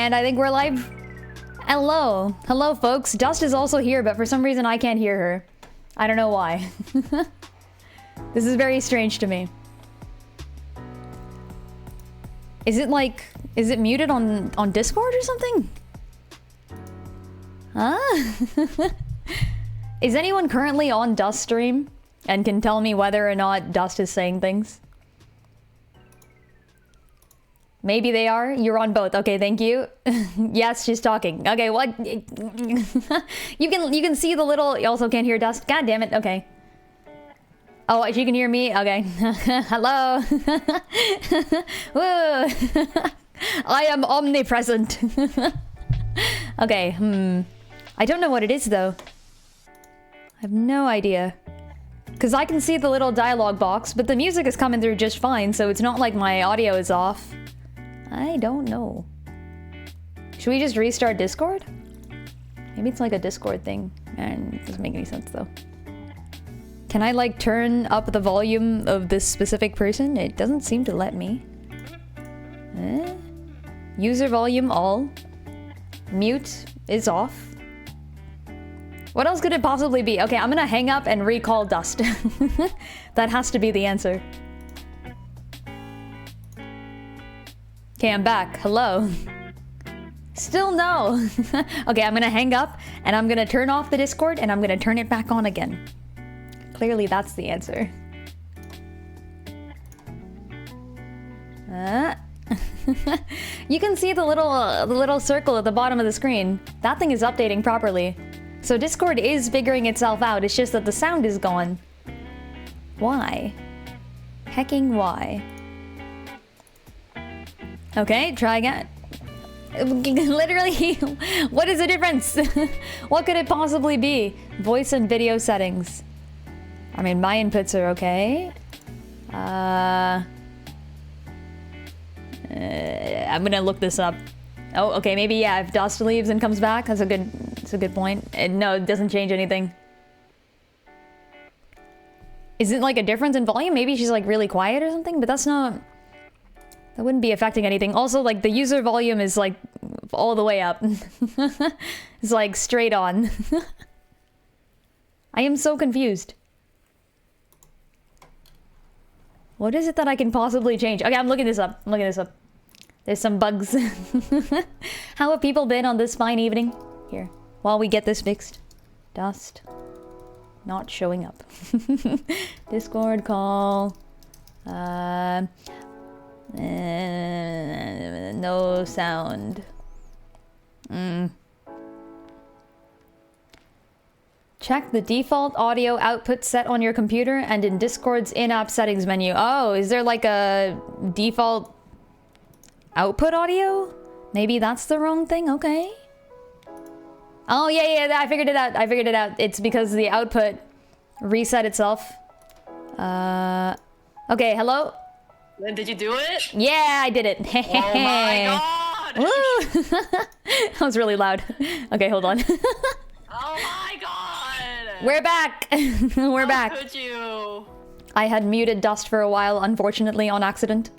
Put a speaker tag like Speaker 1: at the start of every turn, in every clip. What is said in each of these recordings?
Speaker 1: And I think we're live. Hello. Hello, folks. Dust is also here, but for some reason I can't hear her. I don't know why. This is very strange to me. Is it muted on Discord or something? Huh? Is anyone currently on Dust stream and can tell me whether or not Dust is saying things? Maybe they are. You're on both. Okay, thank you. Yes, she's talking. Okay, what? You can see the little. You also can't hear Dust. God damn it. Okay. Oh, she can hear me. Okay. Hello. Woo. I am omnipresent. Okay. I don't know what it is though. I have no idea. Because I can see the little dialogue box, but the music is coming through just fine, so it's not like my audio is off. I don't know. Should we just restart Discord? Maybe it's like a Discord thing. And it doesn't make any sense though. Can I like turn up the volume of this specific person? It doesn't seem to let me. User volume all. Mute is off. What else could it possibly be? Okay, I'm gonna hang up and recall Dust. That has to be the answer. Okay, I'm back. Hello. Still no. Okay, I'm gonna hang up and I'm gonna turn off the Discord and I'm gonna turn it back on again. Clearly that's the answer. You can see the little circle at the bottom of the screen. That thing is updating properly. So Discord is figuring itself out. It's just that the sound is gone. Why? Hecking why? Okay, try again. Literally, what is the difference? What could it possibly be? Voice and video settings. I mean, my inputs are okay. I'm gonna look this up. Oh, okay, maybe yeah, if Dust leaves and comes back, that's a good point. And no, it doesn't change anything. Is it like a difference in volume? Maybe she's like really quiet or something, but that's not... That wouldn't be affecting anything. Also, like, the user volume is, like, all the way up. It's, like, straight on. I am so confused. What is it that I can possibly change? Okay, I'm looking this up. There's some bugs. How have people been on this fine evening? Here, while we get this fixed. Dust. Not showing up. Discord call. No sound. Check the default audio output set on your computer and in Discord's in-app settings menu. Oh, is there like a default output audio? Maybe that's the wrong thing? Okay. Oh, yeah, I figured it out. It's because the output reset itself. Okay, hello?
Speaker 2: Did you do it?
Speaker 1: Yeah, I did it.
Speaker 2: Oh my god!
Speaker 1: Woo! That was really loud. Okay, hold on.
Speaker 2: Oh my god!
Speaker 1: We're back! We're back.
Speaker 2: How could you?
Speaker 1: I had muted Dust for a while, unfortunately, on accident.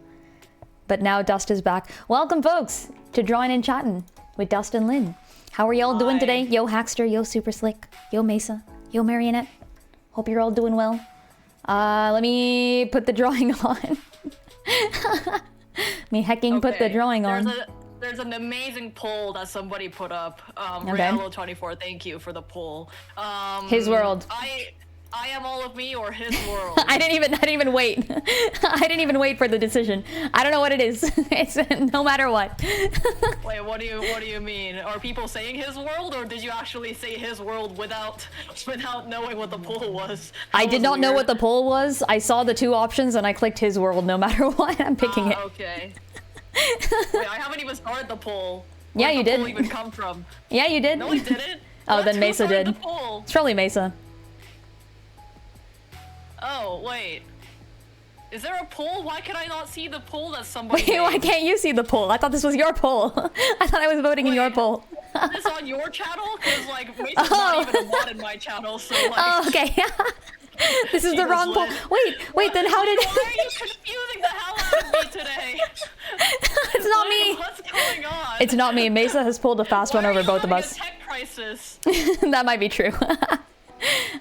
Speaker 1: But now Dust is back. Welcome, folks, to Drawing and Chatting with Dust and Lynn. How are y'all doing today? Yo, Hackster, yo, Super Slick, yo, Mesa, yo, Marionette. Hope you're all doing well. Let me put the drawing on. Me hecking put the drawing on.
Speaker 2: There's an amazing poll that somebody put up.
Speaker 1: Okay.
Speaker 2: Riello24, thank you for the poll.
Speaker 1: His world.
Speaker 2: I am all of me or his world.
Speaker 1: I didn't even wait. I didn't even wait for the decision. I don't know what it is. It's no matter what.
Speaker 2: Wait, what do you mean? Are people saying his world, or did you actually say his world without knowing what the poll was?
Speaker 1: I did not know what the poll was. I saw the two options and I clicked his world no matter what. I'm picking it.
Speaker 2: Okay. Wait, I haven't even started the poll.
Speaker 1: Yeah, you did.
Speaker 2: Where did the poll even come from?
Speaker 1: Yeah, you did.
Speaker 2: No, I didn't.
Speaker 1: Oh, then Mesa did.
Speaker 2: The poll?
Speaker 1: It's probably Mesa.
Speaker 2: Oh, wait. Is there a poll? Why can I not see the poll that somebody
Speaker 1: Wait, why can't you see the poll? I thought this was your poll. I thought I was voting in your poll.
Speaker 2: Is this on your channel? Because, like, Mesa's not even a mod in my channel, so, like...
Speaker 1: Oh, okay. This is the wrong poll. Wait, then how did...
Speaker 2: Why are you confusing the hell out of me today?
Speaker 1: It's not me.
Speaker 2: What's going on?
Speaker 1: It's not me. Mesa has pulled a fast one over both of us.
Speaker 2: A tech crisis.
Speaker 1: That might be true.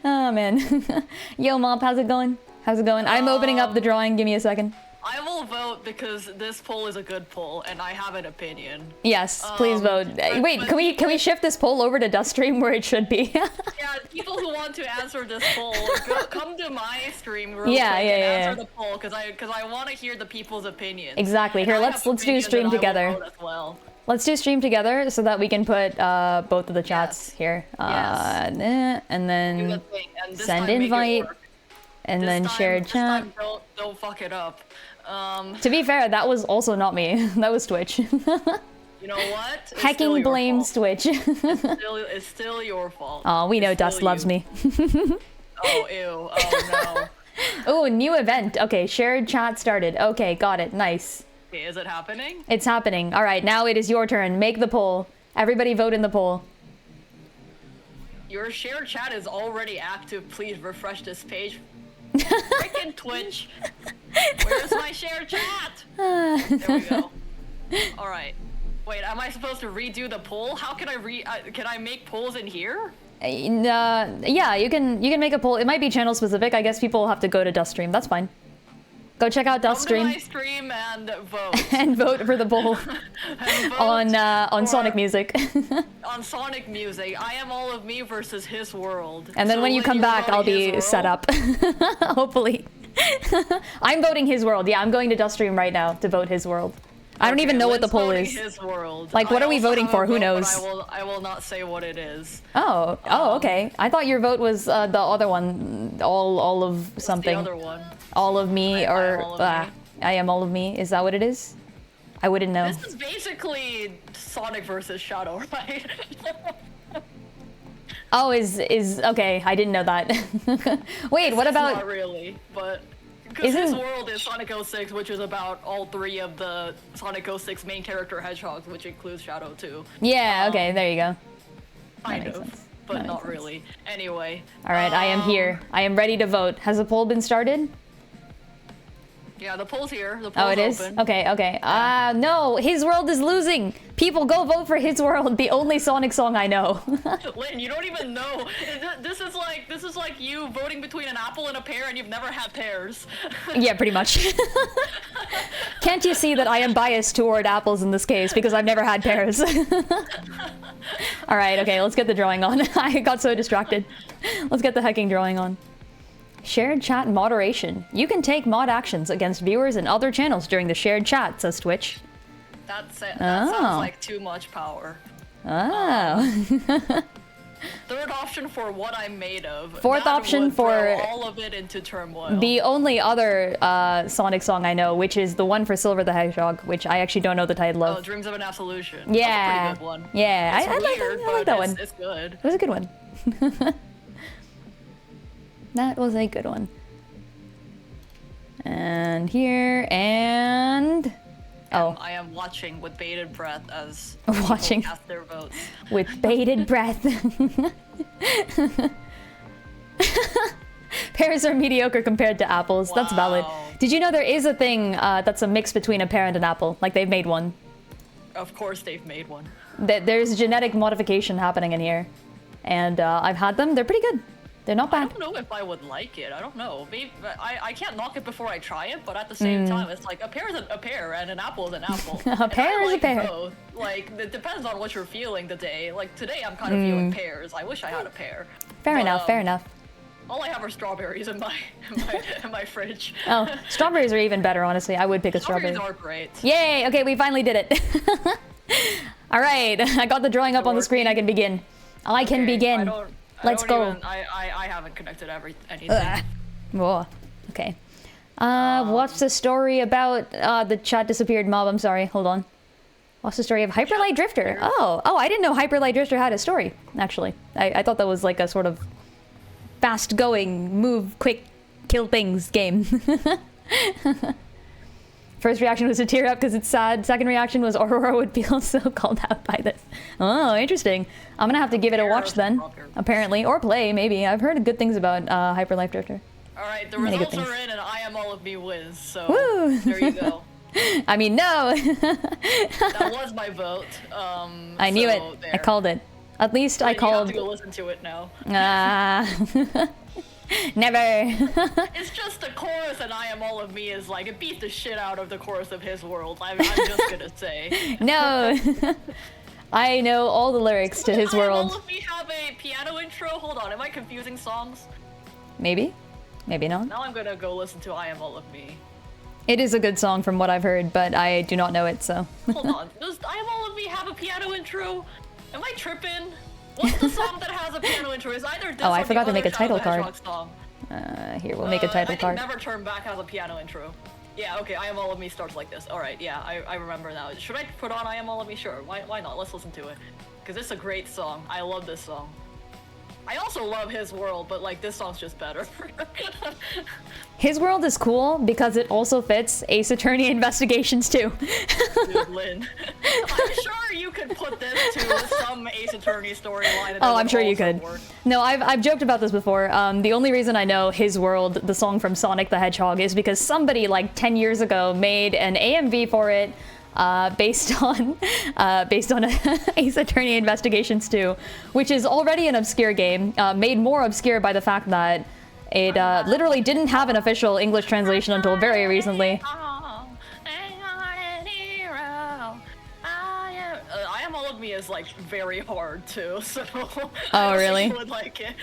Speaker 1: Oh man. Yo, Mop, how's it going? How's it going? I'm opening up the drawing. Give me a second.
Speaker 2: I will vote because this poll is a good poll, and I have an opinion.
Speaker 1: Yes, please vote. Wait, can we shift this poll over to Duststream where it should be?
Speaker 2: Yeah, people who want to answer this poll, come to my stream real quick
Speaker 1: yeah.
Speaker 2: answer the poll because I want to hear the people's opinions.
Speaker 1: Exactly. Here, let's do stream together.
Speaker 2: Well.
Speaker 1: Let's do stream together so that we can put both of the chats here. And then send invite, and then shared chat.
Speaker 2: Don't fuck it up.
Speaker 1: To be fair, that was also not me. That was Twitch.
Speaker 2: You know what?
Speaker 1: Hecking blames Twitch.
Speaker 2: It's still your fault.
Speaker 1: Oh, we know Dust loves me.
Speaker 2: Oh, ew. Oh, no.
Speaker 1: Oh, new event. Okay, shared chat started. Okay, got it. Nice.
Speaker 2: Okay, is it happening?
Speaker 1: It's happening. All right, now it is your turn. Make the poll. Everybody vote in the poll.
Speaker 2: Your shared chat is already active. Please refresh this page. Frickin' Twitch. Where's my shared chat? There we go. All right. Wait, am I supposed to redo the poll? How can I can I make polls in here?
Speaker 1: Yeah, you can make a poll. It might be channel specific. I guess people will have to go to Duststream. That's fine. Go check out Duststream.
Speaker 2: Come to my stream and vote.
Speaker 1: And vote for the poll on Sonic Music.
Speaker 2: On Sonic Music, I am all of me versus his world.
Speaker 1: And then when you come back, I'll be set up. Hopefully. I'm voting his world. Yeah, I'm going to Duststream right now to vote his world. I don't even know what the poll is.
Speaker 2: His world.
Speaker 1: Like, what are we voting for? Who knows?
Speaker 2: I will not say what it is.
Speaker 1: Oh, okay. I thought your vote was the other one. All of something.
Speaker 2: What's the other one?
Speaker 1: All of me, I am all of me. Is that what it is? I wouldn't know.
Speaker 2: This is basically Sonic versus Shadow, right?
Speaker 1: Oh, is okay. I didn't know that. Wait, what about?
Speaker 2: Not really, but because his world is Sonic 06, which is about all three of the Sonic 06 main character hedgehogs, which includes Shadow too.
Speaker 1: Yeah. Okay. There you go.
Speaker 2: Kind of, but not really. Anyway.
Speaker 1: All right. I am here. I am ready to vote. Has the poll been started?
Speaker 2: Yeah, the poll's here. The poll's
Speaker 1: it is?
Speaker 2: open.
Speaker 1: Okay. No, His World is losing. People, go vote for His World, the only Sonic song I know.
Speaker 2: Lynn, you don't even know. This is like you voting between an apple and a pear, and you've never had pears.
Speaker 1: Yeah, pretty much. Can't you see that I am biased toward apples in this case because I've never had pears? All right, okay, let's get the drawing on. I got so distracted. Let's get the hecking drawing on. Shared chat moderation. You can take mod actions against viewers and other channels during the shared chat, says Twitch.
Speaker 2: That sounds like too much power.
Speaker 1: Oh.
Speaker 2: Third option for what I'm made of.
Speaker 1: Fourth option for
Speaker 2: all of it into turmoil.
Speaker 1: The only other Sonic song I know, which is the one for Silver the Hedgehog, which I actually don't know the title of.
Speaker 2: Oh, Dreams of an Absolution.
Speaker 1: Yeah.
Speaker 2: That's a pretty good one.
Speaker 1: Yeah,
Speaker 2: I
Speaker 1: like that one.
Speaker 2: It's good.
Speaker 1: It was a good one. That was a good one. And here, and... Oh.
Speaker 2: I am watching with bated breath as
Speaker 1: watching
Speaker 2: people cast their votes.
Speaker 1: With bated breath. Pears are mediocre compared to apples. Wow. That's valid. Did you know there is a thing that's a mix between a pear and an apple? Like, they've made one.
Speaker 2: Of course they've made one.
Speaker 1: There's genetic modification happening in here. And I've had them. They're pretty good. They're not bad.
Speaker 2: I don't know if I would like it. I don't know. Maybe I can't knock it before I try it, but at the same time, it's like a pear is a pear and an apple is an apple.
Speaker 1: A pear is a pear.
Speaker 2: Both. Like, it depends on what you're feeling today. Like, today I'm kind of feeling pears. I wish I had a pear.
Speaker 1: Fair enough, fair enough.
Speaker 2: All I have are strawberries in my fridge.
Speaker 1: Oh, strawberries are even better, honestly. I would pick a strawberry.
Speaker 2: Strawberries are great.
Speaker 1: Yay! Okay, we finally did it. All right, I got the drawing up on the screen. I can begin. I can begin. Let's go.
Speaker 2: I haven't connected anything.
Speaker 1: Whoa. Okay. What's the story about the chat disappeared mob? I'm sorry. Hold on. What's the story of Hyperlight Drifter? Oh, I didn't know Hyperlight Drifter had a story, actually. I thought that was like a sort of fast-going, move, quick, kill things game. First reaction was to tear up because it's sad. Second reaction was Aurora would feel so called out by this. Oh, interesting. I'm gonna have to give it a watch then, apparently. Or play, maybe. I've heard good things about Hyper Life Drifter.
Speaker 2: Alright, the results are in and I am all of me whiz, so
Speaker 1: woo!
Speaker 2: There you go.
Speaker 1: I mean, no.
Speaker 2: That was my vote.
Speaker 1: I knew
Speaker 2: so
Speaker 1: it.
Speaker 2: there.
Speaker 1: I called it. At least I
Speaker 2: You
Speaker 1: called.
Speaker 2: have to go listen to it now.
Speaker 1: Never.
Speaker 2: It's just the chorus, and I Am All of Me is like, it beat the shit out of the chorus of His World. I'm just gonna say.
Speaker 1: No. I know all the lyrics to His
Speaker 2: I Am
Speaker 1: World.
Speaker 2: All of Me have a piano intro? Hold on, am I confusing songs?
Speaker 1: Maybe. Maybe not.
Speaker 2: Now I'm gonna go listen to I Am All of Me.
Speaker 1: It is a good song from what I've heard, but I do not know it, so.
Speaker 2: Hold on, does I Am All of Me have a piano intro? Am I tripping? What's the song that has a piano intro? Is either this
Speaker 1: Oh,
Speaker 2: or
Speaker 1: I
Speaker 2: the
Speaker 1: forgot to
Speaker 2: other
Speaker 1: make a
Speaker 2: Shadow
Speaker 1: title
Speaker 2: the
Speaker 1: card.
Speaker 2: Hedgehog song?
Speaker 1: Here, we'll make a title
Speaker 2: I
Speaker 1: card.
Speaker 2: think Never Turn Back has a piano intro. Yeah, okay, I Am All of Me starts like this. Alright, yeah, I remember now. Should I put on I Am All of Me? Sure, why not? Let's listen to it. Because it's a great song. I love this song. I also love His World, but like this song's just better.
Speaker 1: His World is cool because it also fits Ace Attorney Investigations too.
Speaker 2: Dude, Lynn. I'm sure you could put this to some Ace Attorney storyline.
Speaker 1: Oh, I'm sure you could. No, I've joked about this before. The only reason I know His World, the song from Sonic the Hedgehog, is because somebody like 10 years ago made an AMV for it. Based on Ace Attorney Investigations 2, which is already an obscure game, made more obscure by the fact that it literally didn't have an official English translation until very recently.
Speaker 2: I Am All of Me is like very hard too, so
Speaker 1: Oh, really?
Speaker 2: would like it.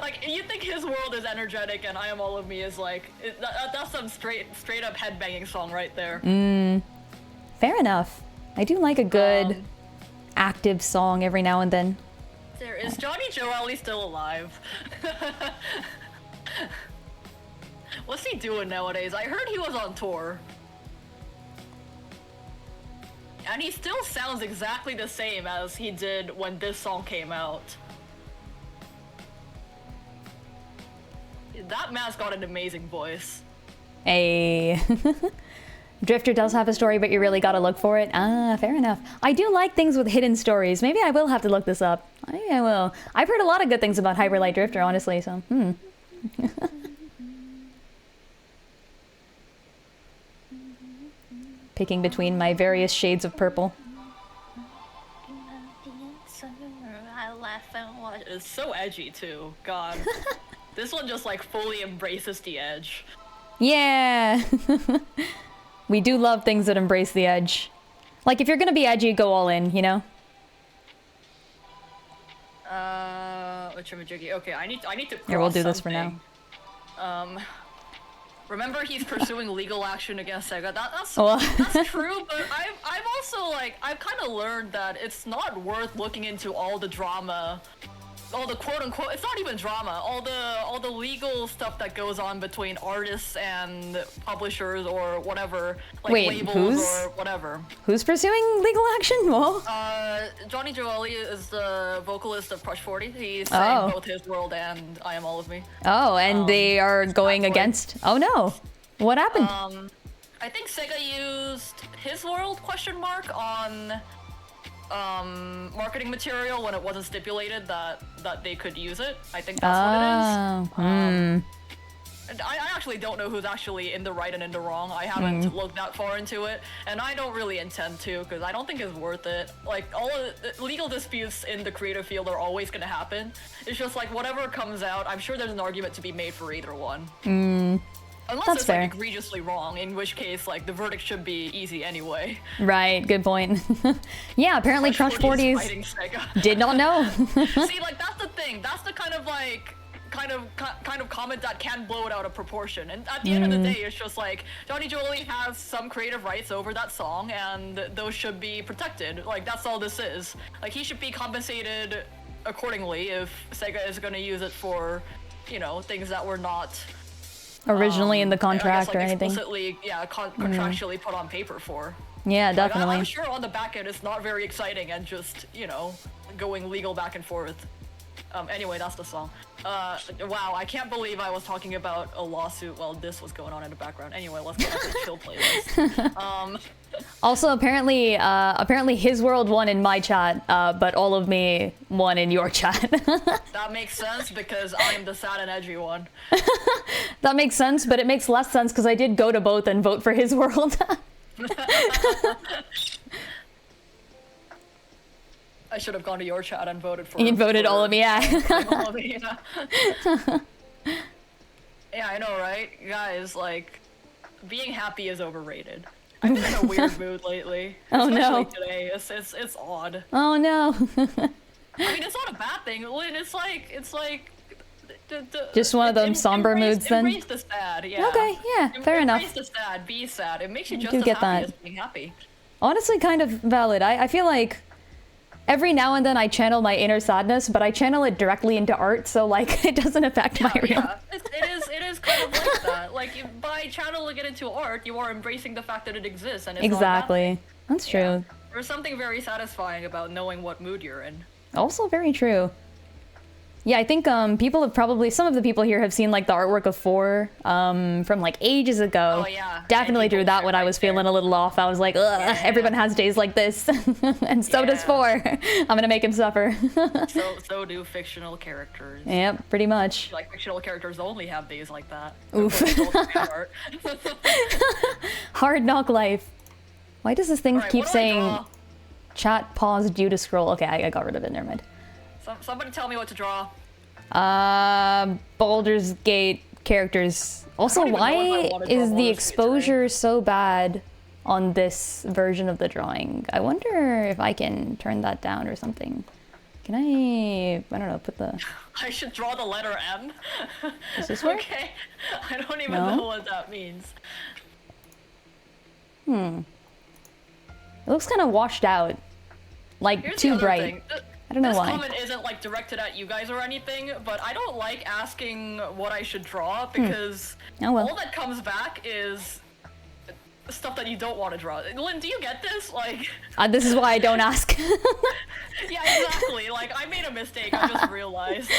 Speaker 2: Like you think His World is energetic, and I Am All of Me is like that's some straight up headbanging song right there.
Speaker 1: Fair enough. I do like a good active song every now and then.
Speaker 2: Is Johnny Joeli still alive? What's he doing nowadays? I heard he was on tour. And he still sounds exactly the same as he did when this song came out. That man's got an amazing voice.
Speaker 1: Hey. Drifter does have a story, but you really gotta look for it. Ah, fair enough. I do like things with hidden stories. Maybe I will have to look this up. Maybe I will. I've heard a lot of good things about Hyper Light Drifter, honestly, so, Picking between my various shades of purple.
Speaker 2: It's so edgy, too. God. This one just, like, fully embraces the edge.
Speaker 1: Yeah! We do love things that embrace the edge. Like, if you're gonna be edgy, go all in, you know?
Speaker 2: Okay, I need to
Speaker 1: Here, we'll do this
Speaker 2: something.
Speaker 1: for now.
Speaker 2: Remember he's pursuing legal action against Sega. That's true, but I've also, like, I've kind of learned that it's not worth looking into all the drama, all the quote-unquote, it's not even drama, all the legal stuff that goes on between artists and publishers or whatever, like
Speaker 1: Wait,
Speaker 2: labels or whatever.
Speaker 1: Who's pursuing legal action? Whoa.
Speaker 2: Johnny Joeli is the vocalist of Crush 40. He sang both His World and I Am All of Me.
Speaker 1: Oh, and they are going against... Oh no. What happened?
Speaker 2: I think Sega used His World ? On marketing material when it wasn't stipulated that they could use it. I think that's what it is. And I actually don't know who's actually in the right and in the wrong. I haven't looked that far into it, and I don't really intend to because I don't think it's worth it. Like, all of the legal disputes in the creative field are always going to happen. It's just like whatever comes out, I'm sure there's an argument to be made for either one. Unless
Speaker 1: That's
Speaker 2: it's
Speaker 1: fair.
Speaker 2: like egregiously wrong, in which case like the verdict should be easy anyway.
Speaker 1: Right, good point. Yeah, apparently Crush 40s
Speaker 2: Fighting Sega.
Speaker 1: did not know.
Speaker 2: See, like that's the thing. That's the kind of comment that can blow it out of proportion. And at the end of the day, it's just like Johnny Joeli has some creative rights over that song, and those should be protected. Like that's all this is. Like he should be compensated accordingly if Sega is going to use it for, you know, things that were not
Speaker 1: Originally in the contract,
Speaker 2: I guess, like,
Speaker 1: or anything.
Speaker 2: explicitly, yeah, contractually put on paper for.
Speaker 1: Yeah,
Speaker 2: Like,
Speaker 1: definitely.
Speaker 2: I'm sure on the back end it's not very exciting and just, you know, going legal back and forth. Anyway, that's the song. Wow, I can't believe I was talking about a lawsuit while this was going on in the background. Anyway, let's get to the chill playlist.
Speaker 1: Also, apparently His World won in my chat, but All of Me won in your chat.
Speaker 2: That makes sense because I'm the sad and edgy one.
Speaker 1: That makes sense, but it makes less sense because I did go to both and vote for His World.
Speaker 2: I should have gone to your chat and voted for.
Speaker 1: You voted all of me, yeah.
Speaker 2: All of me, yeah. Yeah, I know, right? Guys, like, being happy is overrated. I've been in a weird mood lately.
Speaker 1: Oh no.
Speaker 2: Especially today. It's odd.
Speaker 1: Oh no.
Speaker 2: I mean, it's not a bad thing. It's like.
Speaker 1: Just one of them somber moods then?
Speaker 2: Embrace the sad, yeah.
Speaker 1: Okay, yeah, fair enough.
Speaker 2: Embrace the sad, be sad. It makes you just
Speaker 1: do
Speaker 2: as
Speaker 1: get
Speaker 2: happy
Speaker 1: that.
Speaker 2: as being happy.
Speaker 1: Honestly, kind of valid. I feel like every now and then I channel my inner sadness, but I channel it directly into art, so like it doesn't affect my real.
Speaker 2: Yeah, it is kind of like that. Like by channeling it into art, you are embracing the fact that it exists, and it's
Speaker 1: Exactly. That's true.
Speaker 2: Yeah. There's something very satisfying about knowing what mood you're in.
Speaker 1: Also very true. Yeah, I think people have probably, some of the people here have seen like the artwork of 4 from like ages ago.
Speaker 2: Oh yeah.
Speaker 1: Definitely drew that when I was feeling a little off. I was like, ugh, everyone has days like this. And so does 4. I'm gonna make him suffer.
Speaker 2: So do fictional characters.
Speaker 1: Yep, pretty much.
Speaker 2: Like fictional characters only have days like that.
Speaker 1: Oof. Hard knock life. Why does this thing keep saying chat paused due to scroll? Okay, I got rid of it, never mind.
Speaker 2: Somebody tell me what to draw.
Speaker 1: Baldur's Gate characters. Also, why is the exposure so bad on this version of the drawing? I wonder if I can turn that down or something. Can I don't know, put the...
Speaker 2: I should draw the letter M?
Speaker 1: Does this work?
Speaker 2: Okay. I don't even know what that means.
Speaker 1: It looks kind of washed out. Like,
Speaker 2: Here's
Speaker 1: too bright. I don't know why.
Speaker 2: This comment isn't like directed at you guys or anything, but I don't like asking what I should draw because all that comes back is stuff that you don't want to draw. Lynn, do you get this? Like,
Speaker 1: this is why I don't ask.
Speaker 2: yeah, exactly. Like, I made a mistake. I just realized.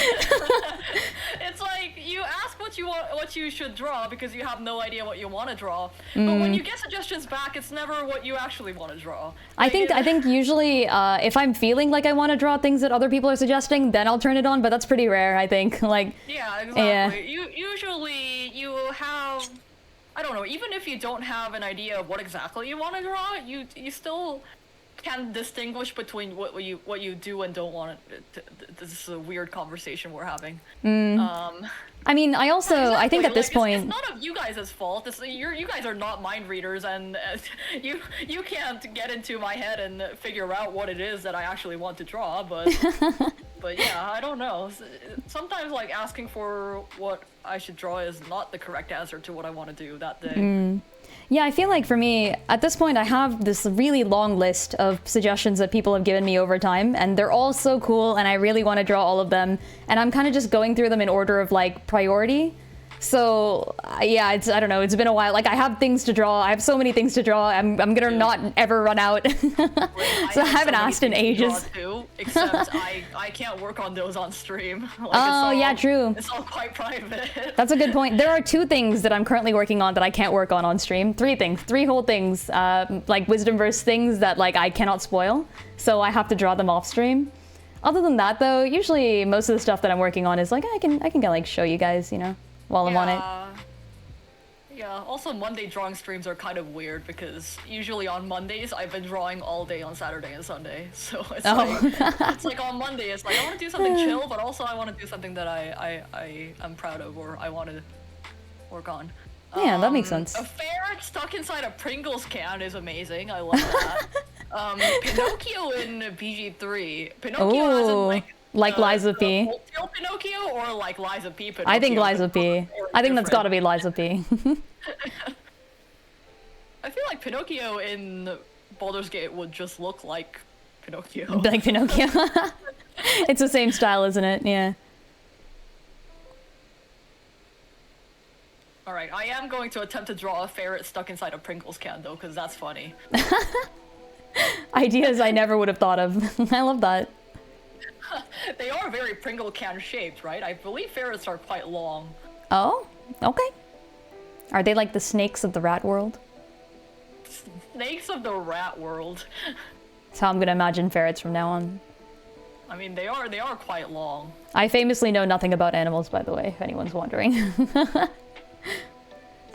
Speaker 2: It's like you ask what you should draw because you have no idea what you want to draw. But when you get suggestions back, it's never what you actually want to draw. Like,
Speaker 1: I think usually if I'm feeling like I want to draw things that other people are suggesting, then I'll turn it on. But that's pretty rare, I think. Like.
Speaker 2: Yeah, exactly. Yeah. Usually you have. I don't know, even if you don't have an idea of what exactly you want to draw, you still can distinguish between what you do and don't want to. This is a weird conversation we're having.
Speaker 1: I mean, I also,
Speaker 2: exactly.
Speaker 1: I think at this point...
Speaker 2: It's not of you guys' fault. You guys are not mind readers, and you can't get into my head and figure out what it is that I actually want to draw, but... But yeah, I don't know. Sometimes like asking for what I should draw is not the correct answer to what I want to do that day.
Speaker 1: Yeah, I feel like for me, at this point, I have this really long list of suggestions that people have given me over time, and they're all so cool, and I really want to draw all of them, and I'm kind of just going through them in order of like priority. So yeah, I don't know, it's been a while. Like I have things to draw. I have so many things to draw. I'm gonna not ever run out. So I haven't asked in ages.
Speaker 2: Too, except I can't work on those on stream. Like,
Speaker 1: oh yeah, true.
Speaker 2: It's all quite private.
Speaker 1: That's a good point. There are 2 things that I'm currently working on that I can't work on stream. 3 things, 3 whole things. Like Wisdomverse things that like I cannot spoil. So I have to draw them off stream. Other than that though, usually most of the stuff that I'm working on is like I can like show you guys, you know. While I'm on it.
Speaker 2: Yeah, also Monday drawing streams are kind of weird because usually on Mondays I've been drawing all day on Saturday and Sunday. So it's like on Monday it's like I want to do something chill, but also I want to do something that I am proud of or I want to work on.
Speaker 1: Yeah, that makes sense.
Speaker 2: A ferret stuck inside a Pringles can is amazing. I love that. Pinocchio in BG3. Pinocchio has like
Speaker 1: Liza P.
Speaker 2: Old Pinocchio or like Liza P. Pinocchio?
Speaker 1: I think Liza P. I think that's gotta be Liza P.
Speaker 2: I feel like Pinocchio in Baldur's Gate would just look like Pinocchio.
Speaker 1: Like Pinocchio. It's the same style, isn't it? Yeah.
Speaker 2: Alright, I am going to attempt to draw a ferret stuck inside a Pringles can though, because that's funny.
Speaker 1: Ideas I never would have thought of. I love that.
Speaker 2: They are very Pringle can shaped, right? I believe ferrets are quite long.
Speaker 1: Oh, okay. Are they like the snakes of the rat world?
Speaker 2: Snakes of the rat world.
Speaker 1: That's how I'm gonna imagine ferrets from now on.
Speaker 2: I mean, they are quite long.
Speaker 1: I famously know nothing about animals, by the way, if anyone's wondering.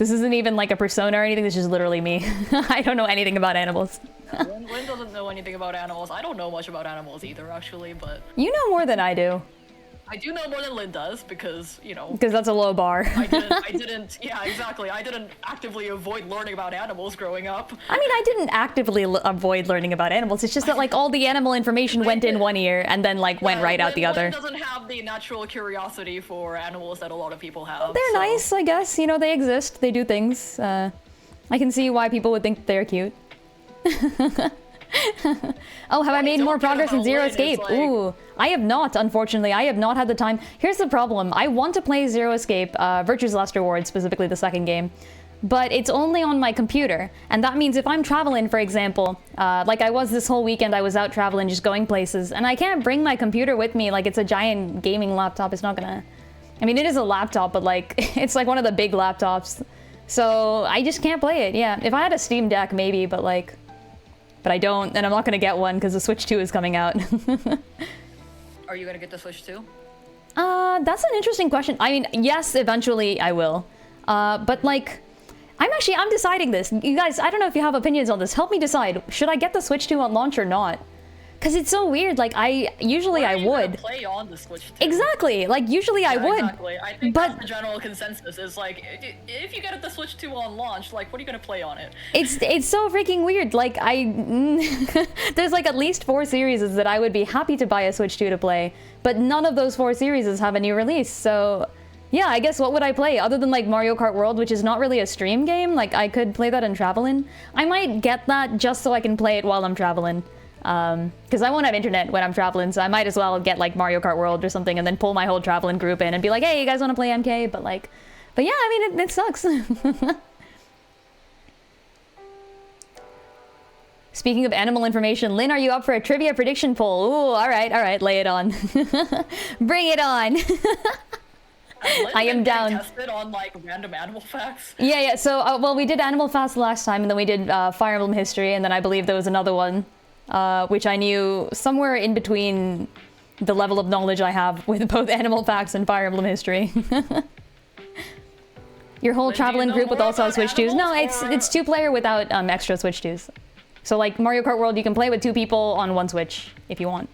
Speaker 1: This isn't even like a persona or anything. This is just literally me. I don't know anything about animals.
Speaker 2: Yeah, Lynn doesn't know anything about animals. I don't know much about animals either, actually, but...
Speaker 1: You know more than I do.
Speaker 2: I do know more than Lynn does, because, you know...
Speaker 1: Because that's a low bar.
Speaker 2: I didn't, yeah, exactly. I didn't actively avoid learning about animals growing up.
Speaker 1: I mean, I didn't actively avoid learning about animals. It's just that, like, all the animal information went in one ear and then, like, went right out the other.
Speaker 2: Lynn doesn't have the natural curiosity for animals that a lot of people have.
Speaker 1: They're nice, I guess. You know, they exist. They do things. I can see why people would think they're cute. Oh, have I made more progress in Zero Escape?
Speaker 2: Like...
Speaker 1: Ooh, I have not, unfortunately. I have not had the time. Here's the problem. I want to play Zero Escape, Virtue's Last Reward, specifically the second game, but it's only on my computer. And that means if I'm traveling, for example, like I was this whole weekend, I was out traveling, just going places, and I can't bring my computer with me. Like, it's a giant gaming laptop. It's not gonna... I mean, it is a laptop, but, like, it's like one of the big laptops. So I just can't play it, yeah. If I had a Steam Deck, maybe, but, like... But I don't, and I'm not gonna get one because the Switch 2 is coming out.
Speaker 2: Are you gonna get the Switch 2?
Speaker 1: That's an interesting question. I mean, yes, eventually I will. But like, I'm deciding this. You guys, I don't know if you have opinions on this. Help me decide. Should I get the Switch 2 on launch or not? Because it's so weird. Like, usually I would.
Speaker 2: Play on the Switch 2?
Speaker 1: Exactly. Like, usually I would.
Speaker 2: Exactly. I think that's the general consensus is like, if you get the Switch 2 on launch, like, what are you gonna play on it?
Speaker 1: It's so freaking weird. Like, there's like at least 4 series that I would be happy to buy a Switch 2 to play, but none of those 4 series have a new release. So, yeah, I guess what would I play other than like Mario Kart World, which is not really a stream game? Like, I could play that in traveling. I might get that just so I can play it while I'm traveling. Because I won't have internet when I'm traveling, so I might as well get like Mario Kart World or something and then pull my whole traveling group in and be like, hey, you guys want to play MK? But yeah, I mean, it sucks. Speaking of animal information, Lynn, are you up for a trivia prediction poll? Ooh, all right, lay it on. Bring it on. I am down.
Speaker 2: Tested on like random animal facts.
Speaker 1: Yeah. So, well, we did Animal Facts last time, and then we did Fire Emblem History, and then I believe there was another one. Which I knew somewhere in between the level of knowledge I have with both Animal Facts and Fire Emblem History. Your whole traveling group with also Switch 2s? No, it's 2-player without extra Switch 2s. So like Mario Kart World, you can play with 2 people on 1 Switch if you want.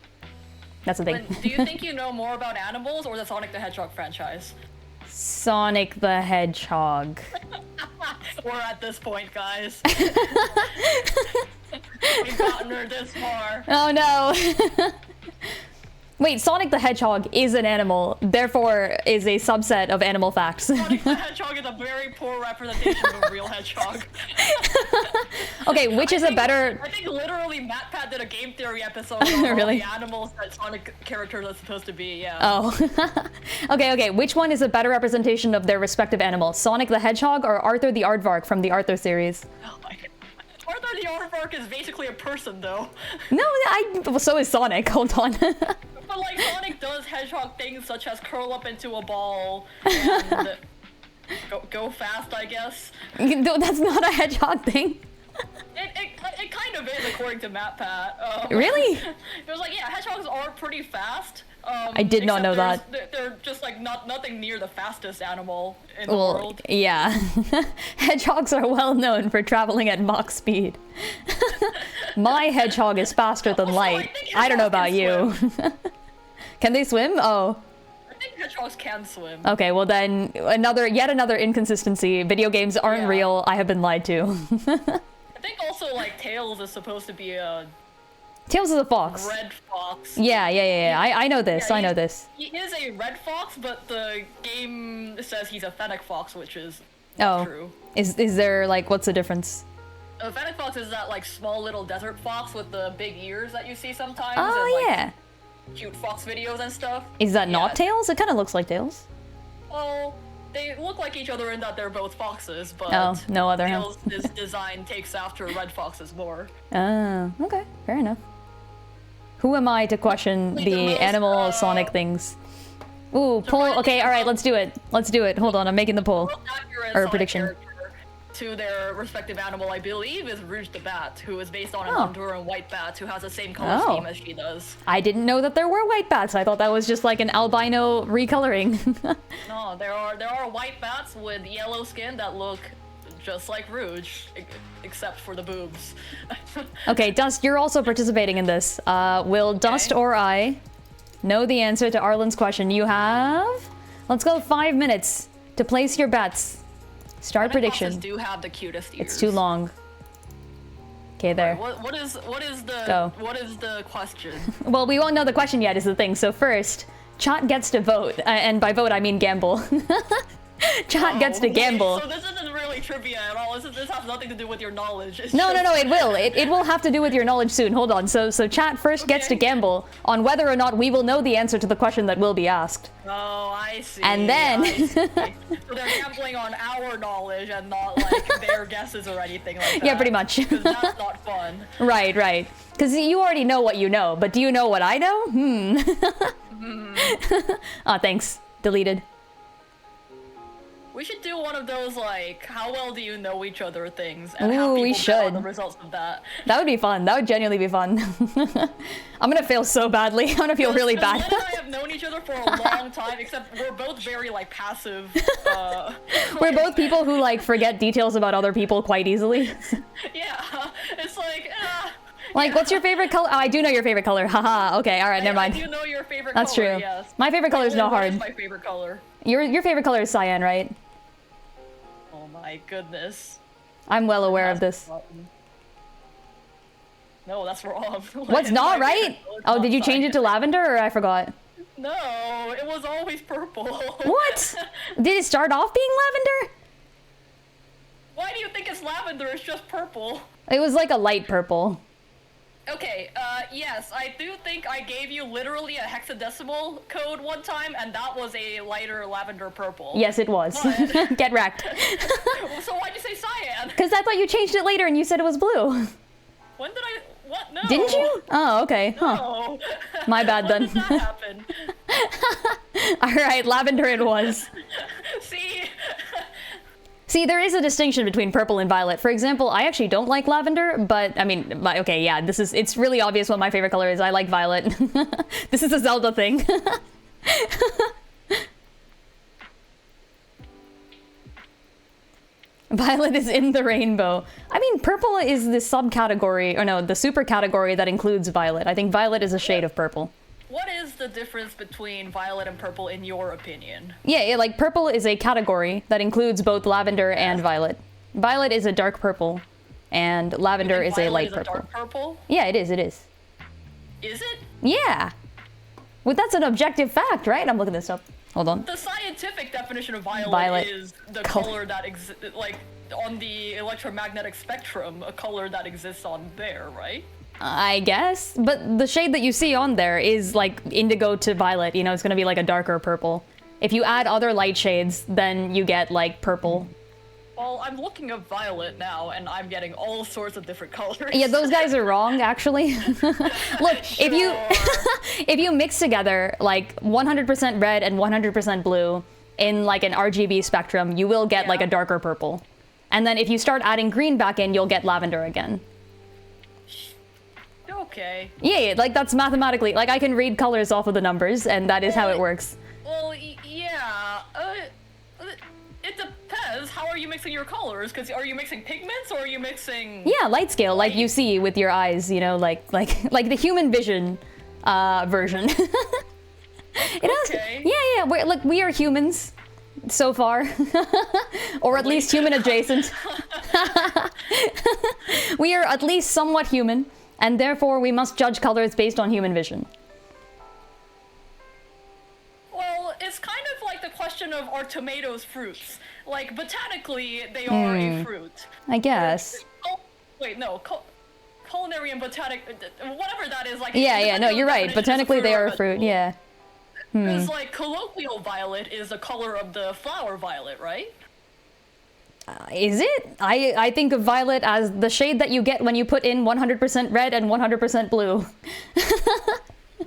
Speaker 1: That's the thing.
Speaker 2: Do you think you know more about animals or the Sonic the Hedgehog franchise?
Speaker 1: Sonic the Hedgehog.
Speaker 2: We're at this point, guys. We've gotten her this far.
Speaker 1: Oh no. Wait, Sonic the Hedgehog is an animal, therefore is a subset of Animal Facts.
Speaker 2: Sonic the Hedgehog is a very poor representation of a real hedgehog.
Speaker 1: Okay, which is a better...
Speaker 2: I think literally MatPat did a game theory episode on
Speaker 1: really?
Speaker 2: all the animals that Sonic characters are supposed to be, yeah.
Speaker 1: Oh. Okay, which one is a better representation of their respective animal? Sonic the Hedgehog or Arthur the Aardvark from the Arthur series?
Speaker 2: Oh my god. Arthur the Aardvark is basically a person, though.
Speaker 1: No, well, so is Sonic. Hold on.
Speaker 2: But like Sonic does hedgehog things such as curl up into a ball and go fast, I guess.
Speaker 1: That's not a hedgehog thing.
Speaker 2: It kind of is, according to MatPat.
Speaker 1: Really?
Speaker 2: It was like, yeah, hedgehogs are pretty fast.
Speaker 1: I did not know that.
Speaker 2: They're just like nothing near the fastest animal in the world.
Speaker 1: Yeah. Hedgehogs are well known for traveling at Mach speed. My hedgehog is faster than light. I don't know about you. Can they swim? Oh.
Speaker 2: I think hedgehogs can swim.
Speaker 1: Okay, well then, yet another inconsistency. Video games aren't real. I have been lied to.
Speaker 2: I think also like Tails is supposed to be a...
Speaker 1: Tails is a fox.
Speaker 2: Red fox.
Speaker 1: Yeah. I know this. I know this.
Speaker 2: He is a red fox, but the game says he's a fennec fox, which is true.
Speaker 1: Is there like, what's the difference?
Speaker 2: A fennec fox is that like small little desert fox with the big ears that you see sometimes.
Speaker 1: Oh,
Speaker 2: in, like,
Speaker 1: yeah.
Speaker 2: Cute fox videos and stuff.
Speaker 1: Is that not Tails? It kind of looks like Tails.
Speaker 2: Well, they look like each other in that they're both foxes, but
Speaker 1: no other.
Speaker 2: Tails' design takes after red foxes more.
Speaker 1: Oh, okay, fair enough. Who am I to question the animal Sonic things? Ooh, poll. Okay, all right, let's do it. Hold on, I'm making the poll or prediction.
Speaker 2: to their respective animal, I believe, is Rouge the Bat, who is based on an
Speaker 1: Oh.
Speaker 2: Honduran white bat who has the same color
Speaker 1: Oh.
Speaker 2: scheme as she does.
Speaker 1: I didn't know that there were white bats. I thought that was just like an albino recoloring.
Speaker 2: No, there are white bats with yellow skin that look just like Rouge, except for the boobs.
Speaker 1: Okay, Dust, you're also participating in this. Will Dust or I know the answer to Arlen's question? You have... Let's go 5 minutes to place your bets. Start prediction.
Speaker 2: Do have the cutest ears.
Speaker 1: It's too long. Okay, there.
Speaker 2: What is the
Speaker 1: Go.
Speaker 2: what is the question?
Speaker 1: Well, we won't know the question yet is the thing. So first, chat gets to vote. And by vote, I mean gamble. Chat gets to gamble.
Speaker 2: So this isn't really trivia at all. This has nothing to do with your knowledge. It's
Speaker 1: No,
Speaker 2: just...
Speaker 1: it will. It will have to do with your knowledge soon. Hold on. So chat first gets to gamble on whether or not we will know the answer to the question that will be asked.
Speaker 2: Oh, I see.
Speaker 1: And then...
Speaker 2: I see. So they're gambling on our knowledge and not like their guesses or anything like that.
Speaker 1: Yeah, pretty much.
Speaker 2: Because that's not fun.
Speaker 1: Right. Because you already know what you know, but do you know what I know? Aw, thanks. Deleted.
Speaker 2: We should do one of those like, how well do you know each other things, and have
Speaker 1: Ooh,
Speaker 2: people
Speaker 1: we
Speaker 2: bet
Speaker 1: should.
Speaker 2: on the results of that.
Speaker 1: That would be fun. That would genuinely be fun. I'm gonna fail so badly. I'm gonna feel really bad.
Speaker 2: Lynn and I have known each other for a long time, except we're both very like passive.
Speaker 1: We're both people who like forget details about other people quite easily.
Speaker 2: Yeah, it's like.
Speaker 1: Like, what's your favorite color? Oh, I do know your favorite color. Haha. Okay, all right, never mind.
Speaker 2: I do know your favorite
Speaker 1: That's
Speaker 2: color.
Speaker 1: true.
Speaker 2: Yes.
Speaker 1: My favorite color is not
Speaker 2: What
Speaker 1: hard.
Speaker 2: is my favorite color?
Speaker 1: Your favorite color is cyan, right?
Speaker 2: Oh my goodness.
Speaker 1: I'm well aware of this.
Speaker 2: No, that's wrong.
Speaker 1: What's not right? Oh, did you change it to lavender or I forgot?
Speaker 2: No, it was always purple.
Speaker 1: What? Did it start off being lavender?
Speaker 2: Why do you think it's lavender? It's just purple.
Speaker 1: It was like a light purple.
Speaker 2: Okay, yes, I do think I gave you literally a hexadecimal code one time, and that was a lighter lavender purple.
Speaker 1: Yes, it was.
Speaker 2: But-
Speaker 1: Get wrecked.
Speaker 2: So why'd you say cyan?
Speaker 1: Because I thought you changed it later and you said it was blue.
Speaker 2: When did I... What? No.
Speaker 1: Didn't you? Oh, okay. Huh.
Speaker 2: No.
Speaker 1: My bad
Speaker 2: When
Speaker 1: then.
Speaker 2: did that happen?
Speaker 1: Alright, lavender it was.
Speaker 2: See?
Speaker 1: See, there is a distinction between purple and violet. For example, I actually don't like lavender, but I mean, okay, yeah, it's really obvious what my favorite color is. I like violet. This is a Zelda thing. Violet is in the rainbow. I mean, purple is the subcategory, or no, the super category that includes violet. I think violet is a shade of purple.
Speaker 2: What is the difference between violet and purple in your opinion?
Speaker 1: Yeah, like purple is a category that includes both lavender and violet. Violet is a dark purple, and lavender is a light purple.
Speaker 2: Dark purple?
Speaker 1: Yeah, it is, it is.
Speaker 2: Is it?
Speaker 1: Yeah. Well, that's an objective fact, right? I'm looking this up. Hold on.
Speaker 2: The scientific definition of violet is the color that exists, like, on the electromagnetic spectrum, a color that exists on there, right?
Speaker 1: I guess. But the shade that you see on there is like indigo to violet. You know, it's going to be like a darker purple. If you add other light shades, then you get like purple.
Speaker 2: Well, I'm looking at violet now, and I'm getting all sorts of different colors.
Speaker 1: Yeah, those guys are wrong, actually. Look, if you mix together like 100% red and 100% blue in like an RGB spectrum, you will get like a darker purple. And then if you start adding green back in, you'll get lavender again.
Speaker 2: Okay.
Speaker 1: Yeah, like that's mathematically, like I can read colors off of the numbers, and that is how it works.
Speaker 2: Well, yeah. It depends. How are you mixing your colors? Because are you mixing pigments or are you mixing?
Speaker 1: Yeah, light scale, like you see with your eyes, you know, like the human vision version.
Speaker 2: Okay.
Speaker 1: Yeah, we are humans so far, or at least human adjacent. We are at least somewhat human, and therefore we must judge colors based on human vision.
Speaker 2: Well, it's kind of like the question of are tomatoes fruits? Like, botanically, they are a fruit.
Speaker 1: I guess.
Speaker 2: Wait, no. Culinary and botanic, whatever that is, like.
Speaker 1: Yeah, no, you're right. Botanically, they are a fruit, yeah.
Speaker 2: Because, like, colloquial violet is the color of the flower violet, right?
Speaker 1: Is it? I think of violet as the shade that you get when you put in 100% red and 100% blue.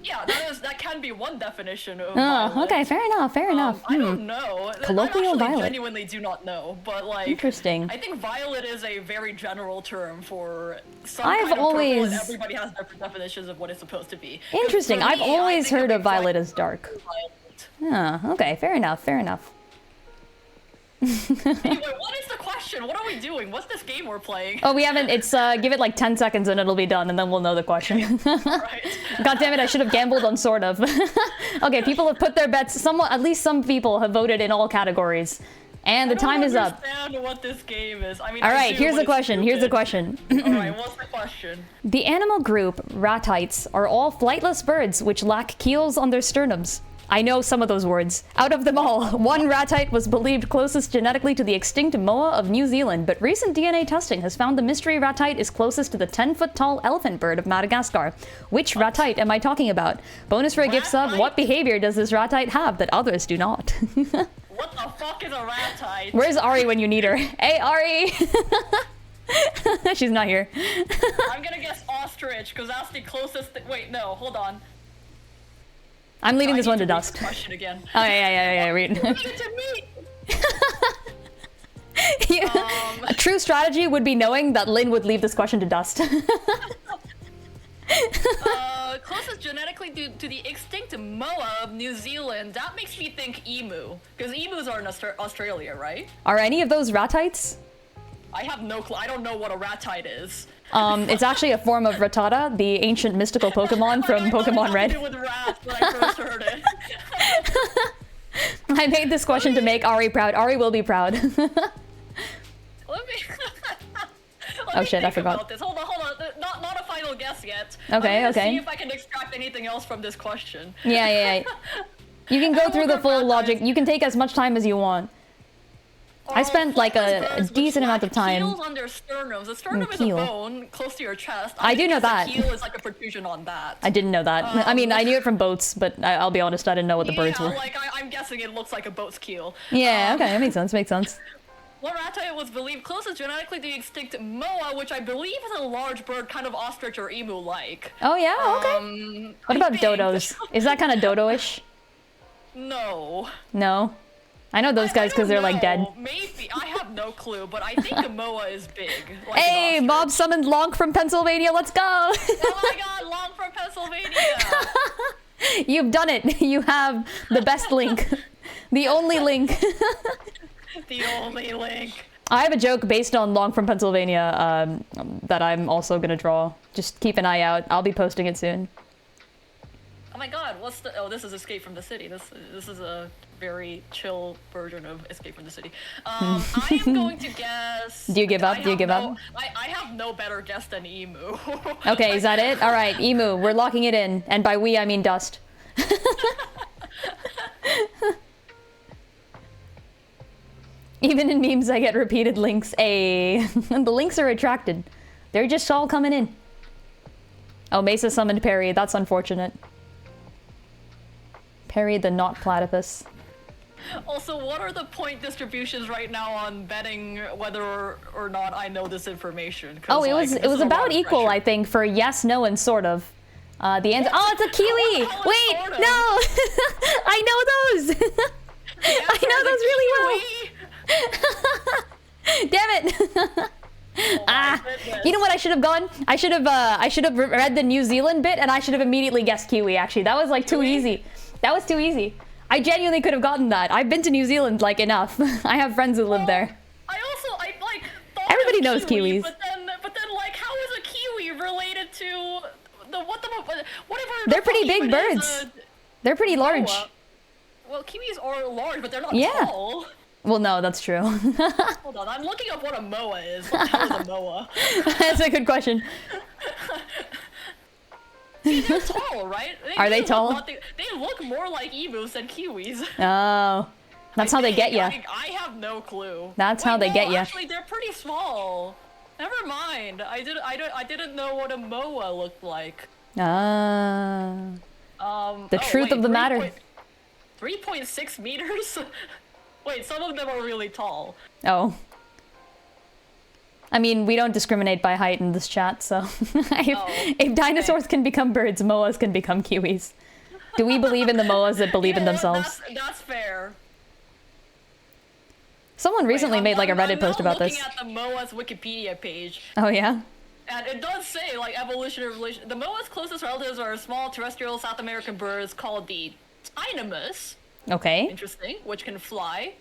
Speaker 2: Yeah, that can be one definition of
Speaker 1: Oh,
Speaker 2: violet.
Speaker 1: okay, fair enough, fair enough.
Speaker 2: I don't know.
Speaker 1: Colloquial
Speaker 2: I actually
Speaker 1: violet.
Speaker 2: genuinely do not know, but like,
Speaker 1: Interesting.
Speaker 2: I think violet is a very general term for some
Speaker 1: I've
Speaker 2: kind of purple,
Speaker 1: always-
Speaker 2: and everybody has different definitions of what it's supposed to be. 'Cause
Speaker 1: Interesting.
Speaker 2: for
Speaker 1: I've
Speaker 2: me, I
Speaker 1: always
Speaker 2: think
Speaker 1: heard of
Speaker 2: exact
Speaker 1: violet as dark.
Speaker 2: violet.
Speaker 1: Oh, okay, fair enough, fair enough.
Speaker 2: Anyway, what is the question? What are we doing? What's this game we're playing?
Speaker 1: Oh, we haven't, it's, give it like 10 seconds and it'll be done, and then we'll know the question.
Speaker 2: Right.
Speaker 1: God damn it, I should have gambled on sort of. Okay, people have put their bets, at least some people have voted in all categories. And the time is up.
Speaker 2: I don't understand what this game is. I mean,
Speaker 1: Alright, here's the question, here's the question.
Speaker 2: Alright, what's the question?
Speaker 1: The animal group, ratites, are all flightless birds which lack keels on their sternums. I know some of those words. Out of them all, one ratite was believed closest genetically to the extinct moa of New Zealand, but recent DNA testing has found the mystery ratite is closest to the 10-foot-tall elephant bird of Madagascar. Which ratite am I talking about? Bonus for a gift sub, what behavior does this ratite have that others do not?
Speaker 2: What the fuck is a ratite?
Speaker 1: Where's Ari when you need her? Hey, Ari! She's not here.
Speaker 2: I'm gonna guess ostrich, because that's the closest wait, no, hold on.
Speaker 1: I'm leaving this
Speaker 2: I
Speaker 1: one
Speaker 2: need
Speaker 1: to
Speaker 2: read
Speaker 1: dust.
Speaker 2: the question again.
Speaker 1: Oh, yeah, read.
Speaker 2: Read it to me!
Speaker 1: A true strategy would be knowing that Lynn would leave this question to dust.
Speaker 2: Closest genetically to the extinct moa of New Zealand. That makes me think emu, because emus are in Australia, right?
Speaker 1: Are any of those ratites?
Speaker 2: I have no clue. I don't know what a ratite is.
Speaker 1: It's actually a form of Rattata, the ancient mystical Pokemon from Pokemon Red.
Speaker 2: I thought it had to do with rats when I first heard it.
Speaker 1: I made this question to make Ari proud. Ari will be proud.
Speaker 2: Let me.
Speaker 1: Oh shit, I forgot.
Speaker 2: About this. Hold on. Not a final guess yet.
Speaker 1: Okay,
Speaker 2: Let me
Speaker 1: okay.
Speaker 2: See if I can extract anything else from this question.
Speaker 1: Yeah. You can go through the full logic. You can take as much time as you want. I spent like a decent amount of time.
Speaker 2: Keels on their sternums. The sternum is a bone close to your chest.
Speaker 1: I do know that.
Speaker 2: The keel is like a protrusion on that.
Speaker 1: I didn't know that. I mean, I knew it from boats, but I'll be honest, I didn't know what the birds were.
Speaker 2: Like I'm guessing it looks like a boat's keel.
Speaker 1: Yeah, okay, that makes sense,
Speaker 2: One ratite was believed closest genetically to the extinct moa, which I believe is a large bird, kind of ostrich or emu-like.
Speaker 1: Oh yeah, okay. What about dodos? Is that kind of dodo-ish?
Speaker 2: No.
Speaker 1: No? I know those guys because they're like dead.
Speaker 2: Maybe. I have no clue, but I think a moa is big. Like
Speaker 1: Hey, Bob summoned Lonk from Pennsylvania, let's go!
Speaker 2: Oh my god, Long from Pennsylvania!
Speaker 1: You've done it. You have the best link. The only link.
Speaker 2: The only link.
Speaker 1: I have a joke based on Long from Pennsylvania that I'm also gonna draw. Just keep an eye out. I'll be posting it soon.
Speaker 2: Oh my god, what's the... Oh, this is Escape from the City. This is a very chill version of Escape from the City. I am going to guess...
Speaker 1: Do you give up? Do you give up?
Speaker 2: I have no better guess than emu.
Speaker 1: Okay, is that it? Alright, emu. We're locking it in. And by we, I mean dust. Even in memes, I get repeated links. The links are attracted. They're just all coming in. Oh, Mesa summoned Perry. That's unfortunate. Perry the not platypus.
Speaker 2: Also, what are the point distributions right now on betting whether or not I know this information?
Speaker 1: Oh, it was about equal, I think, for yes, no, and sort of. The answer. Oh, it's a kiwi! Wait, no! I know those! I know those really well! Damn it! You know what I should have gone? I should have read the New Zealand bit, and I should have immediately guessed kiwi. Actually, that was like too easy. That was too easy. I genuinely could have gotten that. I've been to New Zealand like enough. I have friends who live there.
Speaker 2: I like thought
Speaker 1: everybody knows
Speaker 2: kiwi,
Speaker 1: kiwis.
Speaker 2: But then like how is a kiwi related to whatever?
Speaker 1: They're pretty big birds. They're pretty large.
Speaker 2: Well, kiwis are large, but they're not
Speaker 1: Yeah.
Speaker 2: tall.
Speaker 1: Well, no, that's true.
Speaker 2: Hold on, I'm looking up what a moa is. What the hell is a moa?
Speaker 1: That's a good question.
Speaker 2: See, they're tall, right?
Speaker 1: Are they tall?
Speaker 2: They look more like emus than kiwis.
Speaker 1: Oh, that's how they get you.
Speaker 2: I have no clue.
Speaker 1: That's how they get you.
Speaker 2: Actually, they're pretty small. Never mind. I didn't know what a moa looked like.
Speaker 1: Ah. The truth of the matter.
Speaker 2: 3.6 meters? Wait, some of them are really tall.
Speaker 1: Oh. I mean, we don't discriminate by height in this chat, so if dinosaurs can become birds, moas can become kiwis. Do we believe in the moas that believe in themselves?
Speaker 2: That's fair.
Speaker 1: Someone recently made like a Reddit post about this.
Speaker 2: I'm looking at the moa's Wikipedia page.
Speaker 1: Oh yeah?
Speaker 2: And it does say, like, evolutionary relation. The moa's closest relatives are small terrestrial South American birds called the Tinamous.
Speaker 1: Okay.
Speaker 2: Interesting, which can fly.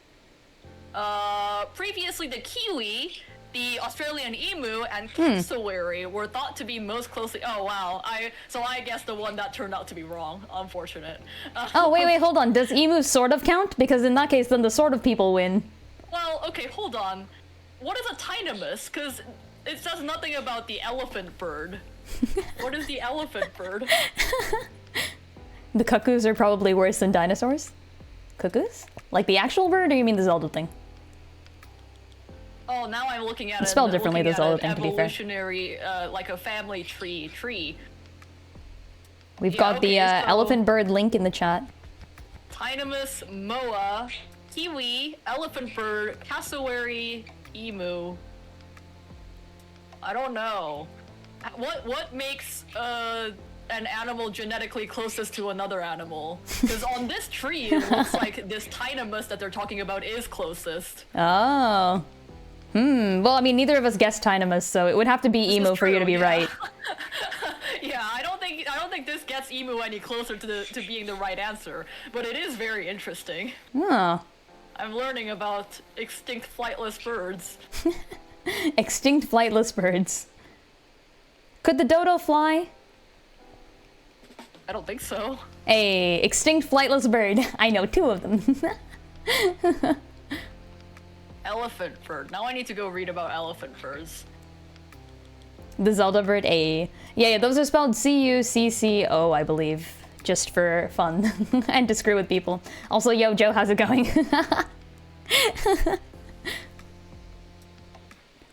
Speaker 2: Previously, the kiwi, the Australian emu, and cassowary were thought to be most closely. Oh wow! So I guess the one that turned out to be wrong. Unfortunate.
Speaker 1: Oh wait, hold on. Does emu sort of count? Because in that case, then the sort of people win.
Speaker 2: Well, okay, hold on. What is a Tinamous? Because it says nothing about the elephant bird. What is the elephant bird?
Speaker 1: The cuckoos are probably worse than dinosaurs? Cuckoos? Like the actual bird, or you mean the Zelda thing?
Speaker 2: Oh, now I'm looking at it.
Speaker 1: It's spelled differently, the Zelda thing, to be fair.
Speaker 2: Evolutionary, like a family tree.
Speaker 1: We've got the elephant bird link in the chat.
Speaker 2: Tinamous, moa, kiwi, elephant bird, cassowary, emu. I don't know. What makes an animal genetically closest to another animal? Because on this tree, it looks like this Tinamous that they're talking about is closest.
Speaker 1: Oh. Well, I mean, neither of us guessed Tinamous, so it would have to be emu for you to be right.
Speaker 2: Yeah, I don't think this gets emu any closer to being the right answer, but it is very interesting.
Speaker 1: Oh.
Speaker 2: I'm learning about extinct flightless birds.
Speaker 1: Extinct flightless birds. Could the dodo fly?
Speaker 2: I don't think so.
Speaker 1: A extinct flightless bird. I know 2 of them.
Speaker 2: Elephant bird. Now I need to go read about elephant birds.
Speaker 1: The Zelda bird, yeah, those are spelled C-U-C-C-O, I believe. Just for fun. And to screw with people. Also, yo, Joe, how's it going?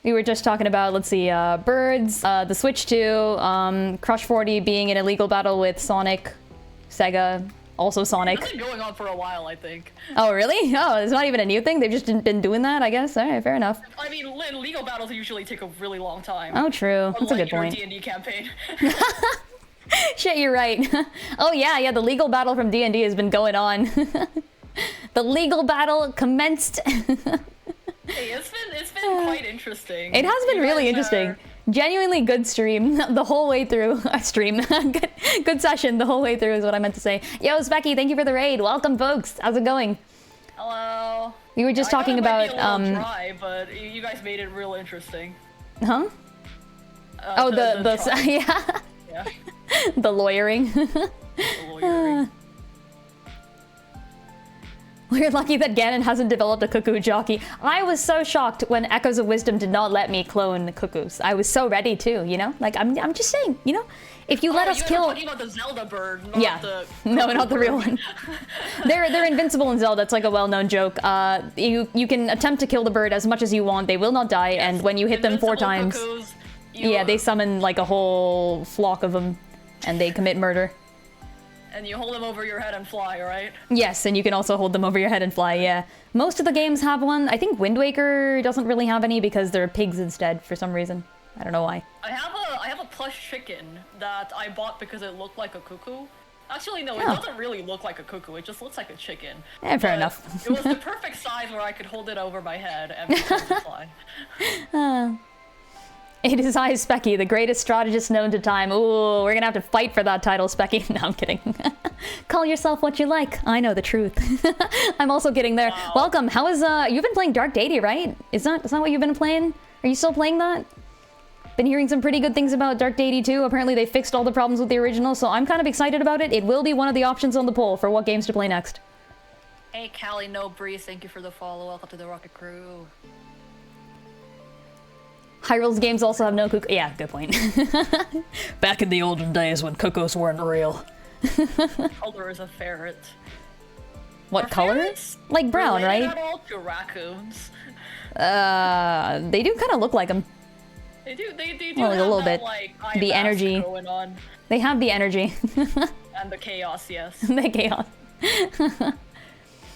Speaker 1: We were just talking about, let's see, birds, the Switch 2, Crush 40 being in a legal battle with Sonic, Sega, also Sonic.
Speaker 2: It's been going on for a while, I think.
Speaker 1: Oh, really? Oh, it's not even a new thing? They've just been doing that, I guess? Alright, fair enough.
Speaker 2: I mean, legal battles usually take a really long time.
Speaker 1: Oh, true. That's a good point.
Speaker 2: D&D campaign.
Speaker 1: Shit, you're right. Oh, yeah, the legal battle from D&D has been going on. The legal battle commenced.
Speaker 2: Hey, it's been quite interesting.
Speaker 1: It has been really interesting. Genuinely good stream the whole way through. Stream. good session the whole way through is what I meant to say. Yo, Specky, thank you for the raid. Welcome, folks. How's it going?
Speaker 2: Hello.
Speaker 1: We were just talking about
Speaker 2: dry, but you guys made it real interesting.
Speaker 1: Huh? Yeah.
Speaker 2: Yeah.
Speaker 1: The lawyering.
Speaker 2: The lawyering.
Speaker 1: We're lucky that Ganon hasn't developed a cuckoo jockey. I was so shocked when Echoes of Wisdom did not let me clone cuckoos. I was so ready to, you know? Like, I'm just saying, you know? If you let us kill...
Speaker 2: You're talking about the Zelda bird, not the...
Speaker 1: No, not the real one. They're invincible in Zelda. It's like a well-known joke. You can attempt to kill the bird as much as you want. They will not die, yes. And when you hit them 4 times...
Speaker 2: Cuckoos,
Speaker 1: they summon like a whole flock of them, and they commit murder.
Speaker 2: And you hold them over your head and fly, right?
Speaker 1: Yes, and you can also hold them over your head and fly, yeah. Most of the games have one. I think Wind Waker doesn't really have any because they're pigs instead for some reason. I don't know why.
Speaker 2: I have a plush chicken that I bought because it looked like a cuckoo. Actually, no, it doesn't really look like a cuckoo. It just looks like a chicken.
Speaker 1: Yeah, fair enough.
Speaker 2: It was the perfect size where I could hold it over my head and fly.
Speaker 1: It is I, Specky, the greatest strategist known to time. Ooh, we're gonna have to fight for that title, Specky. No, I'm kidding. Call yourself what you like. I know the truth. I'm also getting there. Wow. Welcome. How is you've been playing Dark Deity, right? Is that what you've been playing? Are you still playing that? Been hearing some pretty good things about Dark Deity 2. Apparently they fixed all the problems with the original, so I'm kind of excited about it. It will be one of the options on the poll for what games to play next.
Speaker 2: Hey, Callie, no Breeze, thank you for the follow. Welcome to the Rocket Crew.
Speaker 1: Hyrule's games also have no cuckoo. Yeah, good point. Back in the olden days when cuckoos weren't real.
Speaker 2: What color is a ferret?
Speaker 1: What color? Like brown, right?
Speaker 2: At all to raccoons?
Speaker 1: They do kind of look like them.
Speaker 2: They do. They do.
Speaker 1: Well,
Speaker 2: have
Speaker 1: a little
Speaker 2: that,
Speaker 1: bit.
Speaker 2: Like,
Speaker 1: the energy
Speaker 2: going on.
Speaker 1: They have the energy.
Speaker 2: And the chaos, yes.
Speaker 1: The chaos.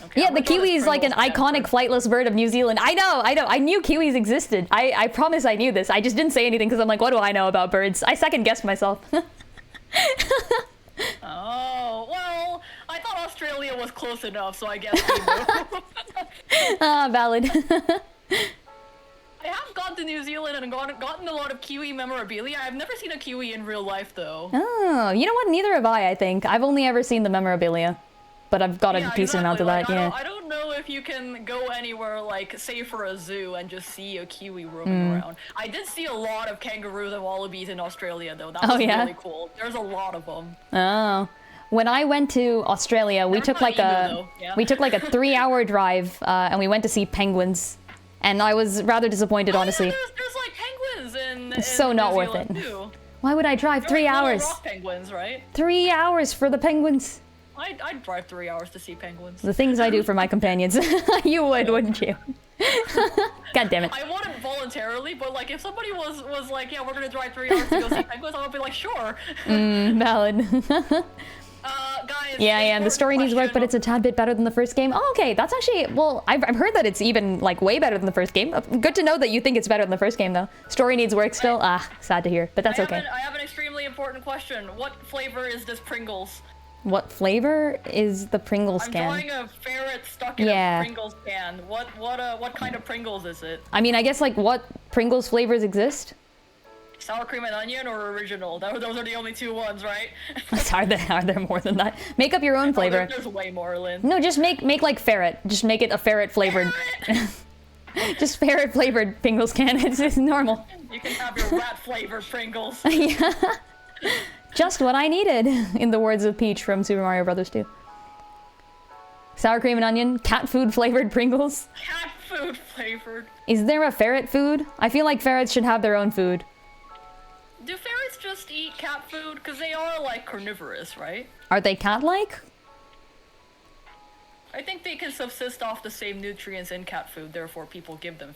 Speaker 2: Okay,
Speaker 1: Yeah,
Speaker 2: I'm
Speaker 1: the
Speaker 2: gonna go
Speaker 1: kiwi
Speaker 2: this
Speaker 1: is like an
Speaker 2: Pringles
Speaker 1: iconic
Speaker 2: fan
Speaker 1: flightless bird of New Zealand. I know. I knew kiwis existed. I promise I knew this. I just didn't say anything because I'm like, what do I know about birds? I second guessed myself.
Speaker 2: Oh, well, I thought Australia was close enough, so I guess we knew.
Speaker 1: Ah, valid.
Speaker 2: I have gone to New Zealand and gotten a lot of kiwi memorabilia. I've never seen a kiwi in real life, though.
Speaker 1: Oh, you know what? Neither have I think. I've only ever seen the memorabilia. But I've got a
Speaker 2: Yeah,
Speaker 1: decent amount of
Speaker 2: exactly.
Speaker 1: that,
Speaker 2: Like,
Speaker 1: yeah.
Speaker 2: I don't know if you can go anywhere, like, say for a zoo and just see a kiwi roaming around. I did see a lot of kangaroos and wallabies in Australia, though. That was
Speaker 1: yeah?
Speaker 2: really cool. There's a lot of them.
Speaker 1: Oh. When I went to Australia, we
Speaker 2: Never
Speaker 1: took
Speaker 2: saw
Speaker 1: like
Speaker 2: emu,
Speaker 1: a
Speaker 2: though. Yeah.
Speaker 1: we took like a 3-hour drive, and we went to see penguins. And I was rather disappointed, honestly.
Speaker 2: Yeah, there's like penguins in
Speaker 1: So
Speaker 2: in
Speaker 1: not
Speaker 2: New
Speaker 1: worth
Speaker 2: Zealand,
Speaker 1: it.
Speaker 2: Too.
Speaker 1: Why would I drive
Speaker 2: They're
Speaker 1: 3
Speaker 2: like little
Speaker 1: hours?
Speaker 2: rock penguins, right?
Speaker 1: 3 hours for the penguins.
Speaker 2: I'd drive 3 hours to see penguins.
Speaker 1: The things I do for my companions. You would, wouldn't you? God damn it.
Speaker 2: I wouldn't voluntarily, but like if somebody was like, yeah, we're gonna drive 3 hours to go see penguins, I would be like, sure.
Speaker 1: Valid.
Speaker 2: Guys.
Speaker 1: Yeah, and the story needs work, but it's a tad bit better than the first game. Oh, okay, that's actually, well, I've heard that it's even, like, way better than the first game. Good to know that you think it's better than the first game, though. Story needs work still. Sad to hear, but that's okay.
Speaker 2: I have an extremely important question. What flavor is this Pringles?
Speaker 1: What flavor is the Pringles
Speaker 2: I'm
Speaker 1: can?
Speaker 2: drawing a ferret stuck in a Pringles can. What kind of Pringles is it?
Speaker 1: I mean, I guess, like, what Pringles flavors exist?
Speaker 2: Sour cream and onion or original? Those are the only two ones, right?
Speaker 1: Are there more than that? Make up your own flavor.
Speaker 2: There's way more, Lynn.
Speaker 1: No, just make like ferret. Just make it a ferret flavored. Just ferret flavored Pringles can. It's normal.
Speaker 2: You can have your rat flavored Pringles.
Speaker 1: Yeah. Just what I needed, in the words of Peach from Super Mario Bros. 2. Sour cream and onion, cat food flavored Pringles.
Speaker 2: Cat food flavored.
Speaker 1: Is there a ferret food? I feel like ferrets should have their own food.
Speaker 2: Do ferrets just eat cat food? Because they are, like, carnivorous, right?
Speaker 1: Are they cat-like?
Speaker 2: I think they can subsist off the same nutrients in cat food, therefore people give them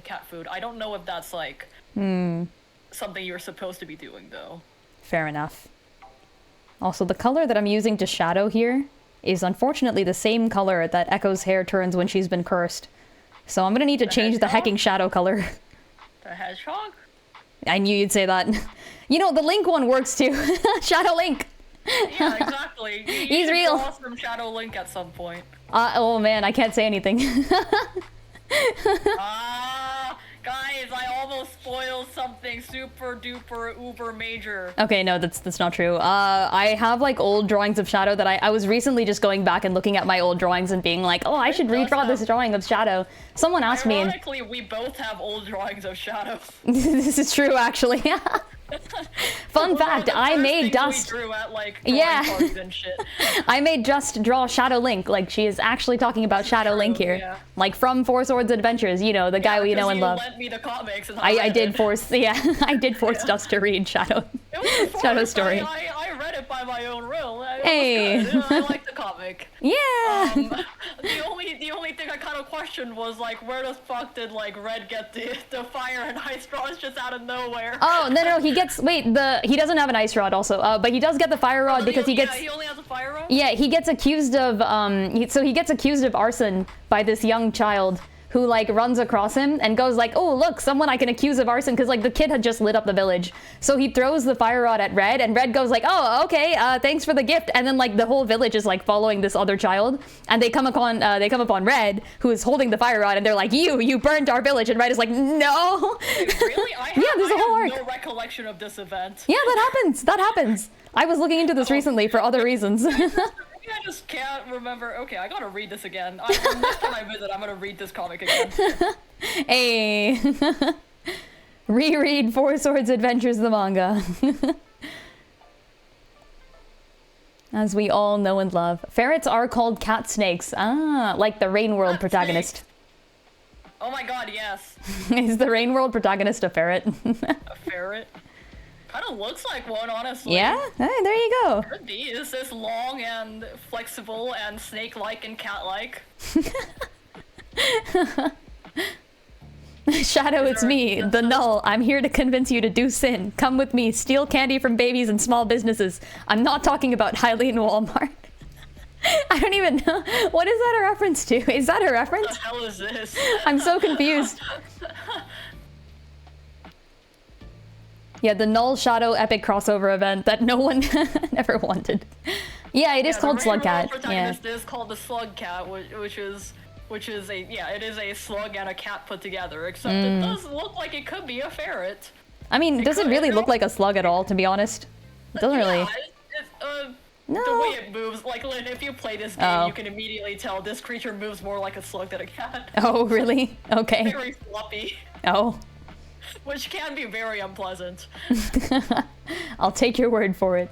Speaker 2: cat food. I don't know if that's, like, something you're supposed to be doing, though.
Speaker 1: Fair enough. Also, the color that I'm using to shadow here is unfortunately the same color that Echo's hair turns when she's been cursed. So I'm gonna need to change the hecking shadow color.
Speaker 2: The hedgehog?
Speaker 1: I knew you'd say that. You know, the Link one works too. Shadow Link!
Speaker 2: Yeah, exactly.
Speaker 1: He's real.
Speaker 2: Draw some Shadow Link at some point.
Speaker 1: Oh man, I can't say anything.
Speaker 2: Guys, I almost spoiled something super duper uber major.
Speaker 1: Okay, no, that's not true. I have like old drawings of Shadow that I was recently just going back and looking at my old drawings and being like, oh, I should redraw this drawing of Shadow. Someone asked me.
Speaker 2: Ironically, we both have old drawings of Shadow.
Speaker 1: This is true, actually. Fun fact, I made Dust.
Speaker 2: We drew at, like, and shit.
Speaker 1: I made Just draw Shadow Link. Like, she is actually talking about Shadow Link here.
Speaker 2: Yeah.
Speaker 1: Like, from Four Swords Adventures, you know, the guy we know and love.
Speaker 2: Lent me the comics and
Speaker 1: I did force, I did force Dust to read Shadow. Shadow Story.
Speaker 2: I read it by my own will.
Speaker 1: Hey.
Speaker 2: Was good. I like the comic.
Speaker 1: Yeah.
Speaker 2: The only thing I kind of questioned was like, where the fuck did like Red get the fire and ice rods just out of nowhere?
Speaker 1: Oh no, he gets he doesn't have an ice rod also, but he does get the fire rod because he gets.
Speaker 2: Yeah, he only has a fire rod.
Speaker 1: Yeah, he gets accused of he gets accused of arson by this young child who like runs across him and goes like, oh look, someone I can accuse of arson, because like the kid had just lit up the village. So he throws the fire rod at Red and Red goes like, oh okay, thanks for the gift. And then like the whole village is like following this other child and they come upon Red, who is holding the fire rod, and they're like, you burned our village. And Red is like, no.
Speaker 2: Wait, really?
Speaker 1: There's a whole arc.
Speaker 2: No recollection of this event.
Speaker 1: Yeah, that happens. I was looking into this recently for other reasons.
Speaker 2: I just can't remember. Okay, I gotta read this again. Next time I visit, I'm gonna read this comic again.
Speaker 1: Hey. Reread Four Swords Adventures, the manga. As we all know and love. Ferrets are called cat snakes. Like the Rain World protagonist.
Speaker 2: Oh my god, yes.
Speaker 1: Is the Rain World protagonist a ferret?
Speaker 2: A ferret? Kind of looks like one, honestly.
Speaker 1: Yeah? Hey, there you go.
Speaker 2: Could be. Is this long and flexible and snake-like and cat-like?
Speaker 1: Shadow, it's me, the Null. I'm here to convince you to do sin. Come with me, steal candy from babies and small businesses. I'm not talking about Hylian Walmart. I don't even know. What is that a reference to? Is that a
Speaker 2: What
Speaker 1: reference?
Speaker 2: the hell is this?
Speaker 1: I'm so confused. Yeah, the Null Shadow epic crossover event that no one ever wanted. Yeah, it is called Slug Cat.
Speaker 2: The
Speaker 1: Yeah.
Speaker 2: protagonist is called the Slug Cat, which is it is a slug and a cat put together. Except it does look like it could be a ferret.
Speaker 1: I mean, does it really look like a slug at all, to be honest? It doesn't really.
Speaker 2: The
Speaker 1: No.
Speaker 2: way it moves, like Lynn, if you play this game, you can immediately tell this creature moves more like a slug than a cat.
Speaker 1: Oh, really? Okay.
Speaker 2: Very floppy,
Speaker 1: Oh.
Speaker 2: which can be very unpleasant.
Speaker 1: I'll take your word for it.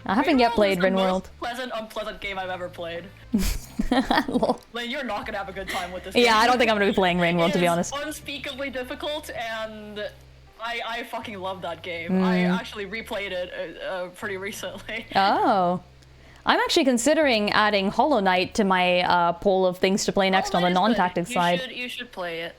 Speaker 1: I haven't yet played
Speaker 2: is the
Speaker 1: RimWorld.
Speaker 2: most pleasant, unpleasant game I've ever played.
Speaker 1: Lol.
Speaker 2: Lynn, you're not gonna have a good time with this.
Speaker 1: Yeah,
Speaker 2: game.
Speaker 1: I don't think I'm gonna be playing RimWorld, to be
Speaker 2: It is
Speaker 1: honest.
Speaker 2: unspeakably difficult, and I fucking love that game. I actually replayed it pretty recently.
Speaker 1: Oh. I'm actually considering adding Hollow Knight to my pool of things to play next on the
Speaker 2: Hollow Knight is
Speaker 1: non-tactic
Speaker 2: good.
Speaker 1: side.
Speaker 2: You should play it.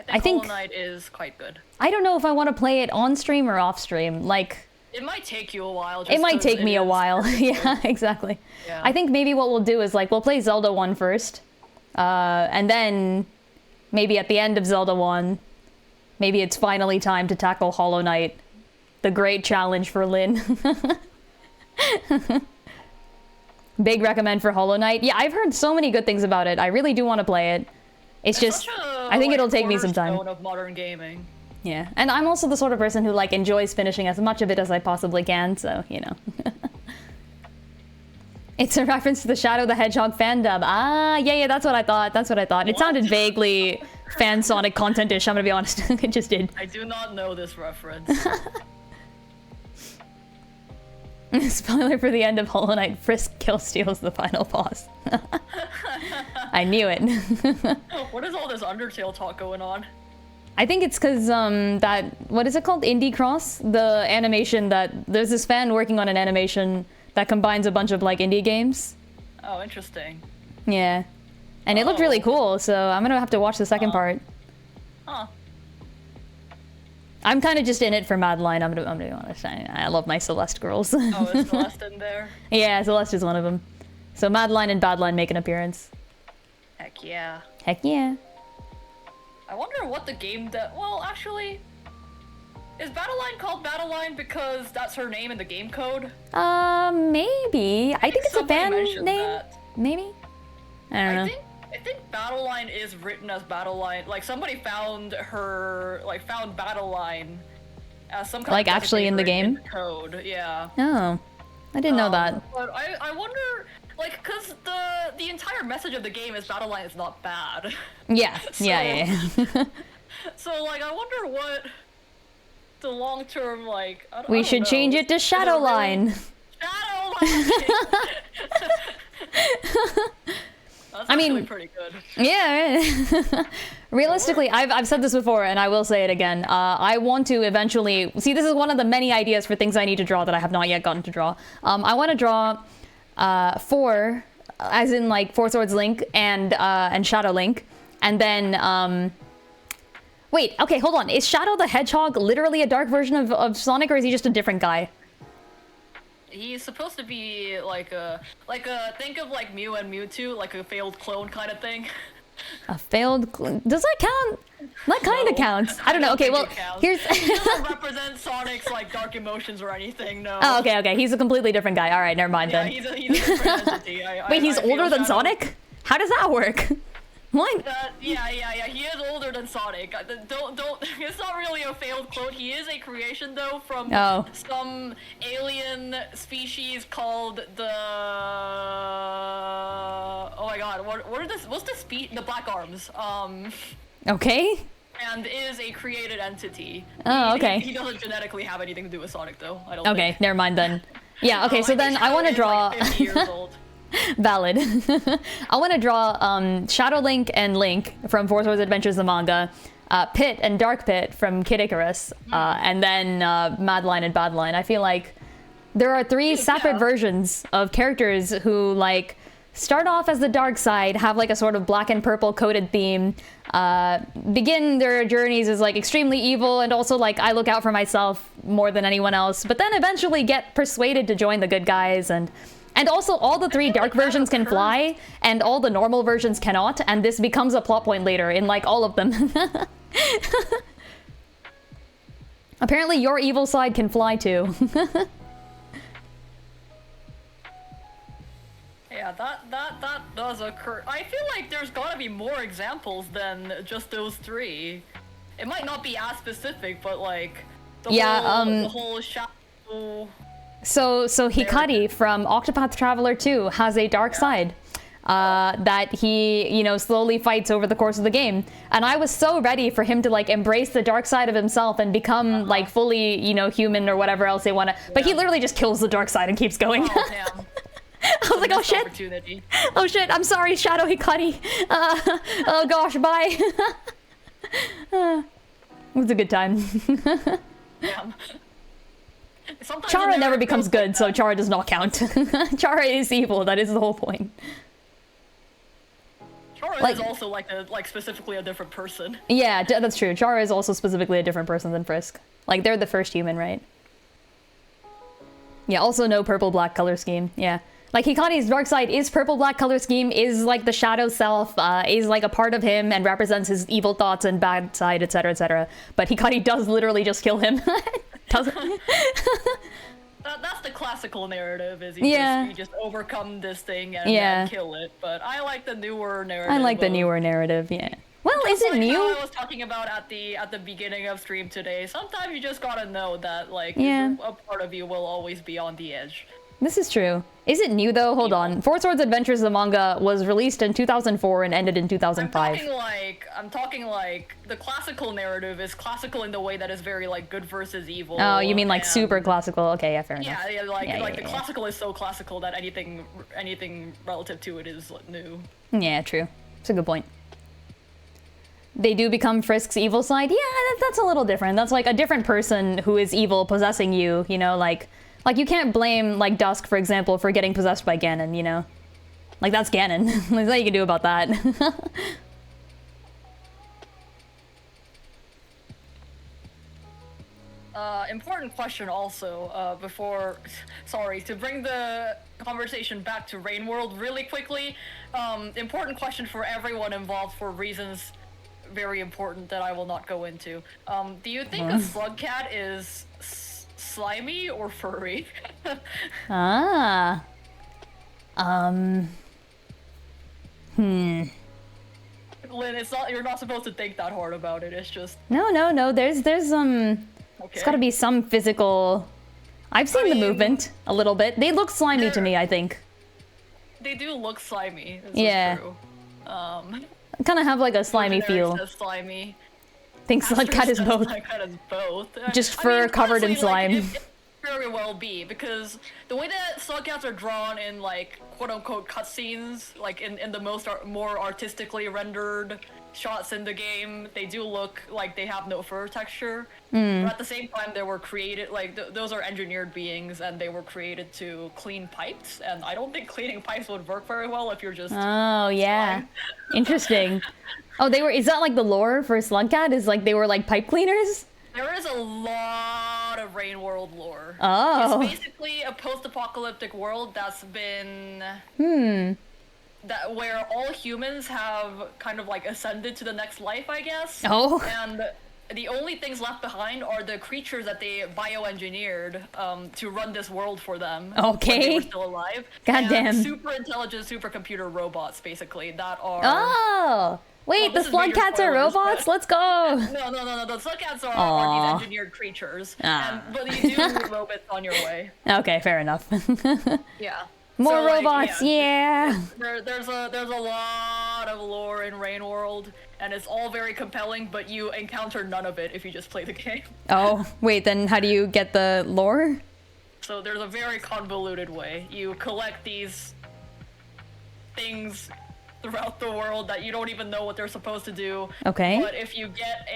Speaker 1: I think-
Speaker 2: Hollow Knight is quite good.
Speaker 1: I don't know if I want to play it on stream or off stream. Like,
Speaker 2: It might take you a while.
Speaker 1: it might take me a while. Yeah, exactly.
Speaker 2: Yeah.
Speaker 1: I think maybe what we'll do is, like, we'll play Zelda 1 first. And then maybe at the end of Zelda 1, maybe it's finally time to tackle Hollow Knight. The great challenge for Lynn. Big recommend for Hollow Knight. Yeah, I've heard so many good things about it. I really do want to play it. It's just, I think it'll take me some time.
Speaker 2: Of modern gaming.
Speaker 1: Yeah, and I'm also the sort of person who, like, enjoys finishing as much of it as I possibly can, so, you know. It's a reference to the Shadow the Hedgehog fan dub. Ah, yeah, that's what I thought. That's what I thought. It sounded vaguely fan Sonic content-ish, I'm gonna be honest. It just did.
Speaker 2: I do not know this reference.
Speaker 1: Spoiler for the end of Hollow Knight, Frisk kill steals the final boss. I knew it.
Speaker 2: What is all this Undertale talk going on?
Speaker 1: I think it's because that, what is it called? Indie Cross? The animation that, there's this fan working on an animation that combines a bunch of, like, indie games.
Speaker 2: Oh, interesting.
Speaker 1: Yeah. And it looked really cool, so I'm gonna have to watch the second part.
Speaker 2: Huh.
Speaker 1: I'm kind of just in it for Madeline, I'm gonna be honest. I love my Celeste girls.
Speaker 2: Oh, is Celeste in there?
Speaker 1: Yeah, Celeste is one of them. So Madeline and Badline make an appearance.
Speaker 2: Heck yeah.
Speaker 1: Heck yeah.
Speaker 2: I wonder what the game that. Well, actually, is Battleline called Battleline because that's her name in the game code?
Speaker 1: Maybe. I think it's a
Speaker 2: somebody
Speaker 1: fan
Speaker 2: mentioned
Speaker 1: name.
Speaker 2: that.
Speaker 1: Maybe? I don't know.
Speaker 2: I think Battleline is written as Battleline. Like somebody found her, like found Battleline as some kind
Speaker 1: Like,
Speaker 2: of
Speaker 1: actually in the game?
Speaker 2: code. Yeah.
Speaker 1: Oh. I didn't know that.
Speaker 2: But I wonder, like, cause the entire message of the game is Battleline is not bad.
Speaker 1: Yeah.
Speaker 2: So-
Speaker 1: Yeah.
Speaker 2: So like, I wonder what the long term like. I
Speaker 1: We
Speaker 2: don't
Speaker 1: should
Speaker 2: know.
Speaker 1: change it to
Speaker 2: Is it really-
Speaker 1: Shadowline.
Speaker 2: Shadowline. That's
Speaker 1: I mean-
Speaker 2: actually pretty good.
Speaker 1: Yeah. Realistically, I've said this before, and I will say it again. I want to eventually see. This is one of the many ideas for things I need to draw that I have not yet gotten to draw. I want to draw 4, as in like Four Swords Link and Shadow Link, and then wait. Okay, hold on. Is Shadow the Hedgehog literally a dark version of Sonic, or is he just a different guy?
Speaker 2: He's supposed to be like a think of like Mew and Mewtwo, like a failed clone kind of thing.
Speaker 1: A failed. Does that count? That kind of
Speaker 2: No,
Speaker 1: counts. I don't know. Okay,
Speaker 2: think
Speaker 1: well,
Speaker 2: it counts.
Speaker 1: here's.
Speaker 2: He doesn't represent Sonic's like dark emotions or anything. No.
Speaker 1: Oh, okay. He's a completely different guy. All right, never mind
Speaker 2: Yeah,
Speaker 1: then.
Speaker 2: he's a different entity.
Speaker 1: Wait, he's
Speaker 2: I feel
Speaker 1: older than
Speaker 2: Shadow-
Speaker 1: Sonic? How does that work? What?
Speaker 2: Yeah. He is older than Sonic. Don't. It's not really a failed clone. He is a creation though from
Speaker 1: Oh.
Speaker 2: some alien species called the. Oh my God. What are this? What's the The Black Arms.
Speaker 1: Okay.
Speaker 2: And is a created entity.
Speaker 1: Oh, okay.
Speaker 2: He doesn't genetically have anything to do with Sonic though. I don't.
Speaker 1: Okay,
Speaker 2: Think.
Speaker 1: never mind then. Yeah, okay, so then I want to draw...
Speaker 2: Like 50 years old.
Speaker 1: Valid. I want to draw Shadow Link and Link from Four Swords Adventures the manga, Pit and Dark Pit from Kid Icarus, and then Madeline and Badline. I feel like there are 3 separate versions of characters who, like, start off as the dark side, have like a sort of black and purple coded theme, begin their journeys as like extremely evil and also like I look out for myself more than anyone else, but then eventually get persuaded to join the good guys and And also, all the 3 dark versions can fly, and all the normal versions cannot, and this becomes a plot point later in, like, all of them. Apparently, your evil side can fly, too.
Speaker 2: Yeah, that does occur. I feel like there's gotta be more examples than just those 3. It might not be as specific, but, like, the whole shadow...
Speaker 1: So Hikari from Octopath Traveler 2 has a dark side that he, you know, slowly fights over the course of the game. And I was so ready for him to, like, embrace the dark side of himself and become, like, fully, you know, human or whatever else they want to. But he literally just kills the dark side and keeps going.
Speaker 2: Oh, damn.
Speaker 1: I was like, oh shit. Oh shit, I'm sorry, Shadow Hikari. Oh gosh, bye. It was a good time.
Speaker 2: Damn.
Speaker 1: Chara never becomes good, so Chara does not count. Chara is evil, that is the whole point.
Speaker 2: Chara is also like specifically a different person.
Speaker 1: Yeah, that's true. Chara is also specifically a different person than Frisk. Like, they're the first human, right? Yeah, also no purple-black color scheme, yeah. Like, Hikari's dark side is purple-black color scheme, is like the shadow self, is like a part of him and represents his evil thoughts and bad side, etc., etc. But Hikari does literally just kill him. Doesn't
Speaker 2: That's the classical narrative, is you just overcome this thing and then kill it. But I like the newer narrative.
Speaker 1: I like the newer narrative, yeah. Well, is it new?
Speaker 2: I was talking about at the beginning of stream today. Sometimes you just gotta know that, like, a part of you will always be on the edge.
Speaker 1: This is true. Is it new though? Hold on. Four Swords Adventures, the manga, was released in 2004 and ended in 2005.
Speaker 2: I'm talking like the classical narrative is classical in the way that is very like good versus evil.
Speaker 1: Oh, you mean like super classical? Okay, yeah, fair enough.
Speaker 2: Yeah, the classical is so classical that anything relative to it is new.
Speaker 1: Yeah, true. It's a good point. They do become Frisk's evil side. Yeah, that's a little different. That's like a different person who is evil possessing you, you know, like you can't blame, like, Dusk, for example, for getting possessed by Ganon, you know? Like, that's Ganon. There's nothing you can do about that.
Speaker 2: Important question also, to bring the conversation back to Rain World really quickly. Important question for everyone involved for reasons very important that I will not go into. Do you think a slug cat is slimy or furry? Lynn, you're not supposed to think that hard about it. It's just
Speaker 1: no. There's It's got to be some physical. I've seen the movement a little bit. They look slimy to me, I think.
Speaker 2: They do look slimy. This is true.
Speaker 1: Kind of have like a slimy feel.
Speaker 2: Slimy.
Speaker 1: Think Slugcat is both.
Speaker 2: Slugcat is both.
Speaker 1: Just fur covered in slime.
Speaker 2: Like, it very well be, because the way that Slugcats are drawn in, like, quote-unquote cutscenes, like in the more artistically rendered shots in the game, they do look like they have no fur texture. But at the same time, they were created, like, those are engineered beings, and they were created to clean pipes, and I don't think cleaning pipes would work very well if you're just
Speaker 1: Oh, yeah. Interesting. Oh, is that like the lore for Slugcat? Is like they were like pipe cleaners?
Speaker 2: There is a lot of Rain World lore.
Speaker 1: Oh.
Speaker 2: It's basically a post-apocalyptic world that's been... That where all humans have kind of like ascended to the next life, I guess.
Speaker 1: Oh.
Speaker 2: And the only things left behind are the creatures that they bioengineered to run this world for them.
Speaker 1: Okay.
Speaker 2: When they were still alive.
Speaker 1: Goddamn.
Speaker 2: Super intelligent supercomputer robots, basically, that are...
Speaker 1: Oh! Wait, the Slugcats are robots? Let's go!
Speaker 2: No. The Slugcats are these engineered creatures. But you do need robots on your way.
Speaker 1: Okay, fair enough.
Speaker 2: Yeah.
Speaker 1: More robots, yeah.
Speaker 2: There's a lot of lore in Rain World, and it's all very compelling, but you encounter none of it if you just play the game.
Speaker 1: Oh, wait, then how do you get the lore?
Speaker 2: So there's a very convoluted way. You collect these things throughout the world that you don't even know what they're supposed to do.
Speaker 1: Okay.
Speaker 2: But if you get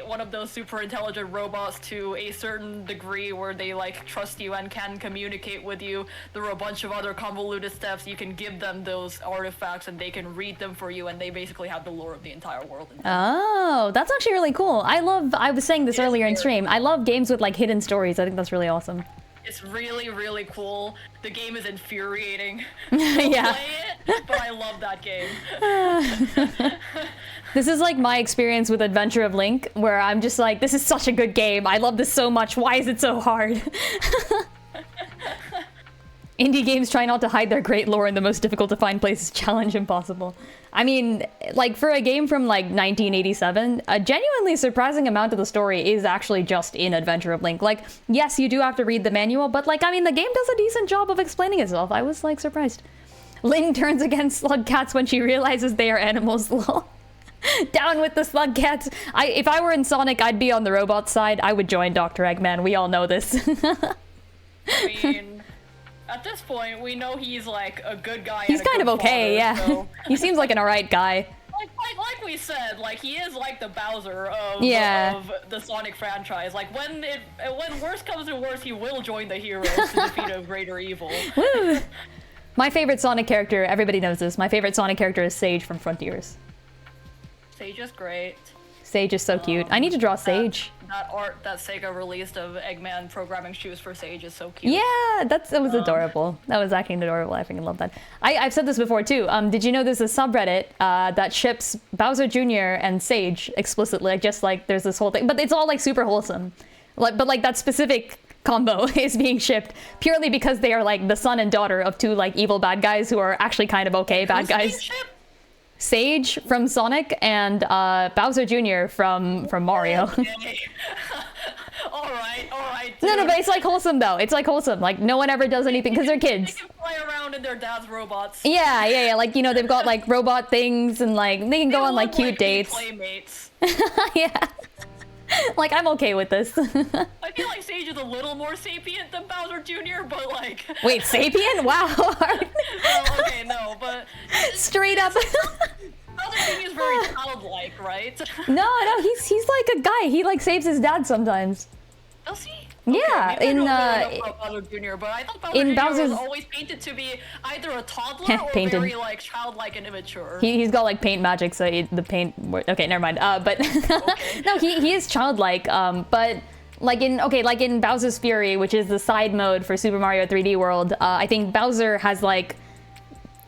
Speaker 2: one of those super intelligent robots to a certain degree where they like trust you and can communicate with you, there are a bunch of other convoluted steps. You can give them those artifacts and they can read them for you, and they basically have the lore of the entire world.
Speaker 1: Oh, that's actually really cool. I was saying this earlier in stream. I love games with like hidden stories. I think that's really awesome.
Speaker 2: It's really, really cool. The game is infuriating.
Speaker 1: Yeah.
Speaker 2: Play it, but I love that game.
Speaker 1: This is like my experience with Adventure of Link, where I'm just like, this is such a good game. I love this so much. Why is it so hard? Indie games try not to hide their great lore in the most difficult to find places. Challenge impossible. I mean, like, for a game from, like, 1987, a genuinely surprising amount of the story is actually just in Adventure of Link. Like, yes, you do have to read the manual, but, like, I mean, the game does a decent job of explaining itself. I was, like, surprised. Lynn turns against slug cats when she realizes they are animals. Lol. Down with the slug cats. If I were in Sonic, I'd be on the robot side. I would join Dr. Eggman. We all know this.
Speaker 2: I mean, at this point, we know he's like a good guy.
Speaker 1: He's kind of okay,
Speaker 2: father,
Speaker 1: yeah.
Speaker 2: So.
Speaker 1: He seems like an alright guy.
Speaker 2: Like we said, like he is like the Bowser of the Sonic franchise. Like when worst comes to worst, he will join the heroes to defeat a greater evil.
Speaker 1: Woo. My favorite Sonic character, everybody knows this, my favorite Sonic character is Sage from Frontiers.
Speaker 2: Sage is great.
Speaker 1: Sage is so cute. I need to draw Sage.
Speaker 2: That art that Sega released of Eggman programming shoes for Sage is so cute.
Speaker 1: Yeah, that was adorable. That was actually adorable. I freaking love that. I've said this before too. Did you know there's a subreddit that ships Bowser Jr. and Sage explicitly? Like, just like there's this whole thing, but it's all like super wholesome. Like, but like that specific combo is being shipped purely because they are like the son and daughter of two like evil bad guys who are actually kind of okay bad guys. Sage from Sonic and Bowser Jr. from Mario.
Speaker 2: Okay. all right.
Speaker 1: No, but it's like wholesome though. It's like wholesome. Like no one ever does anything because they're kids.
Speaker 2: They can play around in their dad's robots.
Speaker 1: Yeah. Like, you know, they've got like robot things and like they can go on like cute dates.
Speaker 2: Playmates.
Speaker 1: Yeah. Like, I'm okay with this.
Speaker 2: I feel like Sage is a little more sapient than Bowser Jr., but like...
Speaker 1: Wait, sapient? Wow.
Speaker 2: Well, okay, no, but...
Speaker 1: Straight up.
Speaker 2: Bowser Jr. is very childlike, right?
Speaker 1: No, he's like a guy. He like saves his dad sometimes.
Speaker 2: Does he?
Speaker 1: Yeah,
Speaker 2: okay,
Speaker 1: in
Speaker 2: Bowser Jr., but I thought Bowser Jr. was always painted to be either a toddler or very like childlike and immature.
Speaker 1: He's got like paint magic, so the paint. Okay, never mind. But okay. No, he is childlike. But like in Bowser's Fury, which is the side mode for Super Mario 3D World, I think Bowser has like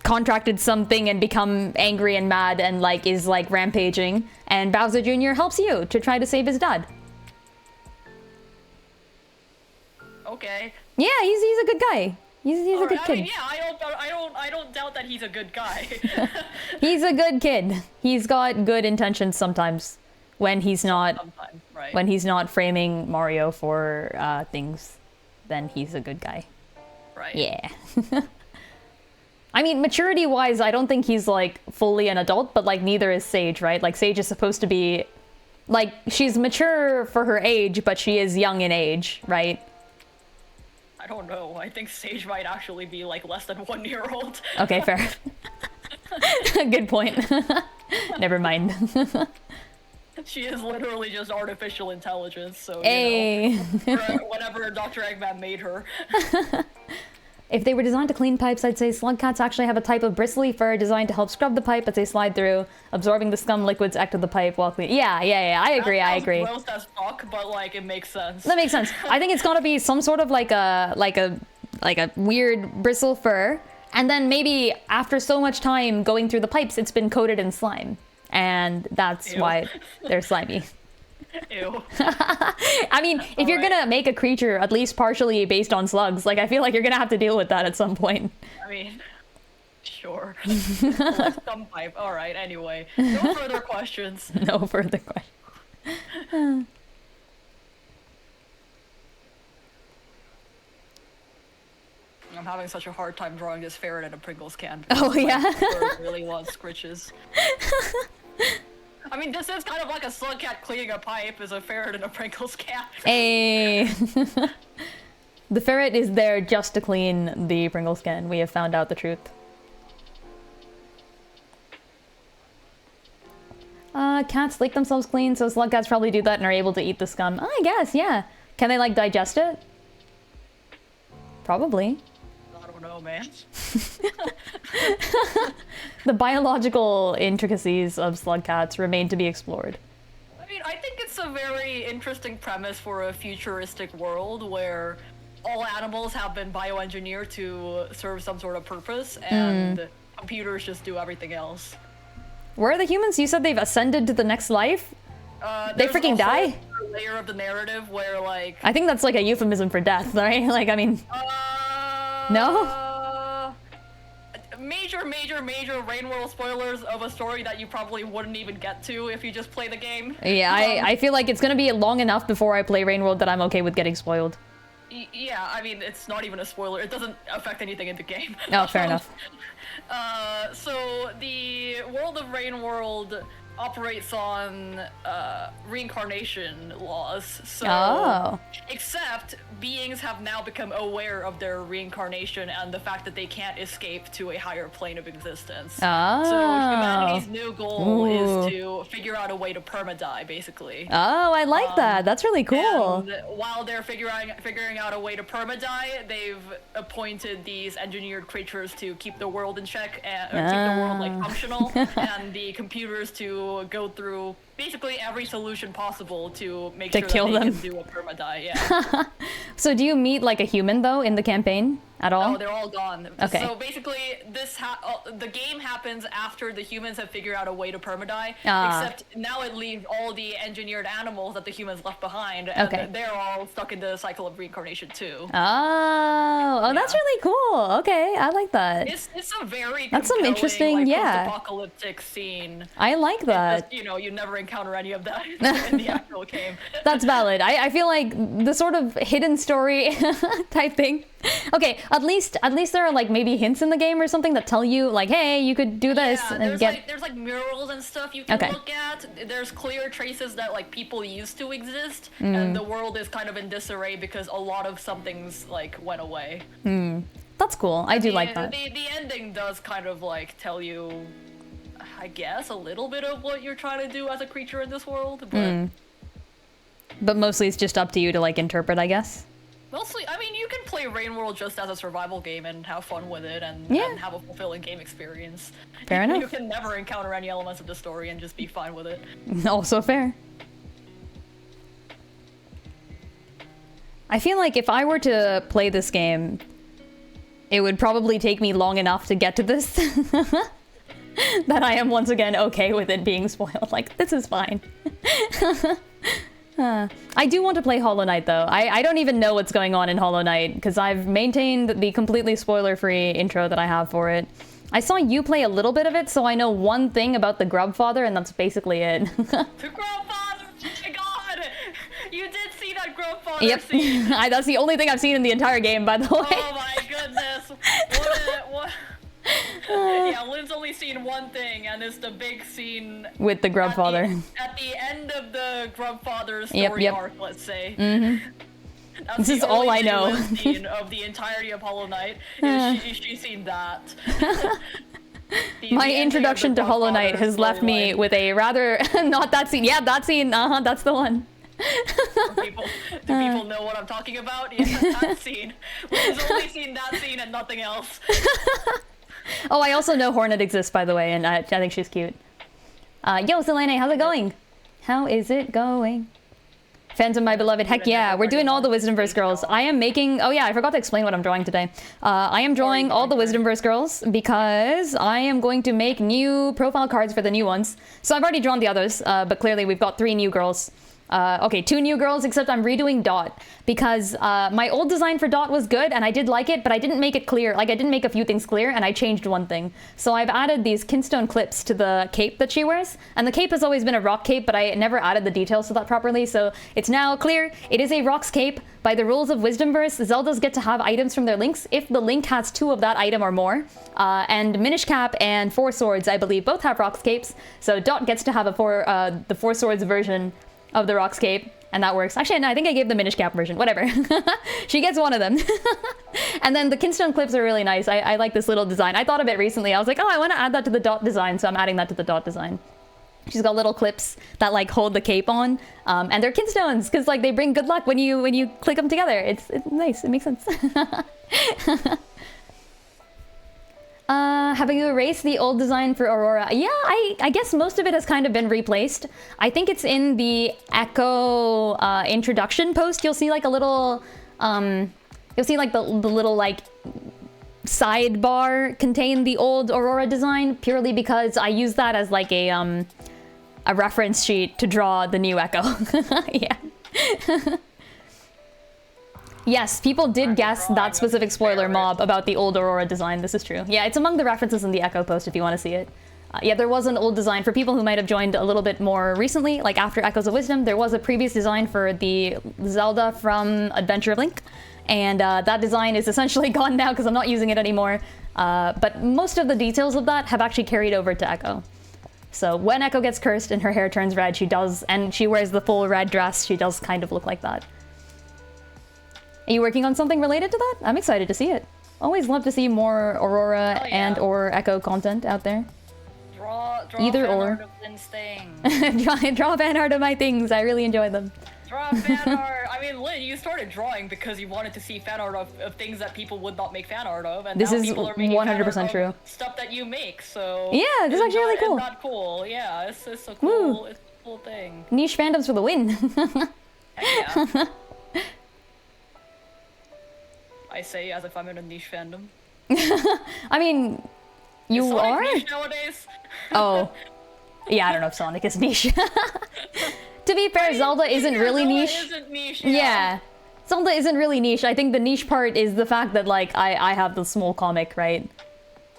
Speaker 1: contracted something and become angry and mad and like is like rampaging, and Bowser Jr. helps you to try to save his dad.
Speaker 2: Okay.
Speaker 1: Yeah, he's a good guy. He's a good kid.
Speaker 2: I mean, yeah, I don't doubt that he's a good guy.
Speaker 1: He's a good kid. He's got good intentions sometimes when he's not
Speaker 2: right.
Speaker 1: When he's not framing Mario for things, then he's a good guy.
Speaker 2: Right.
Speaker 1: Yeah. I mean, maturity-wise, I don't think he's like fully an adult, but like neither is Sage, right? Like Sage is supposed to be like she's mature for her age, but she is young in age, right?
Speaker 2: I don't know. I think Sage might actually be like less than 1 year old.
Speaker 1: Okay, fair. Good point. Never mind.
Speaker 2: She is literally just artificial intelligence, so
Speaker 1: hey.
Speaker 2: You know, whatever Dr. Eggman made her.
Speaker 1: If they were designed to clean pipes, I'd say slug cats actually have a type of bristly fur designed to help scrub the pipe as they slide through, absorbing the scum liquids act of the pipe while clean. Yeah. I agree.
Speaker 2: Gross as fuck, but like it makes sense.
Speaker 1: That makes sense. I think it's gotta be some sort of like a weird bristle fur, and then maybe after so much time going through the pipes, it's been coated in slime, and that's why they're slimy.
Speaker 2: Ew.
Speaker 1: I mean, if you're gonna make a creature at least partially based on slugs, like I feel like you're gonna have to deal with that at some point.
Speaker 2: I mean, sure. Some pipe. All right. Anyway, no further questions.
Speaker 1: No further questions.
Speaker 2: I'm having such a hard time drawing this ferret in a Pringles can.
Speaker 1: Oh yeah.
Speaker 2: It really wants scritches. I mean, this is kind of like a slug cat cleaning a pipe as a ferret in a Pringles can.
Speaker 1: Hey. The ferret is there just to clean the Pringles can. We have found out the truth. Cats lick themselves clean, so slug cats probably do that and are able to eat the scum. I guess, yeah. Can they, like, digest it? Probably.
Speaker 2: I don't know, man.
Speaker 1: The biological intricacies of slug cats remain to be explored.
Speaker 2: I mean, I think it's a very interesting premise for a futuristic world where all animals have been bioengineered to serve some sort of purpose, and computers just do everything else.
Speaker 1: Where are the humans? You said they've ascended to the next life? They freaking die?
Speaker 2: Layer of the narrative where, like...
Speaker 1: I think that's like a euphemism for death, right? Like, I mean... No?
Speaker 2: Major Rain World spoilers of a story that you probably wouldn't even get to if you just play the game.
Speaker 1: Yeah, I feel like it's gonna be long enough before I play Rain World that I'm okay with getting spoiled.
Speaker 2: Yeah, I mean, it's not even a spoiler. It doesn't affect anything in the game.
Speaker 1: Oh, fair enough.
Speaker 2: So the world of Rain World operates on reincarnation laws. So, except beings have now become aware of their reincarnation and the fact that they can't escape to a higher plane of existence. So humanity's new goal is to figure out a way to perma-die, basically.
Speaker 1: Oh, I like that. That's really cool.
Speaker 2: And while they're figuring out a way to perma-die, they've appointed these engineered creatures to keep the world in check and keep the world like functional, and the computers to go through basically every solution possible to make sure
Speaker 1: kill
Speaker 2: that they
Speaker 1: them.
Speaker 2: can do a perma-die. Yeah.
Speaker 1: So do you meet like a human though in the campaign at all?
Speaker 2: No, they're all gone.
Speaker 1: Okay.
Speaker 2: So basically, the game happens after the humans have figured out a way to perma-die. Except now it leaves all the engineered animals that the humans left behind, and they're all stuck in the cycle of reincarnation too.
Speaker 1: Oh, that's really cool. Okay, I like that.
Speaker 2: It's a very
Speaker 1: that's some interesting,
Speaker 2: like,
Speaker 1: yeah,
Speaker 2: post-apocalyptic scene.
Speaker 1: I like that.
Speaker 2: Just, you never encounter any of that in the actual game.
Speaker 1: That's valid. I feel like the sort of hidden story type thing. Okay, at least there are like maybe hints in the game or something that tell you like, hey, you could do this and get.
Speaker 2: There's like murals and stuff you can look at. There's clear traces that like people used to exist, and the world is kind of in disarray because a lot of something's like went away.
Speaker 1: That's cool. I do like that.
Speaker 2: The ending does kind of like tell you, I guess, a little bit of what you're trying to do as a creature in this world,
Speaker 1: but mostly it's just up to you to like interpret, I guess.
Speaker 2: Mostly, I mean, you can play Rain World just as a survival game and have fun with it and have a fulfilling game experience.
Speaker 1: Fair enough.
Speaker 2: You can never encounter any elements of the story and just be fine with it.
Speaker 1: Also fair. I feel like if I were to play this game, it would probably take me long enough to get to this that I am once again okay with it being spoiled. Like, this is fine. I do want to play Hollow Knight though. I don't even know what's going on in Hollow Knight because I've maintained the completely spoiler-free intro that I have for it. I saw you play a little bit of it, so I know one thing about the Grubfather, and that's basically it.
Speaker 2: The Grubfather! Oh my god! You did see that Grubfather scene!
Speaker 1: That's the only thing I've seen in the entire game, by the way.
Speaker 2: Oh my goodness! What? Yeah, Lynn's only seen one thing, and it's the big scene
Speaker 1: with the Grubfather.
Speaker 2: At the end of the Grubfather story arc, let's say.
Speaker 1: This is all I know.
Speaker 2: Scene of the entirety of Hollow Knight. She's seen that.
Speaker 1: My introduction to Hollow Knight has left me with a rather not that scene. Yeah, that scene. That's the one.
Speaker 2: Do people know what I'm talking about? Yeah, that scene. Lynn's only seen that scene and nothing else.
Speaker 1: Oh, I also know Hornet exists, by the way, and I think she's cute. Yo, Selene, how's it going? How is it going? Fans of my beloved, heck yeah, we're doing all the Wisdomverse girls. I am making, oh yeah, I forgot to explain what I'm drawing today. I am drawing all the Wisdomverse girls because I am going to make new profile cards for the new ones. So I've already drawn the others, but clearly we've got 3 new girls. Okay, 2 new girls, except I'm redoing Dot because my old design for Dot was good and I did like it, but I didn't make it clear. Like, I didn't make a few things clear and I changed one thing. So I've added these kinstone clips to the cape that she wears, and the cape has always been a rock cape, but I never added the details to that properly, so it's now clear. It is a rocks cape. By the rules of Wisdomverse, Zeldas get to have items from their links if the link has 2 of that item or more. And Minish Cap and 4 Swords, I believe, both have rocks capes, so Dot gets to have the 4 Swords version of the rocks cape, and that works. Actually, no, I think I gave the Minish Cap version. Whatever. She gets one of them. And then the kinstone clips are really nice. I like this little design. I thought of it recently. I was like, oh, I want to add that to the Dot design, so I'm adding that to the Dot design. She's got little clips that like hold the cape on, and they're kinstones because like they bring good luck when you click them together. It's nice. It makes sense. Have you erased the old design for Aurora? Yeah, I guess most of it has kind of been replaced. I think it's in the Echo introduction post. You'll see like a little You'll see like the little like sidebar contain the old Aurora design purely because I use that as like a reference sheet to draw the new Echo. Yeah. Yes, people did guess that specific spoiler mob about the old Aurora design. This is true. Yeah, it's among the references in the Echo post if you want to see it. Yeah, there was an old design for people who might have joined a little bit more recently, like after Echoes of Wisdom. There was a previous design for the Zelda from Adventure of Link, and that design is essentially gone now because I'm not using it anymore. But most of the details of that have actually carried over to Echo. So when Echo gets cursed and her hair turns red, she does, and she wears the full red dress, she does kind of look like that. Are you working on something related to that? I'm excited to see it. Always love to see more Aurora and or Echo content out there.
Speaker 2: Draw
Speaker 1: Either
Speaker 2: fan
Speaker 1: or.
Speaker 2: art of Lynn's thing.
Speaker 1: draw fan art of my things. I really enjoy them.
Speaker 2: Draw fan art. I mean, Lynn, you started drawing because you wanted to see fan art of things that people would not make fan art of, and
Speaker 1: this
Speaker 2: now
Speaker 1: is
Speaker 2: people are making
Speaker 1: 100%
Speaker 2: fan art
Speaker 1: true.
Speaker 2: of stuff that you make. So
Speaker 1: yeah, this is actually really cool.
Speaker 2: It's not cool. Yeah, it's a cool, it's a cool thing.
Speaker 1: Niche fandoms for the win.
Speaker 2: Heck yeah. I say as if I'm in a niche fandom.
Speaker 1: I mean, you
Speaker 2: Is Sonic
Speaker 1: are
Speaker 2: niche nowadays.
Speaker 1: Oh, yeah. I don't know if Sonic is niche. To be fair, Zelda isn't really niche.
Speaker 2: Isn't niche.
Speaker 1: Yeah, Zelda isn't really niche. I think the niche part is the fact that like I have the small comic, right?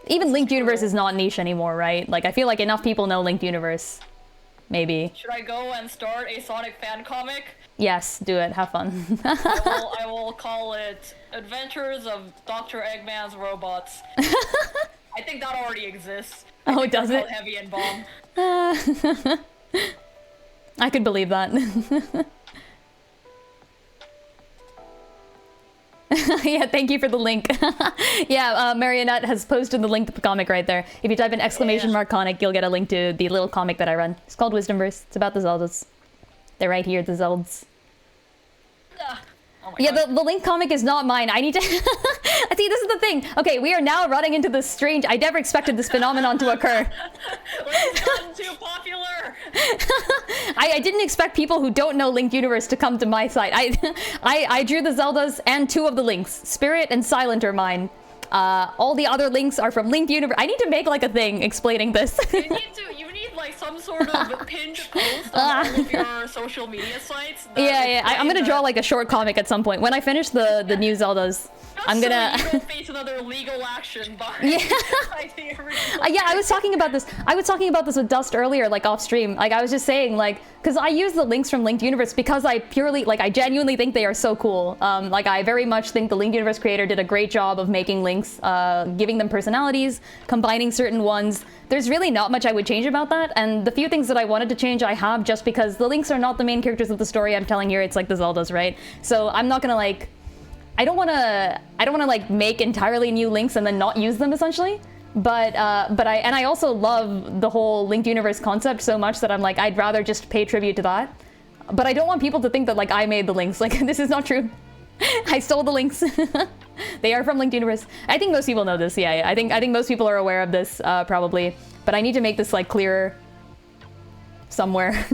Speaker 1: Even Linked Universe is not niche anymore, right? Like I feel like enough people know Linked Universe. Maybe.
Speaker 2: Should I go and start a Sonic fan comic?
Speaker 1: Yes, do it. Have fun.
Speaker 2: I will call it Adventures of Dr. Eggman's Robots. I think that already exists.
Speaker 1: Oh, does it?
Speaker 2: Heavy and Bomb.
Speaker 1: I could believe that. Yeah, thank you for the link. Yeah, Marionette has posted the link to the comic right there. If you type in !mark comic, you'll get a link to the little comic that I run. It's called Wisdomverse. It's about the Zeldas. They're right here, the Zelds.
Speaker 2: Oh my
Speaker 1: Yeah,
Speaker 2: God.
Speaker 1: the Link comic is not mine. I need to... See, this is the thing. Okay, we are now running into this strange... I never expected this phenomenon to occur.
Speaker 2: It's gotten too popular!
Speaker 1: I didn't expect people who don't know Linked Universe to come to my site. I drew the Zeldas and 2 of the Links. Spirit and Silent are mine. All the other links are from Linked Universe. I need to make like a thing explaining this.
Speaker 2: You need like some sort of pinned post on all of your social media sites.
Speaker 1: Yeah. I'm gonna draw like a short comic at some point. When I finish the new Zeldas, I'm gonna...
Speaker 2: So you don't face another legal action by
Speaker 1: Yeah.
Speaker 2: like, the original
Speaker 1: Yeah, I was talking about this. I was talking about this with Dust earlier, like off stream. Like I was just saying, like, because I use the links from Linked Universe because I purely, like, I genuinely think they are so cool. Like I very much think the Linked Universe creator did a great job of making links, giving them personalities, combining certain ones. There's really not much I would change about that, and the few things that I wanted to change, I have, just because the links are not the main characters of the story I'm telling here. It's like the Zeldas, right? So I'm not gonna like. I don't want to like make entirely new links and then not use them essentially, but I also love the whole Linked Universe concept so much that I'm like, I'd rather just pay tribute to that. But I don't want people to think that like I made the links. Like this is not true. I stole the links. They are from Linked Universe. I think most people know this. Yeah. I think most people are aware of this probably, but I need to make this like clearer somewhere.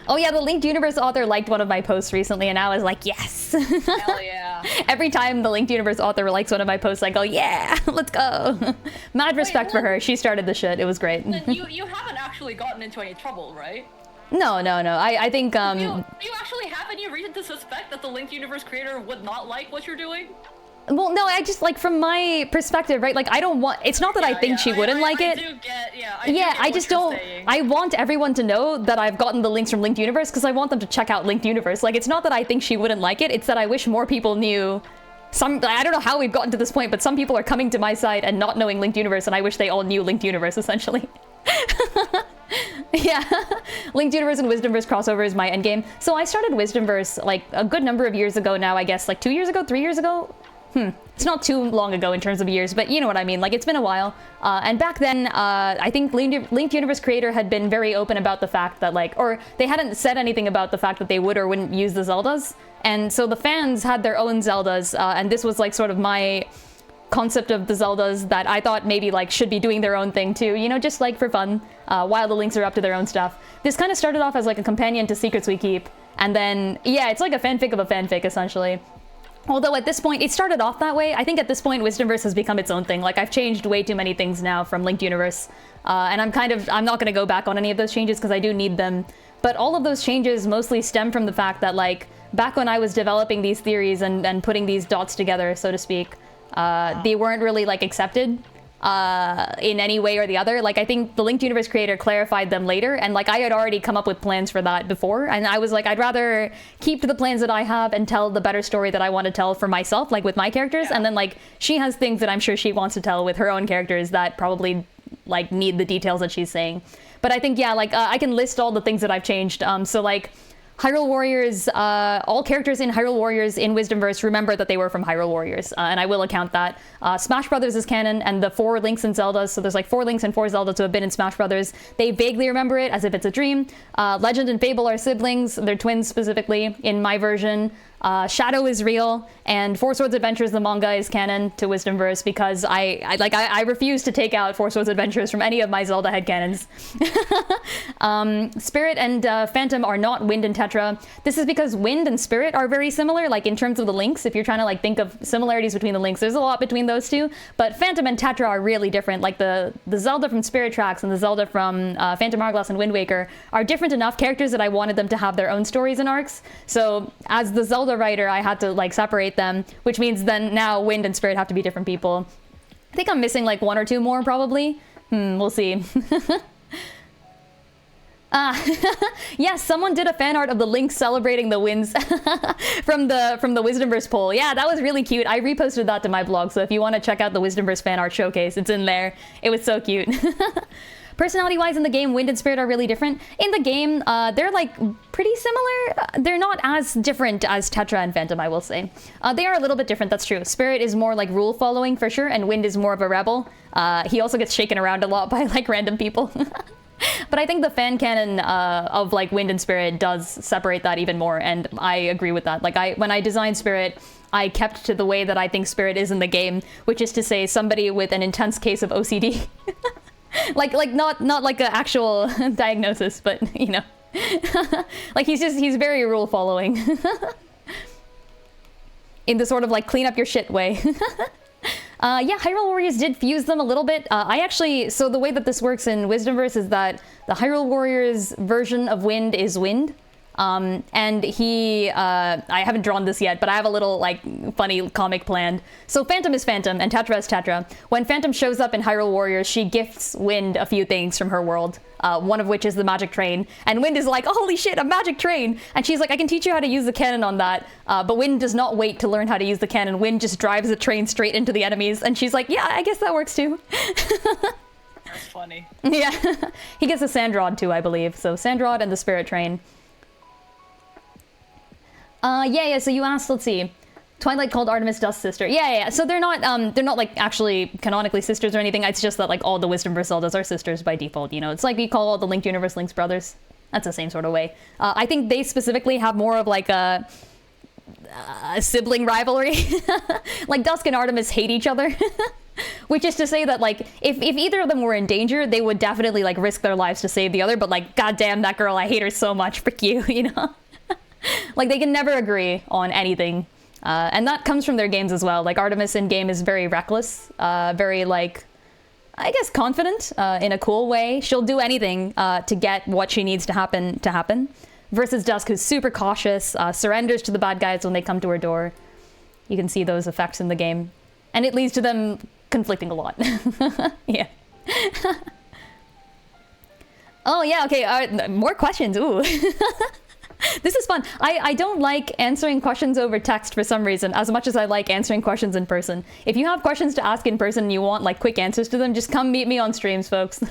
Speaker 1: Oh yeah, the Linked Universe author liked one of my posts recently, and I was like, yes.
Speaker 2: Hell yeah.
Speaker 1: Every time the Linked Universe author likes one of my posts, I go, yeah, let's go. Mad respect for her. She started the shit. It was great.
Speaker 2: You haven't actually gotten into any trouble, right?
Speaker 1: No. I think
Speaker 2: Do you actually have any reason to suspect that the Linked Universe creator would not like what you're doing?
Speaker 1: well, no, I just like from my perspective, right? Like I don't want. It's not that I think she wouldn't like it. I just don't. I want everyone to know that I've gotten the links from Linked Universe because I want them to check out Linked Universe. Like it's not that I think she wouldn't like it. It's that I wish more people knew. I don't know how we've gotten to this point, but some people are coming to my site and not knowing Linked Universe, and I wish they all knew Linked Universe essentially. Yeah, Linked Universe and Wisdomverse crossover is my endgame. So I started Wisdomverse like a good number of years ago now, I guess, like 2 years ago, 3 years ago. It's not too long ago in terms of years, but you know what I mean. Like it's been a while. And back then, I think Linked Universe creator had been very open about the fact that like, or they hadn't said anything about the fact that they would or wouldn't use the Zeldas. And so the fans had their own Zeldas, and this was like sort of my concept of the Zeldas that I thought maybe like should be doing their own thing too, you know, just like for fun, while the links are up to their own stuff. This kind of started off as like a companion to Secrets We Keep, and then yeah, it's like a fanfic of a fanfic essentially. Although at this point, it started off that way. I think at this point, Wisdomverse has become its own thing. Like, I've changed way too many things now from Linked Universe. And I'm not going to go back on any of those changes because I do need them. But all of those changes mostly stem from the fact that, like, back when I was developing these theories and putting these dots together, so to speak, they weren't really, like, accepted in any way or the other. Like, I think the Linked Universe creator clarified them later, and like I had already come up with plans for that before, and I was like, I'd rather keep to the plans that I have and tell the better story that I want to tell for myself, like with my characters, and then like she has things that I'm sure she wants to tell with her own characters that probably like need the details that she's saying. But I think, yeah, like I can list all the things that I've changed. So like Hyrule Warriors, all characters in Hyrule Warriors in Wisdomverse remember that they were from Hyrule Warriors, and I will account that. Smash Brothers is canon, and the 4 Links and Zeldas, so there's like 4 Links and 4 Zeldas who have been in Smash Brothers, they vaguely remember it as if it's a dream. Legend and Fable are siblings, they're twins specifically in my version. Shadow is real, and Four Swords Adventures, the manga, is canon to Wisdomverse because I refuse to take out Four Swords Adventures from any of my Zelda headcanons. Spirit and Phantom are not Wind and Tetra. This is because Wind and Spirit are very similar, like in terms of the links. If you're trying to like think of similarities between the links, there's a lot between those two, but Phantom and Tetra are really different. Like the Zelda from Spirit Tracks and the Zelda from Phantom Hourglass and Wind Waker are different enough characters that I wanted them to have their own stories and arcs. So as the Zelda writer, I had to like separate them, which means then now Wind and Spirit have to be different people. I think I'm missing like 1 or 2 more probably. We'll see. Yes, someone did a fan art of the Link celebrating the wins from the Wisdomverse poll. Yeah, that was really cute. I reposted that to my blog, so if you want to check out the Wisdomverse fan art showcase, it's in there. It was so cute. Personality-wise in the game, Wind and Spirit are really different. In the game, they're like pretty similar. They're not as different as Tetra and Phantom, I will say. They are a little bit different, that's true. Spirit is more like rule-following for sure, and Wind is more of a rebel. He also gets shaken around a lot by like random people. But I think the fan canon of like Wind and Spirit does separate that even more, and I agree with that. Like when I designed Spirit, I kept to the way that I think Spirit is in the game, which is to say somebody with an intense case of OCD. like not like an actual diagnosis, but you know, like he's very rule following in the sort of like clean up your shit way. Yeah, Hyrule Warriors did fuse them a little bit. So the way that this works in Wisdomverse is that the Hyrule Warriors version of Wind is Wind. And he, I haven't drawn this yet, but I have a little, like, funny comic planned. So Phantom is Phantom, and Tetra is Tetra. When Phantom shows up in Hyrule Warriors, she gifts Wind a few things from her world, one of which is the magic train. And Wind is like, oh, holy shit, a magic train! And she's like, I can teach you how to use the cannon on that. But Wind does not wait to learn how to use the cannon. Wind just drives the train straight into the enemies, and she's like, yeah, I guess that works too.
Speaker 2: That's funny.
Speaker 1: Yeah. He gets a sand rod too, I believe. So sand rod and the spirit train. Yeah, so you asked, let's see. Twilight called Artemis Dust's sister. Yeah. So they're not like actually canonically sisters or anything. It's just that like all the Wisdomverse Zeldas are sisters by default, you know. It's like we call all the Linked Universe Link's brothers. That's the same sort of way. I think they specifically have more of like a sibling rivalry. Like Dusk and Artemis hate each other. Which is to say that like if either of them were in danger, they would definitely like risk their lives to save the other, but like goddamn that girl, I hate her so much, frick you, you know. Like they can never agree on anything, and that comes from their games as well. Like Artemis in game is very reckless, very like, I guess confident in a cool way. She'll do anything to get what she needs to happen. Versus Dusk, who's super cautious, surrenders to the bad guys when they come to her door. You can see those effects in the game, and it leads to them conflicting a lot. Yeah. Oh yeah. Okay. More questions. Ooh. This is fun. I don't like answering questions over text for some reason as much as I like answering questions in person. If you have questions to ask in person and you want like quick answers to them, just come meet me on streams, folks.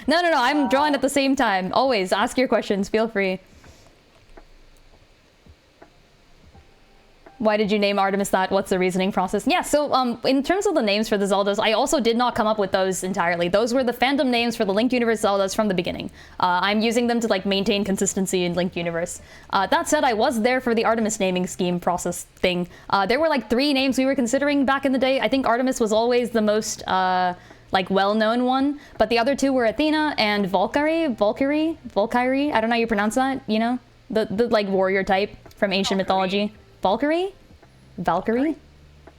Speaker 1: No, I'm drawing at the same time. Always ask your questions. Feel free. Why did you name Artemis that? What's the reasoning process? Yeah, so in terms of the names for the Zeldas, I also did not come up with those entirely. Those were the fandom names for the Linked Universe Zeldas from the beginning. I'm using them to like maintain consistency in Linked Universe. That said, I was there for the Artemis naming scheme process thing. There were like 3 names we were considering back in the day. I think Artemis was always the most like well-known one, but the other 2 were Athena and Valkyrie. I don't know how you pronounce that, you know? The like warrior type from ancient mythology. Valkyrie? Valkyrie?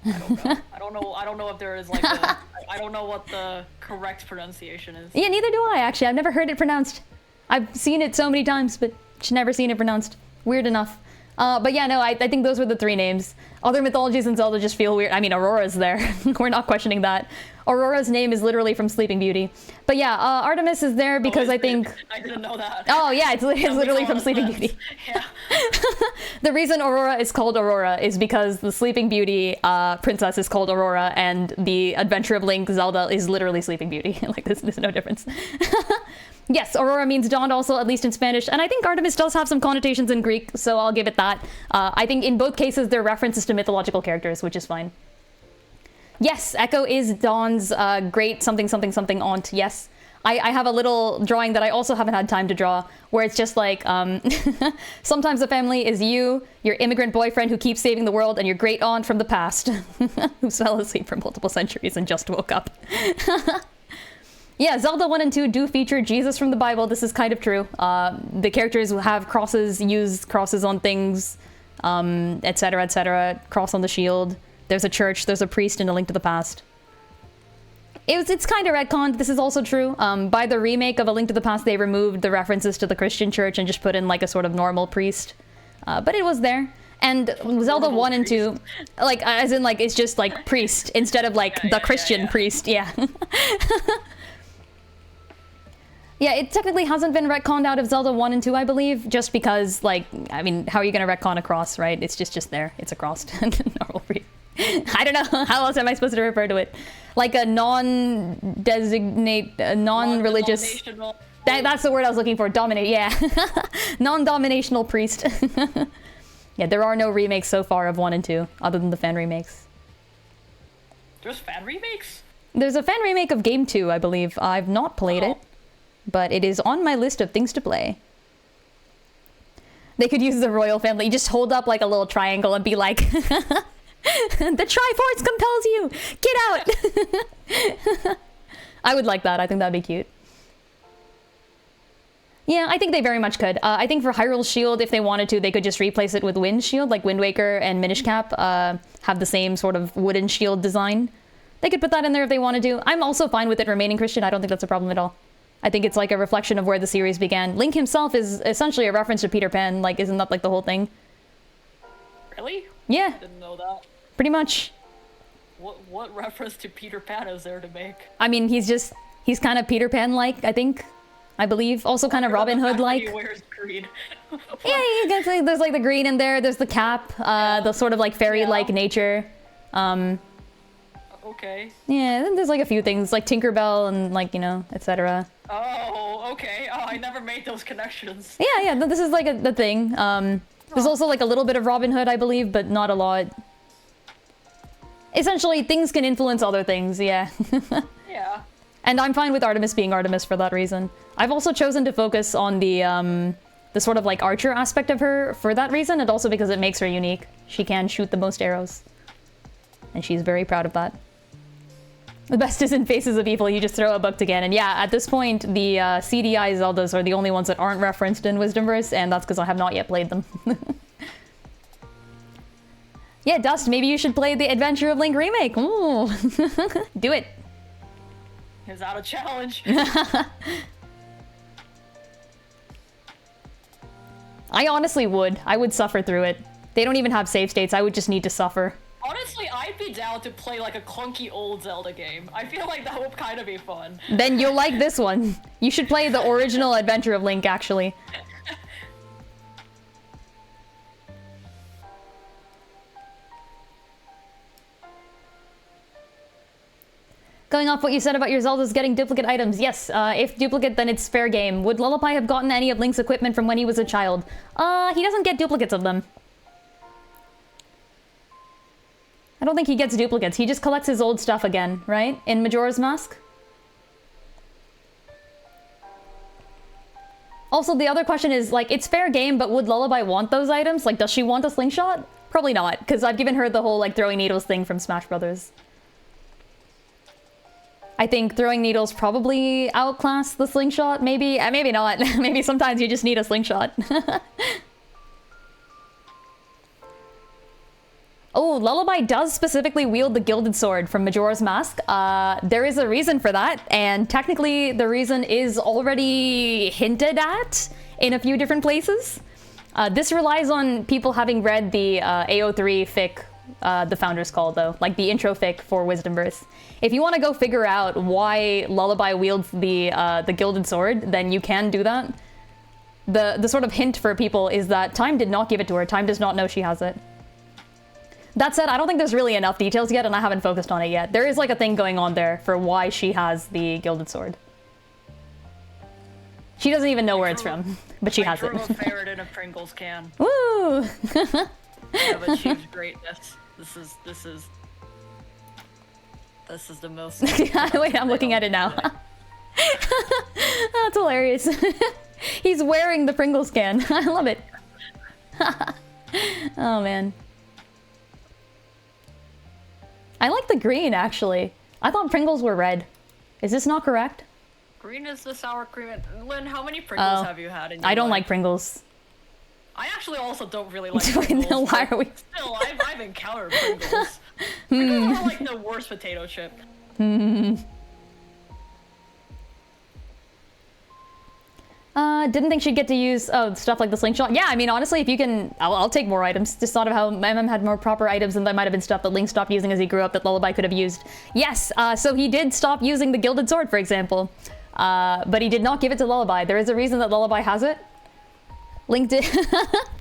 Speaker 2: I don't know. I don't know if there is like I don't know what the correct pronunciation is.
Speaker 1: Yeah, neither do I, actually. I've never heard it pronounced. I've seen it so many times, but never seen it pronounced. Weird enough. But yeah, no, I think those were the three names. Other mythologies in Zelda just feel weird. I mean, Aurora's there. We're not questioning that. Aurora's name is literally from Sleeping Beauty. But yeah, Artemis is there because I think...
Speaker 2: I didn't know that.
Speaker 1: Oh yeah, it's literally from Sleeping Beauty.
Speaker 2: Yeah.
Speaker 1: The reason Aurora is called Aurora is because the Sleeping Beauty princess is called Aurora, and the Adventure of Link Zelda is literally Sleeping Beauty. Like, there's no difference. Yes, Aurora means dawn also, at least in Spanish, and I think Artemis does have some connotations in Greek, so I'll give it that. I think in both cases they're references to mythological characters, which is fine. Yes, Echo is Dawn's great something something something aunt, yes. I have a little drawing that I also haven't had time to draw, where it's just like, sometimes the family is you, your immigrant boyfriend who keeps saving the world, and your great aunt from the past, who fell asleep for multiple centuries and just woke up. Yeah, Zelda 1 and 2 do feature Jesus from the Bible. This is kind of true. The characters have crosses, use crosses on things, etc., etc. Cross on the shield. There's a church, there's a priest in A Link to the Past. It's kind of retconned. This is also true. By the remake of A Link to the Past, they removed the references to the Christian church and just put in like a sort of normal priest. But it was there. And Zelda 1 and 2, like, as in like, it's just like priest instead of like the Christian priest. Yeah. Yeah, it technically hasn't been retconned out of Zelda 1 and 2, I believe, just because, like, I mean, how are you going to retcon a cross, right? It's just there. It's a cross. Normal priest. I don't know. How else am I supposed to refer to it? Like a non-designate, non-religious... That's the word I was looking for. Dominate, yeah. Non-dominational priest. Yeah, there are no remakes so far of 1 and 2, other than the fan remakes.
Speaker 2: There's fan remakes?
Speaker 1: There's a fan remake of Game 2, I believe. I've not played it, but it is on my list of things to play. They could use the royal family. Just hold up like a little triangle and be like... The Triforce compels you! Get out! I would like that. I think that'd be cute. Yeah, I think they very much could. I think for Hyrule's Shield, if they wanted to, they could just replace it with Wind's Shield, like Wind Waker and Minish Cap have the same sort of wooden shield design. They could put that in there if they wanted to. I'm also fine with it remaining Christian. I don't think that's a problem at all. I think it's like a reflection of where the series began. Link himself is essentially a reference to Peter Pan. Like, isn't that like the whole thing?
Speaker 2: Really?
Speaker 1: Yeah.
Speaker 2: I didn't know that.
Speaker 1: Pretty much.
Speaker 2: What reference to Peter Pan is there to make?
Speaker 1: I mean, he's kind of Peter Pan-like, I think. I believe. Also kind of Robin Hood-like.
Speaker 2: He wears green.
Speaker 1: Yeah, you guys, like, there's like the green in there. There's the cap, the sort of like fairy-like nature.
Speaker 2: Okay.
Speaker 1: Yeah, then there's like a few things, like Tinkerbell and like, you know, etc.
Speaker 2: Oh, okay. Oh, I never made those connections.
Speaker 1: Yeah, this is like the thing. There's also like a little bit of Robin Hood, I believe, but not a lot. Essentially, things can influence other things, yeah.
Speaker 2: Yeah.
Speaker 1: And I'm fine with Artemis being Artemis for that reason. I've also chosen to focus on the sort of like archer aspect of her for that reason, and also because it makes her unique. She can shoot the most arrows. And she's very proud of that. The best is in Faces of Evil, you just throw a book again. And yeah, at this point, the CDI Zeldas are the only ones that aren't referenced in Wisdomverse, and that's because I have not yet played them. Yeah, Dust, maybe you should play the Adventure of Link remake. Ooh. Do it.
Speaker 2: Is that a challenge?
Speaker 1: I honestly would. I would suffer through it. They don't even have save states. I would just need to suffer.
Speaker 2: Honestly, I'd be down to play like a clunky old Zelda game. I feel like that would kind of be fun.
Speaker 1: Then you'll like this one. You should play the original Adventure of Link, actually. Going off what you said about your Zeldas getting duplicate items, yes, if duplicate, then it's fair game. Would Lullaby have gotten any of Link's equipment from when he was a child? He doesn't get duplicates of them. I don't think he gets duplicates. He just collects his old stuff again, right? In Majora's Mask? Also, the other question is, like, it's fair game, but would Lullaby want those items? Like, does she want a slingshot? Probably not, because I've given her the whole, like, throwing needles thing from Smash Brothers. I think throwing needles probably outclass the slingshot, maybe. Maybe not. Maybe sometimes you just need a slingshot. Oh, Lullaby does specifically wield the Gilded Sword from Majora's Mask. There is a reason for that, and technically the reason is already hinted at in a few different places. This relies on people having read the AO3 fic, the Founder's Call, though, like the intro fic for Wisdomverse. If you want to go figure out why Lullaby wields the Gilded Sword, then you can do that. The sort of hint for people is that Time did not give it to her. Time does not know she has it. That said, I don't think there's really enough details yet, and I haven't focused on it yet. There is like a thing going on there for why she has the Gilded Sword. She doesn't even know where it's from, but she has it.
Speaker 2: I drew a ferret in a Pringles can.
Speaker 1: Woo!
Speaker 2: I have achieved greatness. This is the most...
Speaker 1: Wait, I'm looking at it now. That's hilarious. He's wearing the Pringles can. I love it. Oh, man. I like the green, actually. I thought Pringles were red. Is this not correct?
Speaker 2: Green is the sour cream. Lynn, how many Pringles have you had in your
Speaker 1: I don't
Speaker 2: life?
Speaker 1: like Pringles.
Speaker 2: I actually also don't really like Pringles.
Speaker 1: Why are we...
Speaker 2: Still, I've encountered Pringles. Pringles are like the worst potato chip.
Speaker 1: Didn't think she'd get to use stuff like the slingshot. Yeah, I mean, honestly, if you can, I'll take more items. Just thought of how my mom had more proper items, and that might have been stuff that Link stopped using as he grew up that Lullaby could have used. Yes, so he did stop using the Gilded Sword, for example. But he did not give it to Lullaby. There is a reason that Lullaby has it. Link did.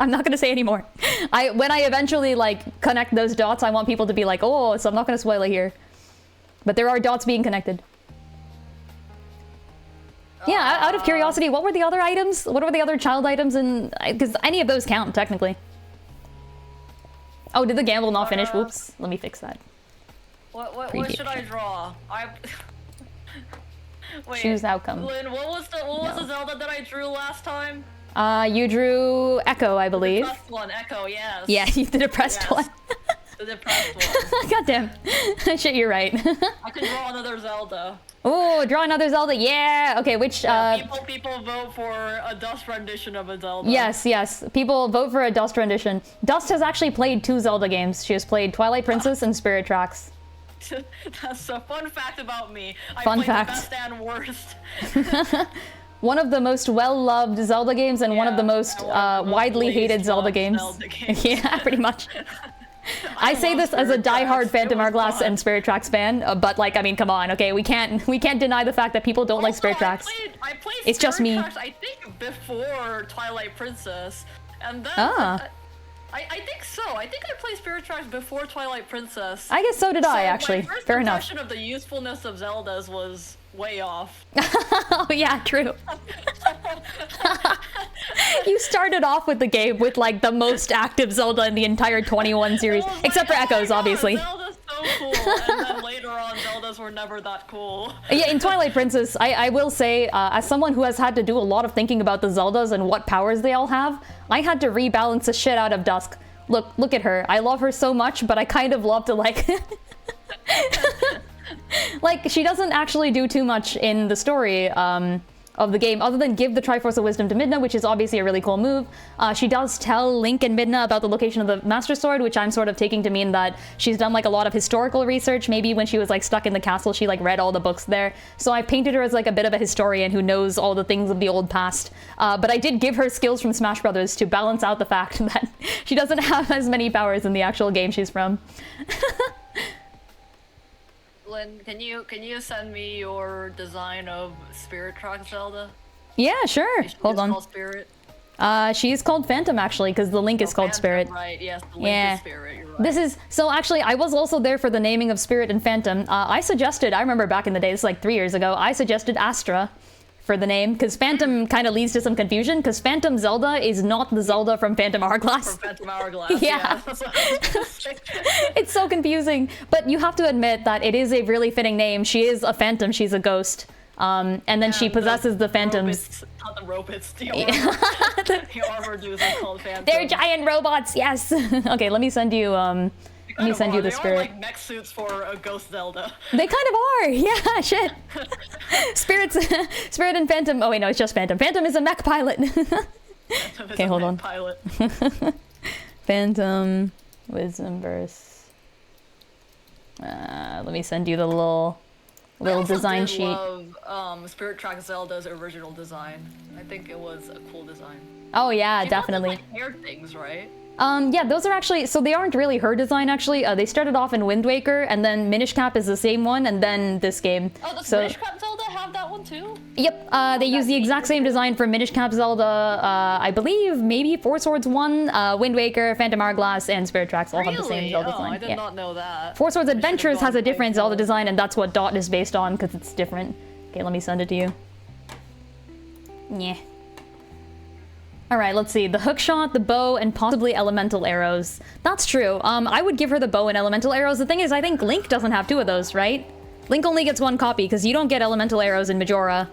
Speaker 1: I'm not gonna say anymore. When I eventually like connect those dots, I want people to be like, oh, so I'm not gonna spoil it here. But there are dots being connected. Yeah, out of curiosity, what were the other items? What were the other child items? And because any of those count technically. Oh, did the gamble not finish? Whoops. Let me fix that.
Speaker 2: What should I draw? Wait,
Speaker 1: choose outcome.
Speaker 2: Lynn, what was the Zelda that I drew last time?
Speaker 1: You drew Echo, I believe.
Speaker 2: The depressed one, Echo, yes.
Speaker 1: Yeah, the depressed one.
Speaker 2: The depressed one.
Speaker 1: Goddamn. Shit, you're right.
Speaker 2: I could draw another Zelda.
Speaker 1: Oh, draw another Zelda. Yeah. Okay, which
Speaker 2: people vote for a Dust rendition of a Zelda.
Speaker 1: Yes. People vote for a Dust rendition. Dust has actually played 2 Zelda games. She has played Twilight Princess and Spirit Tracks.
Speaker 2: That's a fun fact about me.
Speaker 1: Fun
Speaker 2: I played
Speaker 1: fact.
Speaker 2: the best and worst.
Speaker 1: One of the most well-loved Zelda games and one of the most widely hated Zelda games. Yeah, pretty much. I say this as a die-hard Phantom Hourglass and Spirit Tracks fan, but like, I mean, come on, okay? We can't deny the fact that people don't like Spirit Tracks.
Speaker 2: I played
Speaker 1: it's just me.
Speaker 2: Tracks, I think before Twilight Princess, and then I think so. I think I played Spirit Tracks before Twilight Princess.
Speaker 1: I guess so did I, actually.
Speaker 2: My first
Speaker 1: Fair enough.
Speaker 2: impression of the usefulness of Zeldas was way off.
Speaker 1: Oh yeah, true. You started off with the game with like the most active Zelda in the entire 21 series, except for Echoes, obviously.
Speaker 2: Zelda's so cool, and then later on, Zeldas were never that cool.
Speaker 1: Yeah, in Twilight Princess, I will say, as someone who has had to do a lot of thinking about the Zeldas and what powers they all have, I had to rebalance the shit out of Dusk. Look at her. I love her so much, but I kind of love to like... Like, she doesn't actually do too much in the story of the game, other than give the Triforce of Wisdom to Midna, which is obviously a really cool move. She does tell Link and Midna about the location of the Master Sword, which I'm sort of taking to mean that she's done like a lot of historical research. Maybe when she was like stuck in the castle, she like read all the books there. So I painted her as like a bit of a historian who knows all the things of the old past. But I did give her skills from Smash Brothers to balance out the fact that she doesn't have as many powers in the actual game she's from.
Speaker 2: Lynn, can you send me your design of Spirit Tracks Zelda?
Speaker 1: Yeah, sure. Hold on.
Speaker 2: Spirit?
Speaker 1: She's called Phantom actually, because the Link is called
Speaker 2: Phantom,
Speaker 1: Spirit.
Speaker 2: Right, yes, the Link is Spirit, you're right.
Speaker 1: This is, so actually, I was also there for the naming of Spirit and Phantom. I remember back in the day, this is like 3 years ago, I suggested Astra for the name, because Phantom kind of leads to some confusion, because Phantom Zelda is not the Zelda from Phantom Hourglass.
Speaker 2: From Phantom Hourglass,
Speaker 1: yeah.
Speaker 2: That's what I was gonna say.
Speaker 1: It's so confusing, but you have to admit that it is a really fitting name. She is a phantom, she's a ghost. And then she possesses the phantoms.
Speaker 2: Not the robots, the armor. The armor dudes are called phantoms.
Speaker 1: They're giant robots, yes! Okay, let me send you, the Spirit.
Speaker 2: They are like mech suits for a ghost Zelda.
Speaker 1: They kind of are, yeah, shit. Spirit and Phantom, oh wait, no, it's just Phantom. Phantom is a mech pilot. Okay, hold on.
Speaker 2: Pilot.
Speaker 1: Phantom Wisdomverse. Let me send you the little design sheet.
Speaker 2: I love Spirit Track Zelda's original design. I think it was a cool design.
Speaker 1: Oh yeah,
Speaker 2: She
Speaker 1: definitely.
Speaker 2: Like hair things, right?
Speaker 1: Yeah, those are actually, so they aren't really her design actually. They started off in Wind Waker, and then Minish Cap is the same one, and then this game.
Speaker 2: Oh, does
Speaker 1: so,
Speaker 2: Minish Cap Zelda have that one too?
Speaker 1: Yep, they use the exact same design for Minish Cap Zelda, I believe maybe Four Swords 1, Wind Waker, Phantom Hourglass, and Spirit Tracks all have the same Zelda design.
Speaker 2: I did not know that.
Speaker 1: Four Swords Adventures has a different Zelda
Speaker 2: forward.
Speaker 1: design, and that's what Dot is based on, because it's different. Okay, let me send it to you. Yeah. Alright, let's see. The hookshot, the bow, and possibly elemental arrows. That's true. I would give her the bow and elemental arrows. The thing is, I think Link doesn't have 2 of those, right? Link only gets 1 copy, because you don't get elemental arrows in Majora.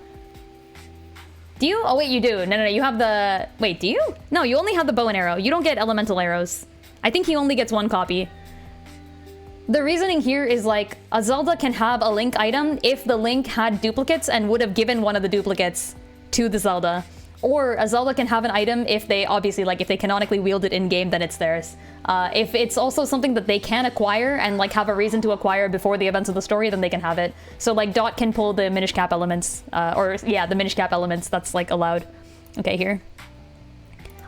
Speaker 1: Do you? Oh, wait, you do. No, you have the... Wait, do you? No, you only have the bow and arrow. You don't get elemental arrows. I think he only gets 1 copy. The reasoning here is, like, a Zelda can have a Link item if the Link had duplicates and would have given one of the duplicates to the Zelda. Or a Zelda can have an item if they, obviously, like, if they canonically wield it in-game, then it's theirs. If it's also something that they can acquire and, like, have a reason to acquire before the events of the story, then they can have it. So, like, Dot can pull the Minish Cap elements, the Minish Cap elements, that's, like, allowed. Okay, here.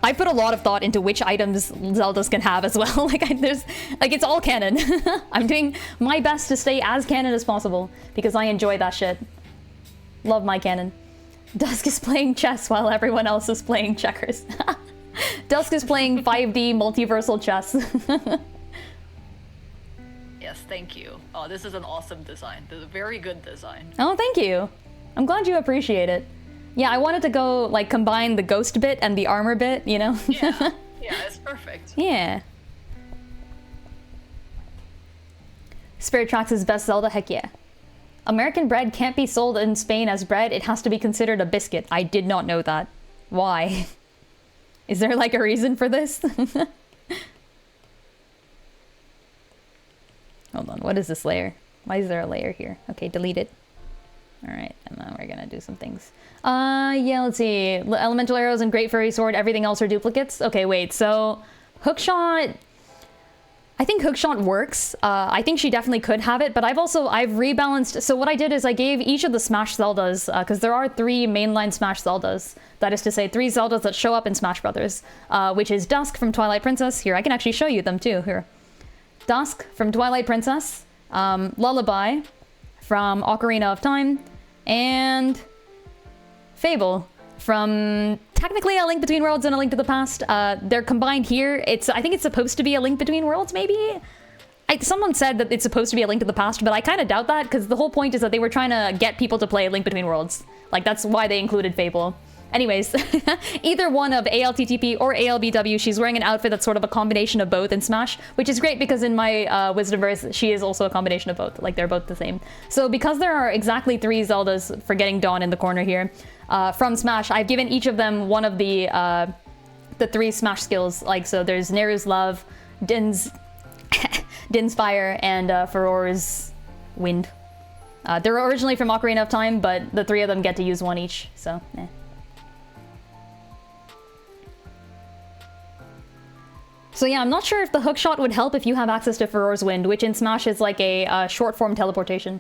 Speaker 1: I put a lot of thought into which items Zeldas can have as well. It's all canon. I'm doing my best to stay as canon as possible, because I enjoy that shit. Love my canon. Dusk is playing chess while everyone else is playing checkers. Dusk is playing 5D multiversal chess.
Speaker 2: Yes, thank you. Oh, this is an awesome design. This is a very good design.
Speaker 1: Oh, thank you. I'm glad you appreciate it. Yeah, I wanted to go, like, combine the ghost bit and the armor bit, you know?
Speaker 2: Yeah, it's perfect.
Speaker 1: Yeah. Spirit Tracks is best Zelda, heck yeah. American bread can't be sold in Spain as bread, it has to be considered a biscuit. I did not know that. Why? Is there, like, a reason for this? Hold on, what is this layer? Why is there a layer here? Okay, delete it. Alright, and then we're gonna do some things. Yeah, let's see. Elemental arrows and Great Furry Sword, everything else are duplicates? Okay, wait, so... Hookshot... I think Hookshot works. I think she definitely could have it, but I've rebalanced. So what I did is I gave each of the Smash Zeldas, because there are 3 mainline Smash Zeldas. That is to say, 3 Zeldas that show up in Smash Brothers, which is Dusk from Twilight Princess. Here, I can actually show you them too. Here, Dusk from Twilight Princess, Lullaby from Ocarina of Time, and Fable from technically A Link Between Worlds and A Link to the Past. They're combined here. I think it's supposed to be A Link Between Worlds, maybe? Someone said that it's supposed to be A Link to the Past, but I kind of doubt that, because the whole point is that they were trying to get people to play A Link Between Worlds. Like, that's why they included Fable. Anyways, either one of ALTTP or ALBW, she's wearing an outfit that's sort of a combination of both in Smash, which is great because in my Wisdomverse, she is also a combination of both. Like, they're both the same. So because there are exactly 3 Zeldas, forgetting Dawn in the corner here, from Smash, I've given each of them one of the 3 Smash skills. Like, so there's Neru's Love, Din's Fire, and Furor's Wind. They're originally from Ocarina of Time, but the 3 of them get to use 1 each, so, eh. So yeah, I'm not sure if the hookshot would help if you have access to Furor's Wind, which in Smash is like a short-form teleportation.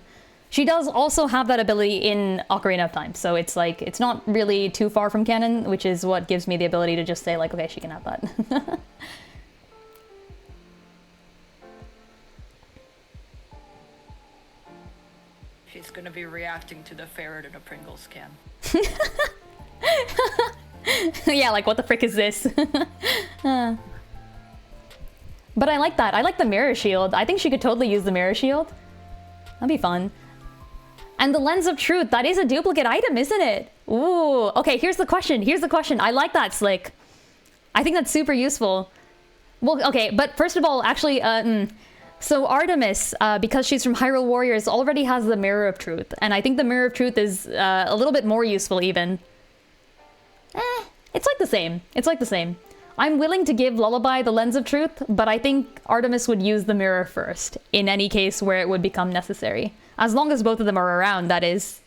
Speaker 1: She does also have that ability in Ocarina of Time, so it's like, it's not really too far from canon, which is what gives me the ability to just say, like, okay, she can have that.
Speaker 2: She's gonna be reacting to the ferret in a Pringles can.
Speaker 1: Yeah, like, what the frick is this? But I like that. I like the mirror shield. I think she could totally use the mirror shield. That'd be fun. And the Lens of Truth, that is a duplicate item, isn't it? Ooh, okay, here's the question. I like that, Slick. I think that's super useful. Well, okay, but first of all, actually, so Artemis, because she's from Hyrule Warriors, already has the Mirror of Truth. And I think the Mirror of Truth is a little bit more useful, even. It's like the same. I'm willing to give Lullaby the Lens of Truth, but I think Artemis would use the mirror first, in any case where it would become necessary. As long as both of them are around, that is.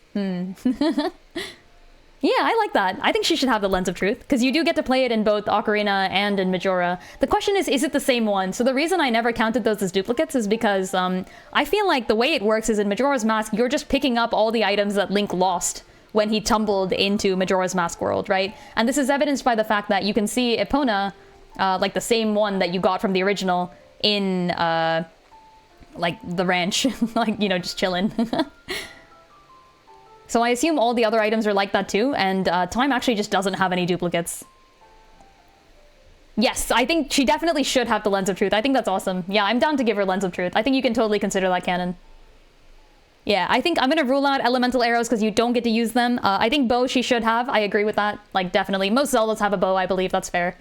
Speaker 1: Yeah, I like that. I think she should have the Lens of Truth, because you do get to play it in both Ocarina and in Majora. The question is it the same one? So the reason I never counted those as duplicates is because I feel like the way it works is in Majora's Mask, you're just picking up all the items that Link lost when he tumbled into Majora's Mask world, right? And this is evidenced by the fact that you can see Epona, like the same one that you got from the original, in like the ranch, like, you know, just chilling. So I assume all the other items are like that too, and Time actually just doesn't have any duplicates. Yes, I think she definitely should have the Lens of Truth. I think that's awesome. Yeah, I'm down to give her Lens of Truth. I think you can totally consider that canon. Yeah, I think I'm gonna rule out elemental arrows because you don't get to use them. I think bow she should have. I agree with that. Like, definitely. Most Zeldas have a bow, I believe. That's fair.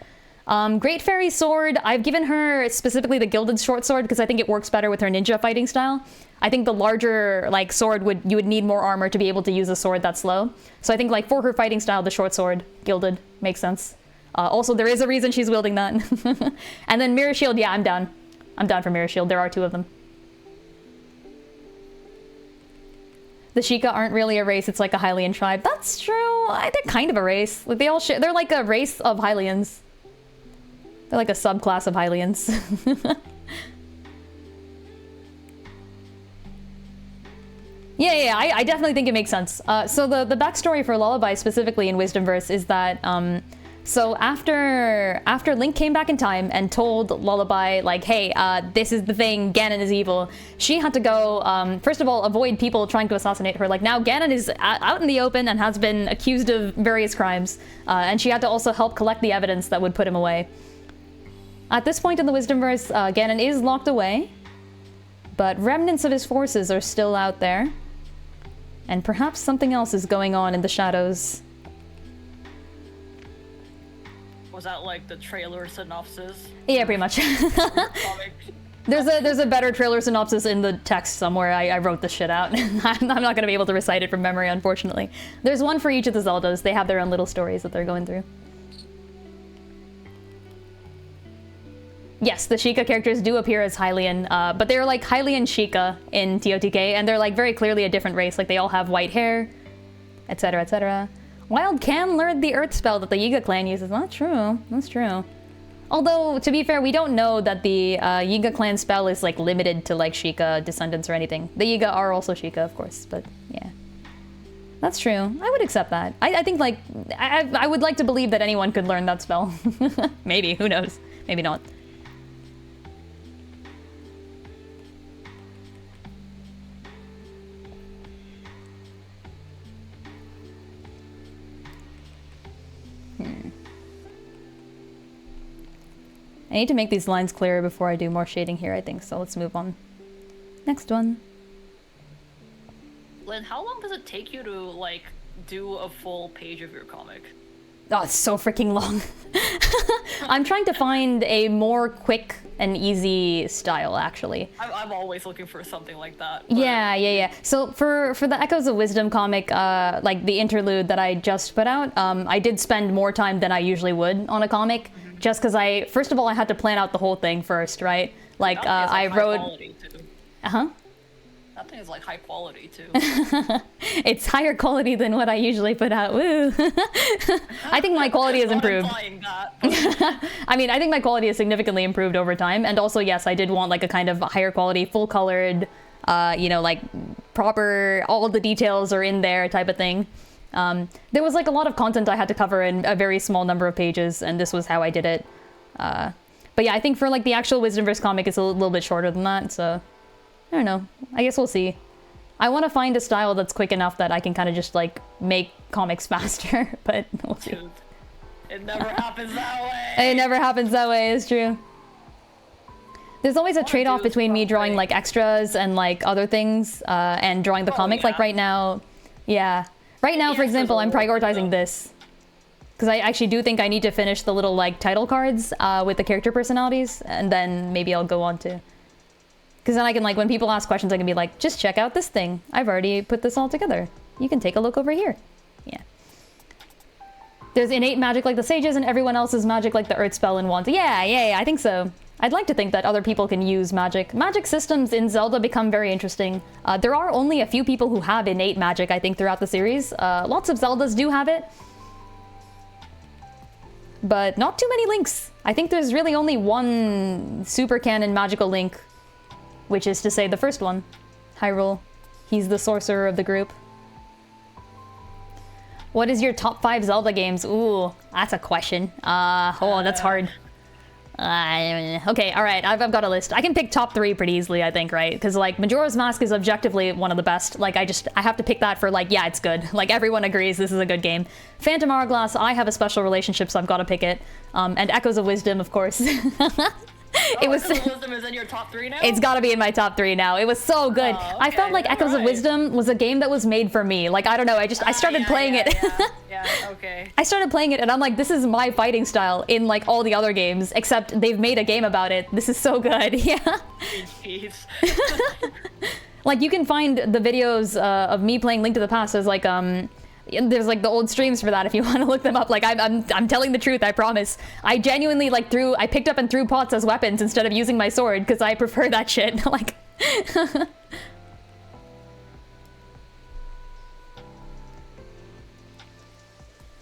Speaker 1: Great Fairy Sword, I've given her specifically the Gilded Short Sword because I think it works better with her ninja fighting style. I think the larger, like, sword you would need more armor to be able to use a sword that slow. So I think, like, for her fighting style, the short sword, Gilded, makes sense. Also, there is a reason she's wielding that. And then Mirror Shield, yeah, I'm down. I'm down for Mirror Shield. There are 2 of them. The Sheikah aren't really a race, it's like a Hylian tribe. That's true. They're kind of a race. Like, they're like a race of Hylians. They're like a subclass of Hylians. Yeah, I definitely think it makes sense. So the backstory for Lullaby specifically in Wisdomverse is that, so after Link came back in time and told Lullaby, like, hey, this is the thing, Ganon is evil, she had to go, first of all, avoid people trying to assassinate her. Like, now Ganon is out in the open and has been accused of various crimes, and she had to also help collect the evidence that would put him away. At this point in the Wisdomverse, Ganon is locked away, but remnants of his forces are still out there. And perhaps something else is going on in the shadows.
Speaker 2: Was that like the trailer synopsis?
Speaker 1: Yeah, pretty much. There's a better trailer synopsis in the text somewhere. I wrote this shit out. I'm not going to be able to recite it from memory, unfortunately. There's one for each of the Zeldas. They have their own little stories that they're going through. Yes, the Sheikah characters do appear as Hylian, but they're like Hylian Sheikah in TOTK, and they're like very clearly a different race. Like, they all have white hair, etc., etc. Wild can learn the Earth spell that the Yiga clan uses. That's true. That's true. Although, to be fair, we don't know that the Yiga clan spell is like limited to like Sheikah descendants or anything. The Yiga are also Sheikah, of course, but yeah. That's true. I would accept that. I think, like, I would like to believe that anyone could learn that spell. Maybe, who knows? Maybe not. I need to make these lines clearer before I do more shading here, I think, so let's move on. Next one.
Speaker 2: Lynn, how long does it take you to, like, do a full page of your comic?
Speaker 1: Oh, it's so freaking long. I'm trying to find a more quick and easy style, actually.
Speaker 2: I'm always looking for something like that.
Speaker 1: But... Yeah. So for the Echoes of Wisdom comic, like the interlude that I just put out, I did spend more time than I usually would on a comic, just because first of all, I had to plan out the whole thing first, right? Like, I wrote... Uh-huh.
Speaker 2: That thing is like high quality too.
Speaker 1: It's higher quality than what I usually put out. Woo! I think my quality has improved. I mean, I think my quality has significantly improved over time. And also, yes, I did want like a kind of higher quality, full colored, you know, like proper, all the details are in there type of thing. There was like a lot of content I had to cover in a very small number of pages, and this was how I did it. But yeah, I think for like the actual Wisdomverse comic, it's a little bit shorter than that, so... I don't know. I guess we'll see. I want to find a style that's quick enough that I can kind of just, like, make comics faster, but we'll see.
Speaker 2: It never happens that way!
Speaker 1: It never happens that way, it's true. There's always a trade-off between me drawing, like, extras and, like, other things, and drawing the comic. Yeah. Like, right now... Yeah. Right now, for example, I'm prioritizing this. Because I actually do think I need to finish the little, like, title cards with the character personalities, and then maybe I'll go on to... Because then I can, like, when people ask questions, I can be like, just check out this thing. I've already put this all together. You can take a look over here. Yeah. There's innate magic like the sages, and everyone else's magic like the earth spell and wands. Yeah, I think so. I'd like to think that other people can use magic. Magic systems in Zelda become very interesting. There are only a few people who have innate magic, I think, throughout the series. Lots of Zeldas do have it, but not too many Links. I think there's really only one super canon magical Link, which is to say the first one, Hyrule. He's the sorcerer of the group. What is your top 5 Zelda games? Ooh, that's a question. That's hard. Okay, all right, I've got a list. I can pick top 3 pretty easily, I think, right? Because, like, Majora's Mask is objectively one of the best. Like, I have to pick that for, like, yeah, it's good. Like, everyone agrees this is a good game. Phantom Hourglass, I have a special relationship, so I've got to pick it. And Echoes of Wisdom, of course.
Speaker 2: Echoes of Wisdom is in your top 3 now?
Speaker 1: It's gotta be in my top 3 now. It was so good.
Speaker 2: Okay,
Speaker 1: I felt like Echoes of Wisdom was a game that was made for me. Like, I don't know, I started playing it.
Speaker 2: Yeah, okay.
Speaker 1: I started playing it and I'm like, this is my fighting style in like all the other games, except they've made a game about it. This is so good, yeah.
Speaker 2: Jeez.
Speaker 1: Like, you can find the videos of me playing Link to the Past as like, there's like the old streams for that if you want to look them up. Like, I'm telling the truth, I promise. I genuinely like I picked up and threw pots as weapons instead of using my sword because I prefer that shit. Like,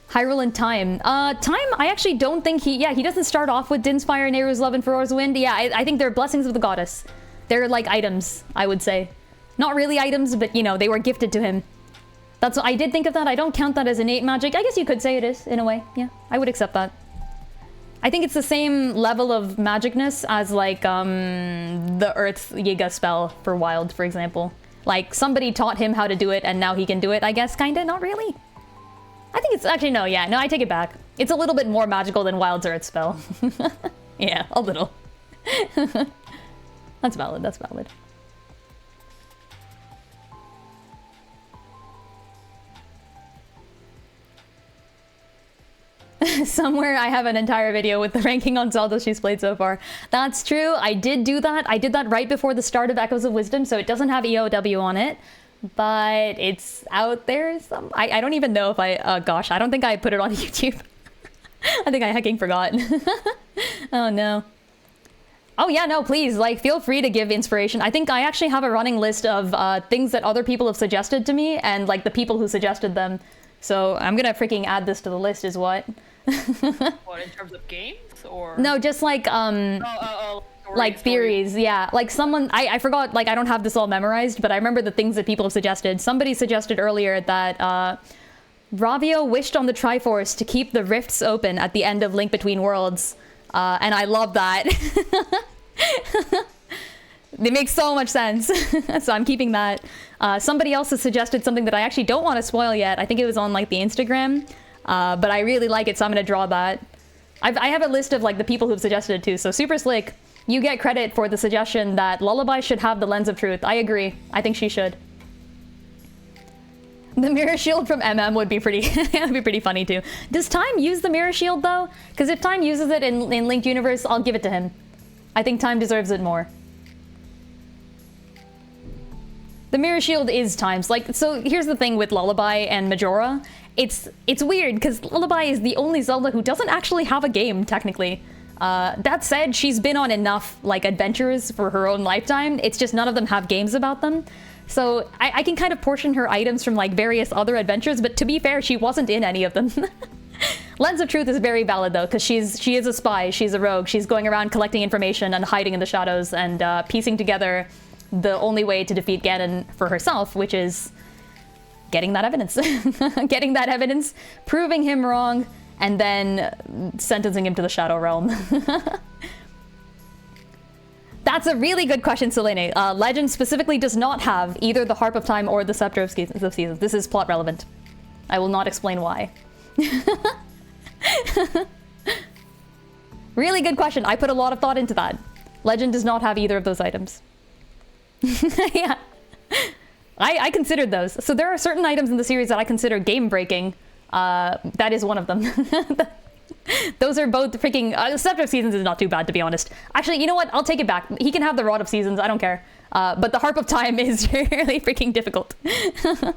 Speaker 1: Hyrule and Time. Time, I actually don't think he doesn't start off with Din's Fire, Nehru's Love, and Ferora's Wind. Yeah, I think they're blessings of the goddess. They're like items, I would say. Not really items, but you know, they were gifted to him. That's what I did think of that. I don't count that as innate magic. I guess you could say it is, in a way. Yeah, I would accept that. I think it's the same level of magicness as, like, the Earth Yiga spell for Wild, for example. Like, somebody taught him how to do it, and now he can do it, I guess, kinda? Not really. I think it's actually, no, I take it back. It's a little bit more magical than Wild's Earth spell. Yeah, a little. That's valid, that's valid. Somewhere I have an entire video with the ranking on Zelda she's played so far. That's true, I did do that. I did that right before the start of Echoes of Wisdom, so it doesn't have EOW on it. But it's out there. I don't even know if gosh, I don't think I put it on YouTube. I think I hecking forgot. Oh no. Oh yeah, no, please, like, feel free to give inspiration. I think I actually have a running list of things that other people have suggested to me and, like, the people who suggested them. So I'm gonna freaking add this to the list is what.
Speaker 2: What, in terms of games, or?
Speaker 1: No, just like, like theories, yeah. Like someone, I forgot, like I don't have this all memorized, but I remember the things that people have suggested. Somebody suggested earlier that Ravio wished on the Triforce to keep the rifts open at the end of Link Between Worlds. And I love that. They make so much sense. So I'm keeping that. Somebody else has suggested something that I actually don't want to spoil yet. I think it was on like the Instagram. But I really like it, so I'm gonna draw that. I have a list of like the people who've suggested it too. So Super Slick, you get credit for the suggestion that Lullaby should have the Lens of Truth. I agree. I think she should. The mirror shield from MM would be pretty that'd be pretty funny too. Does Time use the mirror shield though? Because if Time uses it in Linked Universe, I'll give it to him. I think Time deserves it more. The mirror shield is Time's. Like, so here's the thing with Lullaby and Majora. It's weird because Lullaby is the only Zelda who doesn't actually have a game, technically. That said, she's been on enough like adventures for her own lifetime. It's just none of them have games about them. So I can kind of portion her items from like various other adventures, but to be fair, she wasn't in any of them. Lens of Truth is very valid though, because she is a spy, she's a rogue, she's going around collecting information and hiding in the shadows and piecing together the only way to defeat Ganon for herself, which is getting that evidence. Getting that evidence, proving him wrong, and then sentencing him to the Shadow Realm. That's a really good question, Selene. Legend specifically does not have either the Harp of Time or the Scepter of Seasons. This is plot relevant. I will not explain why. Really good question. I put a lot of thought into that. Legend does not have either of those items. Yeah. I considered those. So there are certain items in the series that I consider game-breaking. That is one of them. Those are both freaking... Scepter of Seasons is not too bad, to be honest. Actually, you know what? I'll take it back. He can have the Rod of Seasons. I don't care. But the Harp of Time is really freaking difficult. It's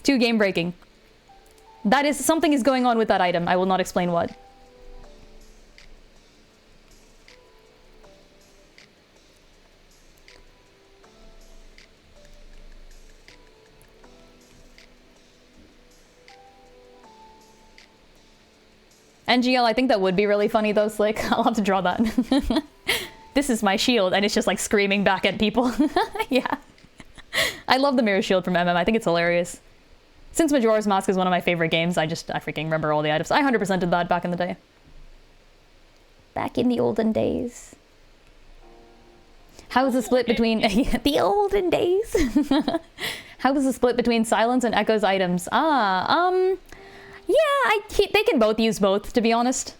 Speaker 1: too game-breaking. That is... Something is going on with that item. I will not explain what. NGL, I think that would be really funny though, Slick. I'll have to draw that. This is my shield, and it's just like screaming back at people. Yeah. I love the mirror shield from MM. I think it's hilarious. Since Majora's Mask is one of my favorite games, I freaking remember all the items. I 100% did that back in the day. Back in the olden days. How is the split between the olden days? How is the split between Silence and Echo's items? Yeah, they can both use both, to be honest.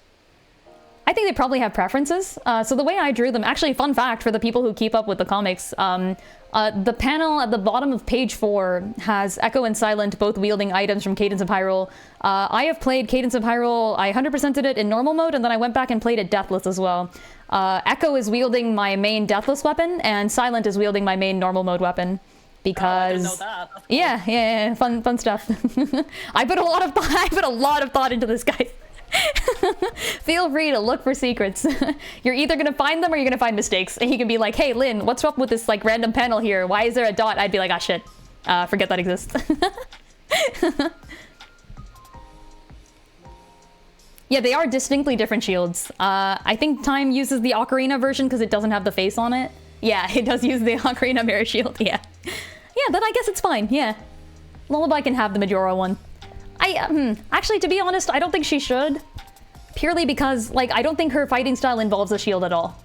Speaker 1: I think they probably have preferences. So the way I drew them, actually, fun fact for the people who keep up with the comics, the panel at the bottom of page 4 has Echo and Silent both wielding items from Cadence of Hyrule. I have played Cadence of Hyrule, I 100%ed it in normal mode, and then I went back and played it Deathless as well. Echo is wielding my main Deathless weapon, and Silent is wielding my main normal mode weapon. Because
Speaker 2: I didn't know that. Cool.
Speaker 1: Yeah, fun stuff. I put a lot of thought into this, guys. Feel free to look for secrets. You're either gonna find them or you're gonna find mistakes. And you can be like, hey Lynn, what's up with this like random panel here? Why is there a dot? I'd be like, ah shit. Forget that exists. Yeah, they are distinctly different shields. I think Time uses the Ocarina version because it doesn't have the face on it. Yeah, it does use the Ocarina mirror shield, yeah. Yeah, then I guess it's fine, yeah. Lullaby can have the Majora one. Actually, to be honest, I don't think she should. Purely because, like, I don't think her fighting style involves a shield at all.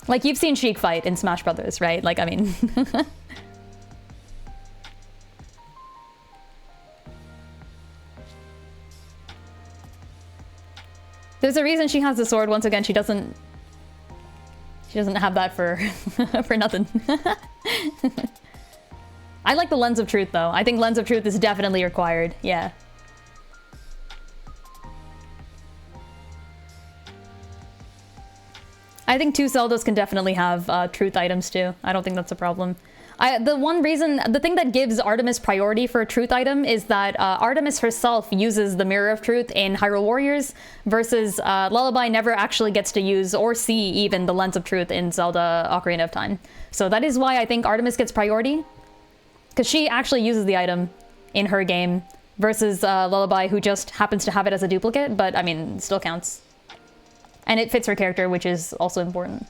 Speaker 1: Like, you've seen Sheik fight in Smash Brothers, right? Like, I mean... There's a reason she has the sword. Once again, she doesn't have that for for nothing. I like the Lens of Truth, though. I think Lens of Truth is definitely required. Yeah. I think 2 Zeldas can definitely have truth items, too. I don't think that's a problem. The thing that gives Artemis priority for a truth item is that Artemis herself uses the Mirror of Truth in Hyrule Warriors, versus Lullaby never actually gets to use or see even the Lens of Truth in Zelda Ocarina of Time. So that is why I think Artemis gets priority, because she actually uses the item in her game, versus Lullaby, who just happens to have it as a duplicate, but I mean, still counts. And it fits her character, which is also important.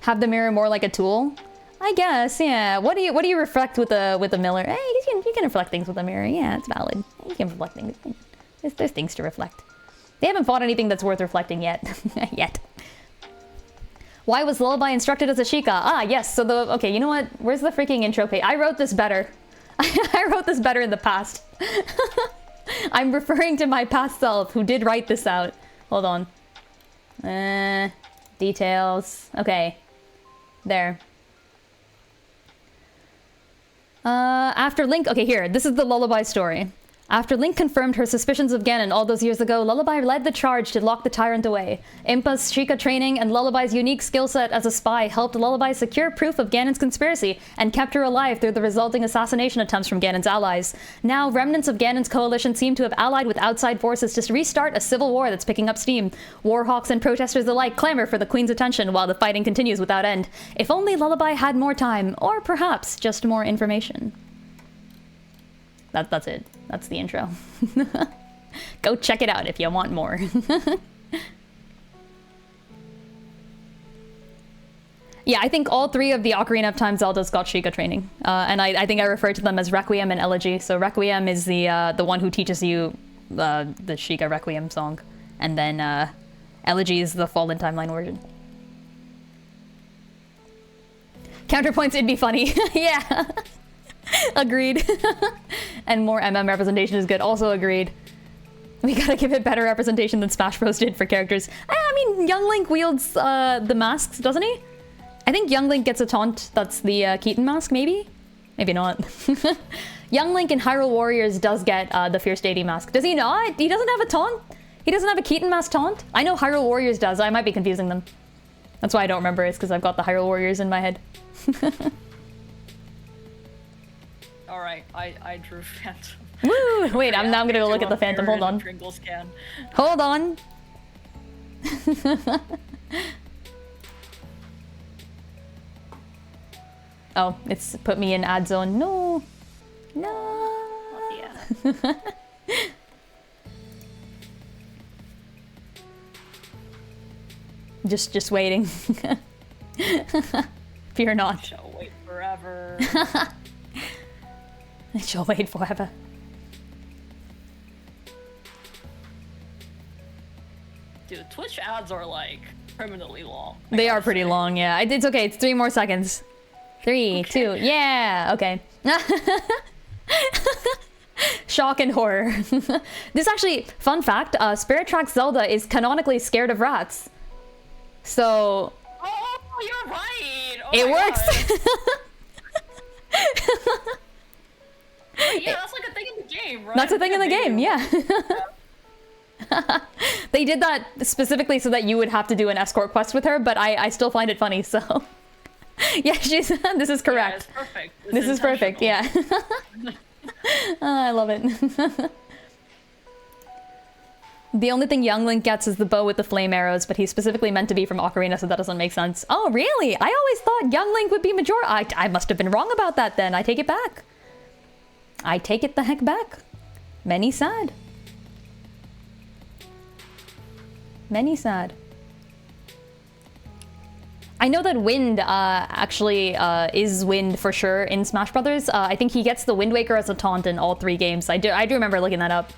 Speaker 1: Have the mirror more like a tool? I guess, yeah. What do you reflect with the mirror? Hey, you can reflect things with a mirror. Yeah, it's valid. You can reflect things. There's things to reflect. They haven't fought anything that's worth reflecting yet. Yet. Why was Lullaby instructed as a Sheikah? Ah, yes. So okay, you know what? Where's the freaking intro page? I wrote this better. I wrote this better in the past. I'm referring to my past self who did write this out. Hold on. Details. Okay. There. After Link... Okay, here. This is the Lullaby story. After Link confirmed her suspicions of Ganon all those years ago, Lullaby led the charge to lock the tyrant away. Impa's Sheikah training and Lullaby's unique skill set as a spy helped Lullaby secure proof of Ganon's conspiracy and kept her alive through the resulting assassination attempts from Ganon's allies. Now, remnants of Ganon's coalition seem to have allied with outside forces to restart a civil war that's picking up steam. Warhawks and protesters alike clamor for the Queen's attention while the fighting continues without end. If only Lullaby had more time, or perhaps just more information. That's it. That's the intro. Go check it out if you want more. Yeah, I think all 3 of the Ocarina of Time Zeldas got Sheikah training. And I think I refer to them as Requiem and Elegy. So Requiem is the one who teaches you the Sheikah Requiem song. And then Elegy is the Fallen Timeline version. Counterpoints, it'd be funny. Yeah. Agreed. And more MM representation is good. Also agreed. We gotta give it better representation than Smash Bros did for characters. I mean, Young Link wields the masks, doesn't he? I think Young Link gets a taunt that's the Keaton mask, maybe? Maybe not. Young Link in Hyrule Warriors does get the Fierce Deity mask. Does he not? He doesn't have a taunt? He doesn't have a Keaton mask taunt? I know Hyrule Warriors does. I might be confusing them. That's why I don't remember. It's because I've got the Hyrule Warriors in my head.
Speaker 2: Alright, I drew Phantom.
Speaker 1: Woo! Wait, I'm gonna go look at the Phantom. Hold on.
Speaker 2: Pringles can.
Speaker 1: Hold on. Oh, it's put me in ad zone. No. No.
Speaker 2: Yeah.
Speaker 1: Just waiting. Fear not.
Speaker 2: Shall wait forever.
Speaker 1: It shall wait forever.
Speaker 2: Dude, Twitch ads are like criminally long.
Speaker 1: They are pretty long, yeah. It's okay, it's 3 more seconds. 3, 2, yeah, okay. Shock and horror. This actually, fun fact, Spirit Tracks Zelda is canonically scared of rats. So...
Speaker 2: Oh, you're right! Oh
Speaker 1: it
Speaker 2: my
Speaker 1: works!
Speaker 2: Wait, yeah, that's like a thing in the game, right?
Speaker 1: That's a thing in the game, yeah. They did that specifically so that you would have to do an escort quest with her, but I still find it funny, so... Yeah, this is correct.
Speaker 2: Yeah, it's perfect.
Speaker 1: This is perfect, yeah. I love it. The only thing young Link gets is the bow with the flame arrows, but he's specifically meant to be from Ocarina, so that doesn't make sense. Oh, really? I always thought young Link would be major. I must have been wrong about that then. I take it back. I take it the heck back. Many sad. Many sad. I know that Wind actually is Wind for sure in Smash Brothers. I think he gets the Wind Waker as a taunt in all 3 games. I do remember looking that up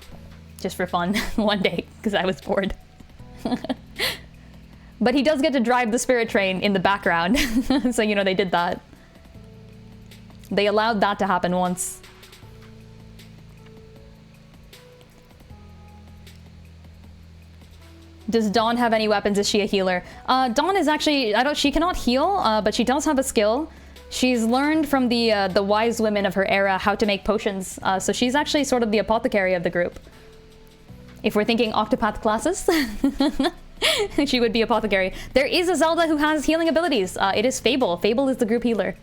Speaker 1: just for fun one day because I was bored. But he does get to drive the Spirit Train in the background. So, you know, they did that. They allowed that to happen once. Does Dawn have any weapons? Is she a healer? Dawn is actually, she cannot heal, but she does have a skill. She's learned from the wise women of her era how to make potions. So she's actually sort of the apothecary of the group. If we're thinking Octopath classes, she would be apothecary. There is a Zelda who has healing abilities. It is Fable. Fable is the group healer.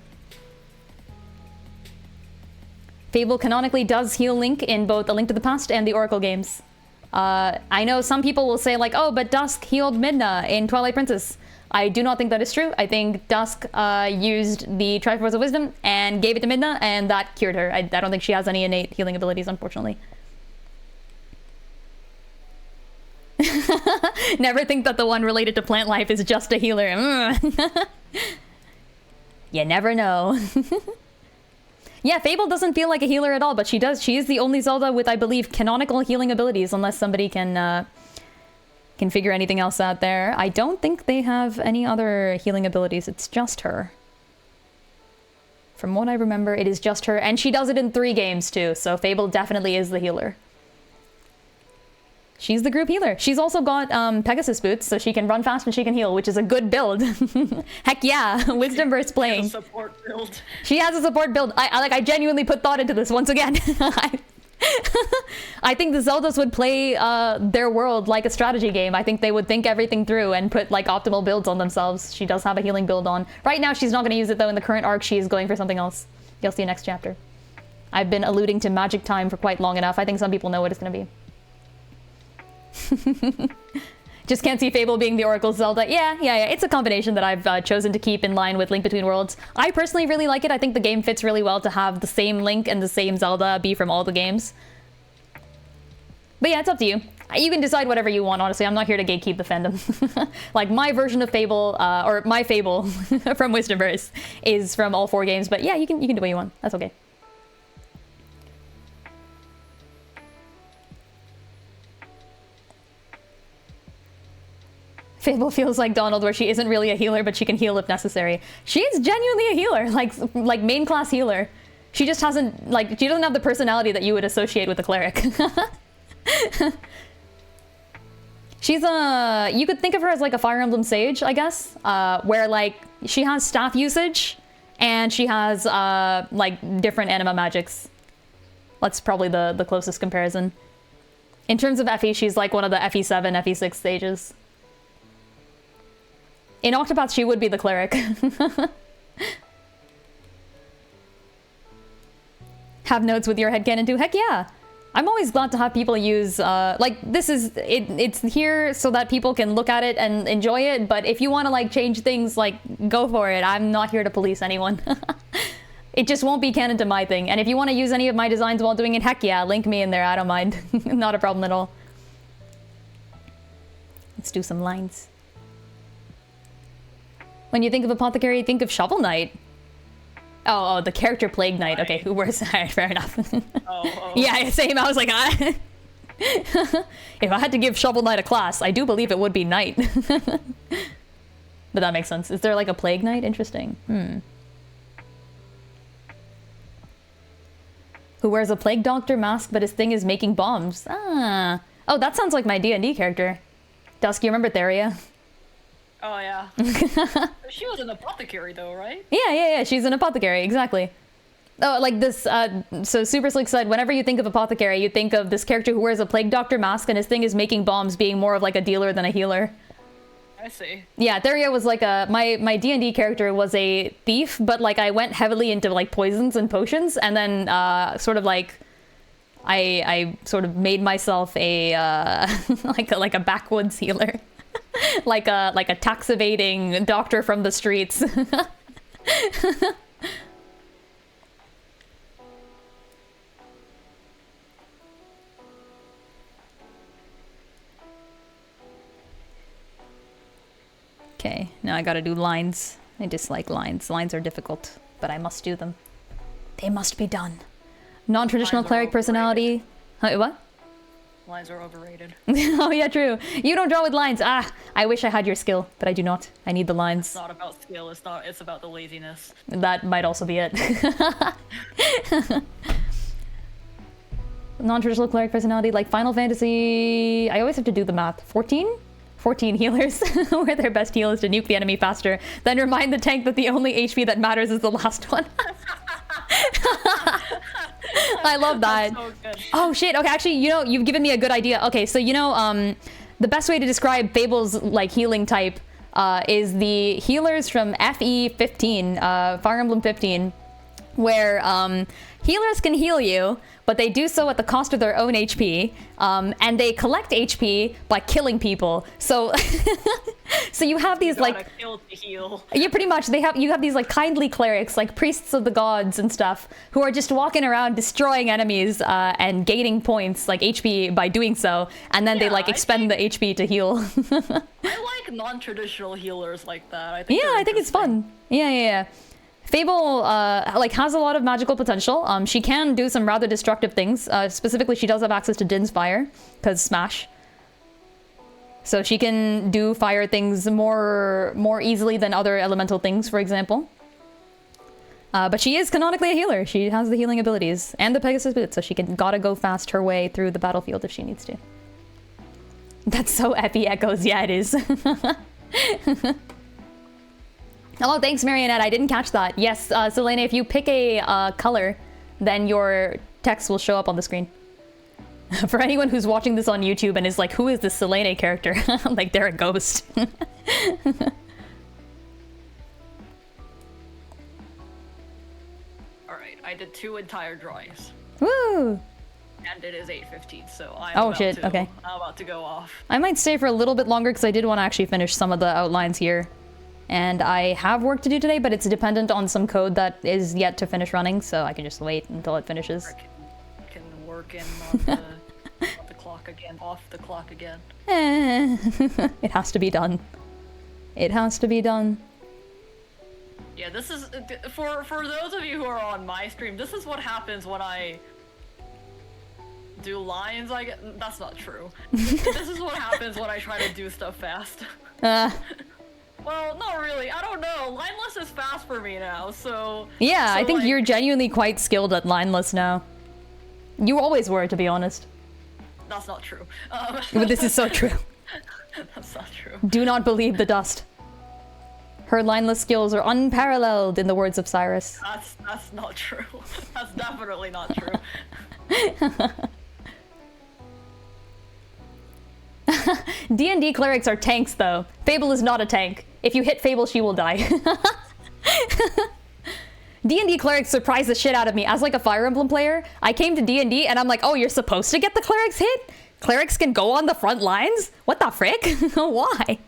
Speaker 1: Fable canonically does heal Link in both A Link to the Past and the Oracle games. I know some people will say like, oh, but Dusk healed Midna in Twilight Princess. I do not think that is true. I think Dusk used the Triforce of Wisdom and gave it to Midna, and that cured her. I don't think she has any innate healing abilities, unfortunately. Never think that the one related to plant life is just a healer. You never know. Yeah, Fable doesn't feel like a healer at all, but she does. She is the only Zelda with, I believe, canonical healing abilities, unless somebody can figure anything else out there. I don't think they have any other healing abilities. It's just her. From what I remember, it is just her, and she does it in 3 games too, so Fable definitely is the healer. She's the group healer. She's also got Pegasus boots, so she can run fast and she can heal, which is a good build. Heck yeah, Wisdomverse playing.
Speaker 2: A support build.
Speaker 1: She has a support build. I genuinely put thought into this once again. I think the Zeldas would play their world like a strategy game. I think they would think everything through and put like optimal builds on themselves. She does have a healing build on. Right now, she's not going to use it though. In the current arc, she is going for something else. You'll see next chapter. I've been alluding to magic time for quite long enough. I think some people know what it's going to be. Just can't see Fable being the Oracle Zelda. Yeah. It's a combination that I've chosen to keep in line with Link Between Worlds. I personally really like it. I think the game fits really well to have the same Link and the same Zelda be from all the games. But yeah, it's up to you. You can decide whatever you want, honestly. I'm not here to gatekeep the fandom. Like, my version of Fable, or my Fable from Wisdomverse is from all 4 games. But yeah, you can do what you want. That's okay. Fable feels like Donald, where she isn't really a healer, but she can heal if necessary. She is genuinely a healer, like main class healer. She just hasn't, like, she doesn't have the personality that you would associate with a cleric. She's you could think of her as like a Fire Emblem Sage, I guess, where like she has staff usage and she has like different anima magics. That's probably the closest comparison. In terms of FE, she's like one of the FE7, FE6 stages. In Octopath, she would be the cleric. Have notes with your headcanon too? Heck yeah! I'm always glad to have people use, like, this is, it's here so that people can look at it and enjoy it, but if you want to, like, change things, like, go for it. I'm not here to police anyone. It just won't be canon to my thing, and if you want to use any of my designs while doing it, heck yeah, link me in there, I don't mind. Not a problem at all. Let's do some lines. When you think of Apothecary, you think of Shovel Knight. Oh, the character Plague Knight. Okay, who wears that? Fair enough.
Speaker 2: Oh.
Speaker 1: Yeah, same. I was like, if I had to give Shovel Knight a class, I do believe it would be Knight. But that makes sense. Is there like a Plague Knight? Interesting. Who wears a Plague Doctor mask, but his thing is making bombs. Ah. Oh, that sounds like my D&D character. Dusk, you remember Theria?
Speaker 2: Oh, yeah. She was an apothecary, though, right?
Speaker 1: Yeah. She's an apothecary, exactly. Oh, like this, so Super Slick said, whenever you think of apothecary, you think of this character who wears a Plague Doctor mask and his thing is making bombs, being more of like a dealer than a healer.
Speaker 2: I see.
Speaker 1: Yeah, Theria was like my D&D character was a thief, but like I went heavily into like poisons and potions, and then sort of like I sort of made myself a like a backwoods healer. like a tax evading doctor from the streets. Okay, now I gotta do lines. I dislike lines. Lines are difficult, but I must do them. They must be done. Non-traditional cleric personality. What?
Speaker 2: Lines are overrated.
Speaker 1: Oh yeah, true. You don't draw with lines. Ah, I wish I had your skill, but I do not. I need the lines.
Speaker 2: It's not about skill, it's about the laziness.
Speaker 1: That might also be it. Non-traditional cleric personality, like Final Fantasy... I always have to do the math. 14? 14 healers, where their best heal is to nuke the enemy faster, then remind the tank that the only HP that matters is the last one. I love that.
Speaker 2: So good.
Speaker 1: Oh shit, okay, actually, you know, you've given me a good idea. Okay, so you know, the best way to describe Fable's like healing type is the healers from FE 15, Fire Emblem 15, where healers can heal you, but they do so at the cost of their own HP, and they collect HP by killing people. So, so you have these like
Speaker 2: kill to heal.
Speaker 1: Yeah, pretty much. You have these like kindly clerics, like priests of the gods and stuff, who are just walking around destroying enemies and gaining points like HP by doing so, and then they like expend the HP to heal.
Speaker 2: I like non-traditional healers like that. I think
Speaker 1: I think it's fun. Yeah. Fable like has a lot of magical potential. She can do some rather destructive things. Specifically, she does have access to Din's Fire, because Smash. So she can do fire things more easily than other elemental things, for example. But she is canonically a healer. She has the healing abilities and the Pegasus boots, so she can gotta go fast her way through the battlefield if she needs to. That's so epi echoes. Yeah, it is. Oh, thanks, Marionette. I didn't catch that. Yes, Selene, if you pick a color, then your text will show up on the screen. For anyone who's watching this on YouTube and is like, who is this Selene character? Like, they're a ghost.
Speaker 2: Alright, I did 2 entire drawings.
Speaker 1: Woo!
Speaker 2: And it is 8:15, so I'm about to go off.
Speaker 1: I might stay for a little bit longer because I did want to actually finish some of the outlines here. And I have work to do today, but it's dependent on some code that is yet to finish running, so I can just wait until it finishes.
Speaker 2: I can work in on the clock again, off the clock again.
Speaker 1: It has to be done. It has to be done.
Speaker 2: Yeah, this is for those of you who are on my stream. This is what happens when I do lines. That's not true. This is what happens when I try to do stuff fast. Well, not really. I don't know. Lineless is fast for me now, so...
Speaker 1: Yeah, I think you're genuinely quite skilled at lineless now. You always were, to be honest.
Speaker 2: That's not true.
Speaker 1: But this is so true.
Speaker 2: That's not true.
Speaker 1: Do not believe the dust. Her lineless skills are unparalleled, in the words of Cyrus.
Speaker 2: That's not true. That's definitely not true.
Speaker 1: D&D clerics are tanks, though. Fable is not a tank. If you hit Fable, she will die. D&D clerics surprised the shit out of me. As like a Fire Emblem player, I came to D&D and I'm like, oh, you're supposed to get the clerics hit? Clerics can go on the front lines? What the frick? Why?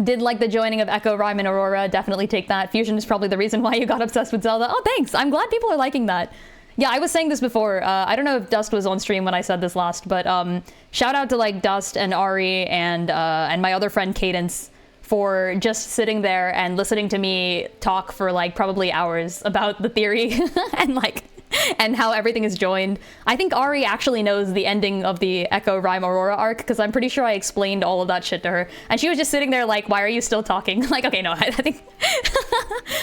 Speaker 1: Did like the joining of Echo, Rhyme, and Aurora. Definitely take that. Fusion is probably the reason why you got obsessed with Zelda. Oh, thanks. I'm glad people are liking that. Yeah, I was saying this before. I don't know if Dust was on stream when I said this last, but shout out to like Dust and Ari and my other friend Cadence for just sitting there and listening to me talk for like probably hours about the theory and like and how everything is joined. I think Ari actually knows the ending of the Echo Rhyme Aurora arc because I'm pretty sure I explained all of that shit to her, and she was just sitting there like, "Why are you still talking?" Like, okay, no, I think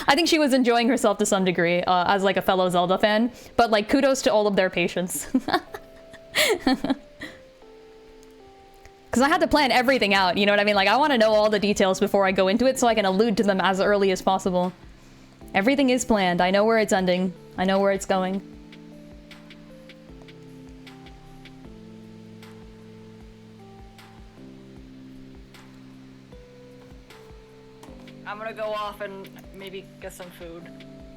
Speaker 1: I think she was enjoying herself to some degree as like a fellow Zelda fan. But like, kudos to all of their patience. Because I had to plan everything out, you know what I mean? Like, I want to know all the details before I go into it so I can allude to them as early as possible. Everything is planned. I know where it's ending. I know where it's going.
Speaker 2: I'm gonna go off and maybe get some food.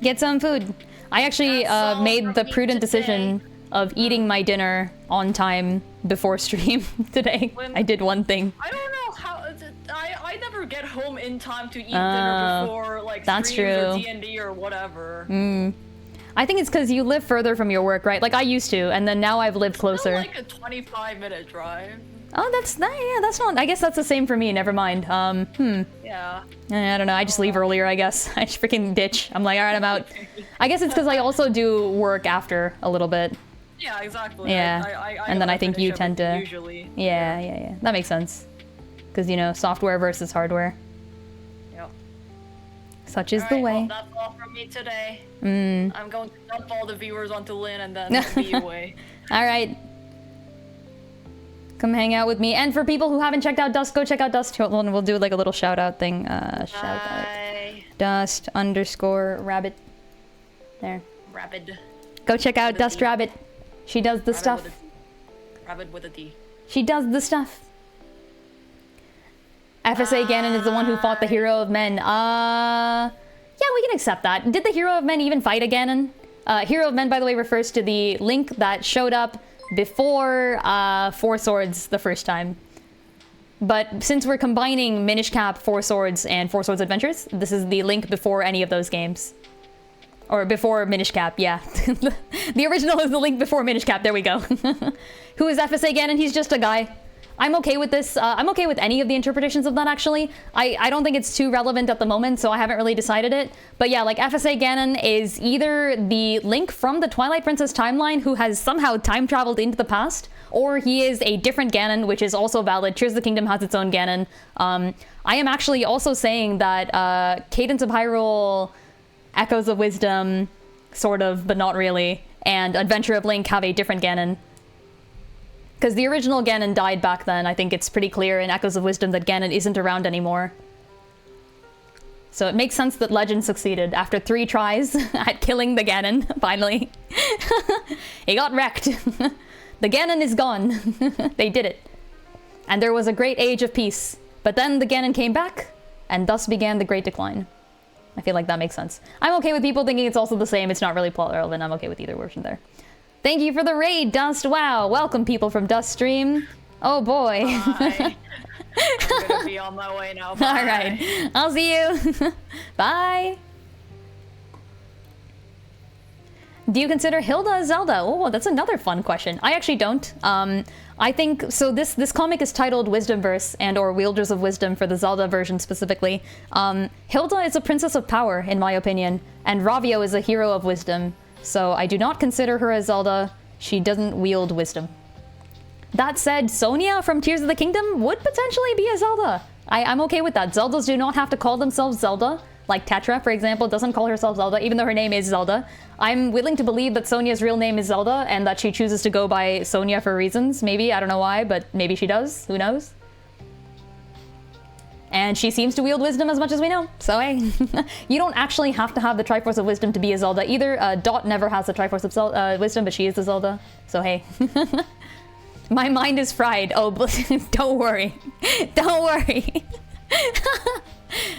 Speaker 1: Get some food. I actually made the prudent decision of eating my dinner on time before stream today. I did one thing.
Speaker 2: I don't know how. I never get home in time to eat dinner before like
Speaker 1: that's
Speaker 2: streams
Speaker 1: true.
Speaker 2: or D&D or whatever.
Speaker 1: I think it's because you live further from your work, right? Like I used to, and then now I've lived closer.
Speaker 2: It's like a 25-minute drive.
Speaker 1: Oh, yeah, that's not. I guess that's the same for me. Never mind.
Speaker 2: Yeah.
Speaker 1: I don't know. I just leave earlier, I guess. I just freaking ditch. I'm like, all right, I'm out. I guess it's because I also do work after a little bit.
Speaker 2: Yeah, exactly.
Speaker 1: Yeah. And then I think you tend to.
Speaker 2: Usually.
Speaker 1: Yeah. That makes sense. Because, you know, software versus hardware.
Speaker 2: Yep.
Speaker 1: Such is the way.
Speaker 2: Well, that's all from me today. I'm going to dump all the viewers onto Lynn and then be away.
Speaker 1: All right. Come hang out with me. And for people who haven't checked out Dust, go check out Dust. Hold on, we'll do like a little shout out thing. Shout out. Dust _ rabbit. There.
Speaker 2: Rabbit.
Speaker 1: Go check out Dust Rabbit. She does the stuff.
Speaker 2: Rabbit with a D.
Speaker 1: She does the stuff. FSA Ganon is the one who fought the Hero of Men. Yeah, we can accept that. Did the Hero of Men even fight a Ganon? Hero of Men, by the way, refers to the Link that showed up before Four Swords the first time. But since we're combining Minish Cap, Four Swords, and Four Swords Adventures, this is the Link before any of those games. Or before Minish Cap, yeah. The original is the Link before Minish Cap, there we go. Who is FSA Ganon? He's just a guy. I'm okay with this. I'm okay with any of the interpretations of that, actually. I don't think it's too relevant at the moment, so I haven't really decided it. But yeah, like FSA Ganon is either the Link from the Twilight Princess timeline who has somehow time traveled into the past, or he is a different Ganon, which is also valid. Tears of the Kingdom has its own Ganon. I am actually also saying that Cadence of Hyrule, Echoes of Wisdom, sort of, but not really, and Adventure of Link have a different Ganon. Because the original Ganon died back then. I think it's pretty clear in Echoes of Wisdom that Ganon isn't around anymore. So it makes sense that Legend succeeded after 3 tries at killing the Ganon, finally. He got wrecked. The Ganon is gone. They did it. And there was a great age of peace. But then the Ganon came back, and thus began the Great Decline. I feel like that makes sense. I'm okay with people thinking it's also the same. It's not really plot relevant. I'm okay with either version there. Thank you for the raid, Dust. Wow. Welcome, people from Dust Stream. Oh, boy.
Speaker 2: Bye. I'm gonna be on my way now. Bye.
Speaker 1: All right. I'll see you. Bye. Do you consider Hilda a Zelda? Oh, that's another fun question. I actually don't. I think, so this comic is titled Wisdomverse and or Wielders of Wisdom for the Zelda version specifically. Hilda is a princess of power, in my opinion, and Ravio is a hero of wisdom. So I do not consider her a Zelda. She doesn't wield wisdom. That said, Sonia from Tears of the Kingdom would potentially be a Zelda. I'm okay with that. Zeldas do not have to call themselves Zelda. Like Tetra, for example, doesn't call herself Zelda, even though her name is Zelda. I'm willing to believe that Sonia's real name is Zelda, and that she chooses to go by Sonia for reasons. Maybe, I don't know why, but maybe she does. Who knows? And she seems to wield wisdom as much as we know. So hey, you don't actually have to have the Triforce of Wisdom to be a Zelda either. Dot never has the Triforce of Wisdom, but she is a Zelda. So hey. My mind is fried. Oh, don't worry. Don't worry.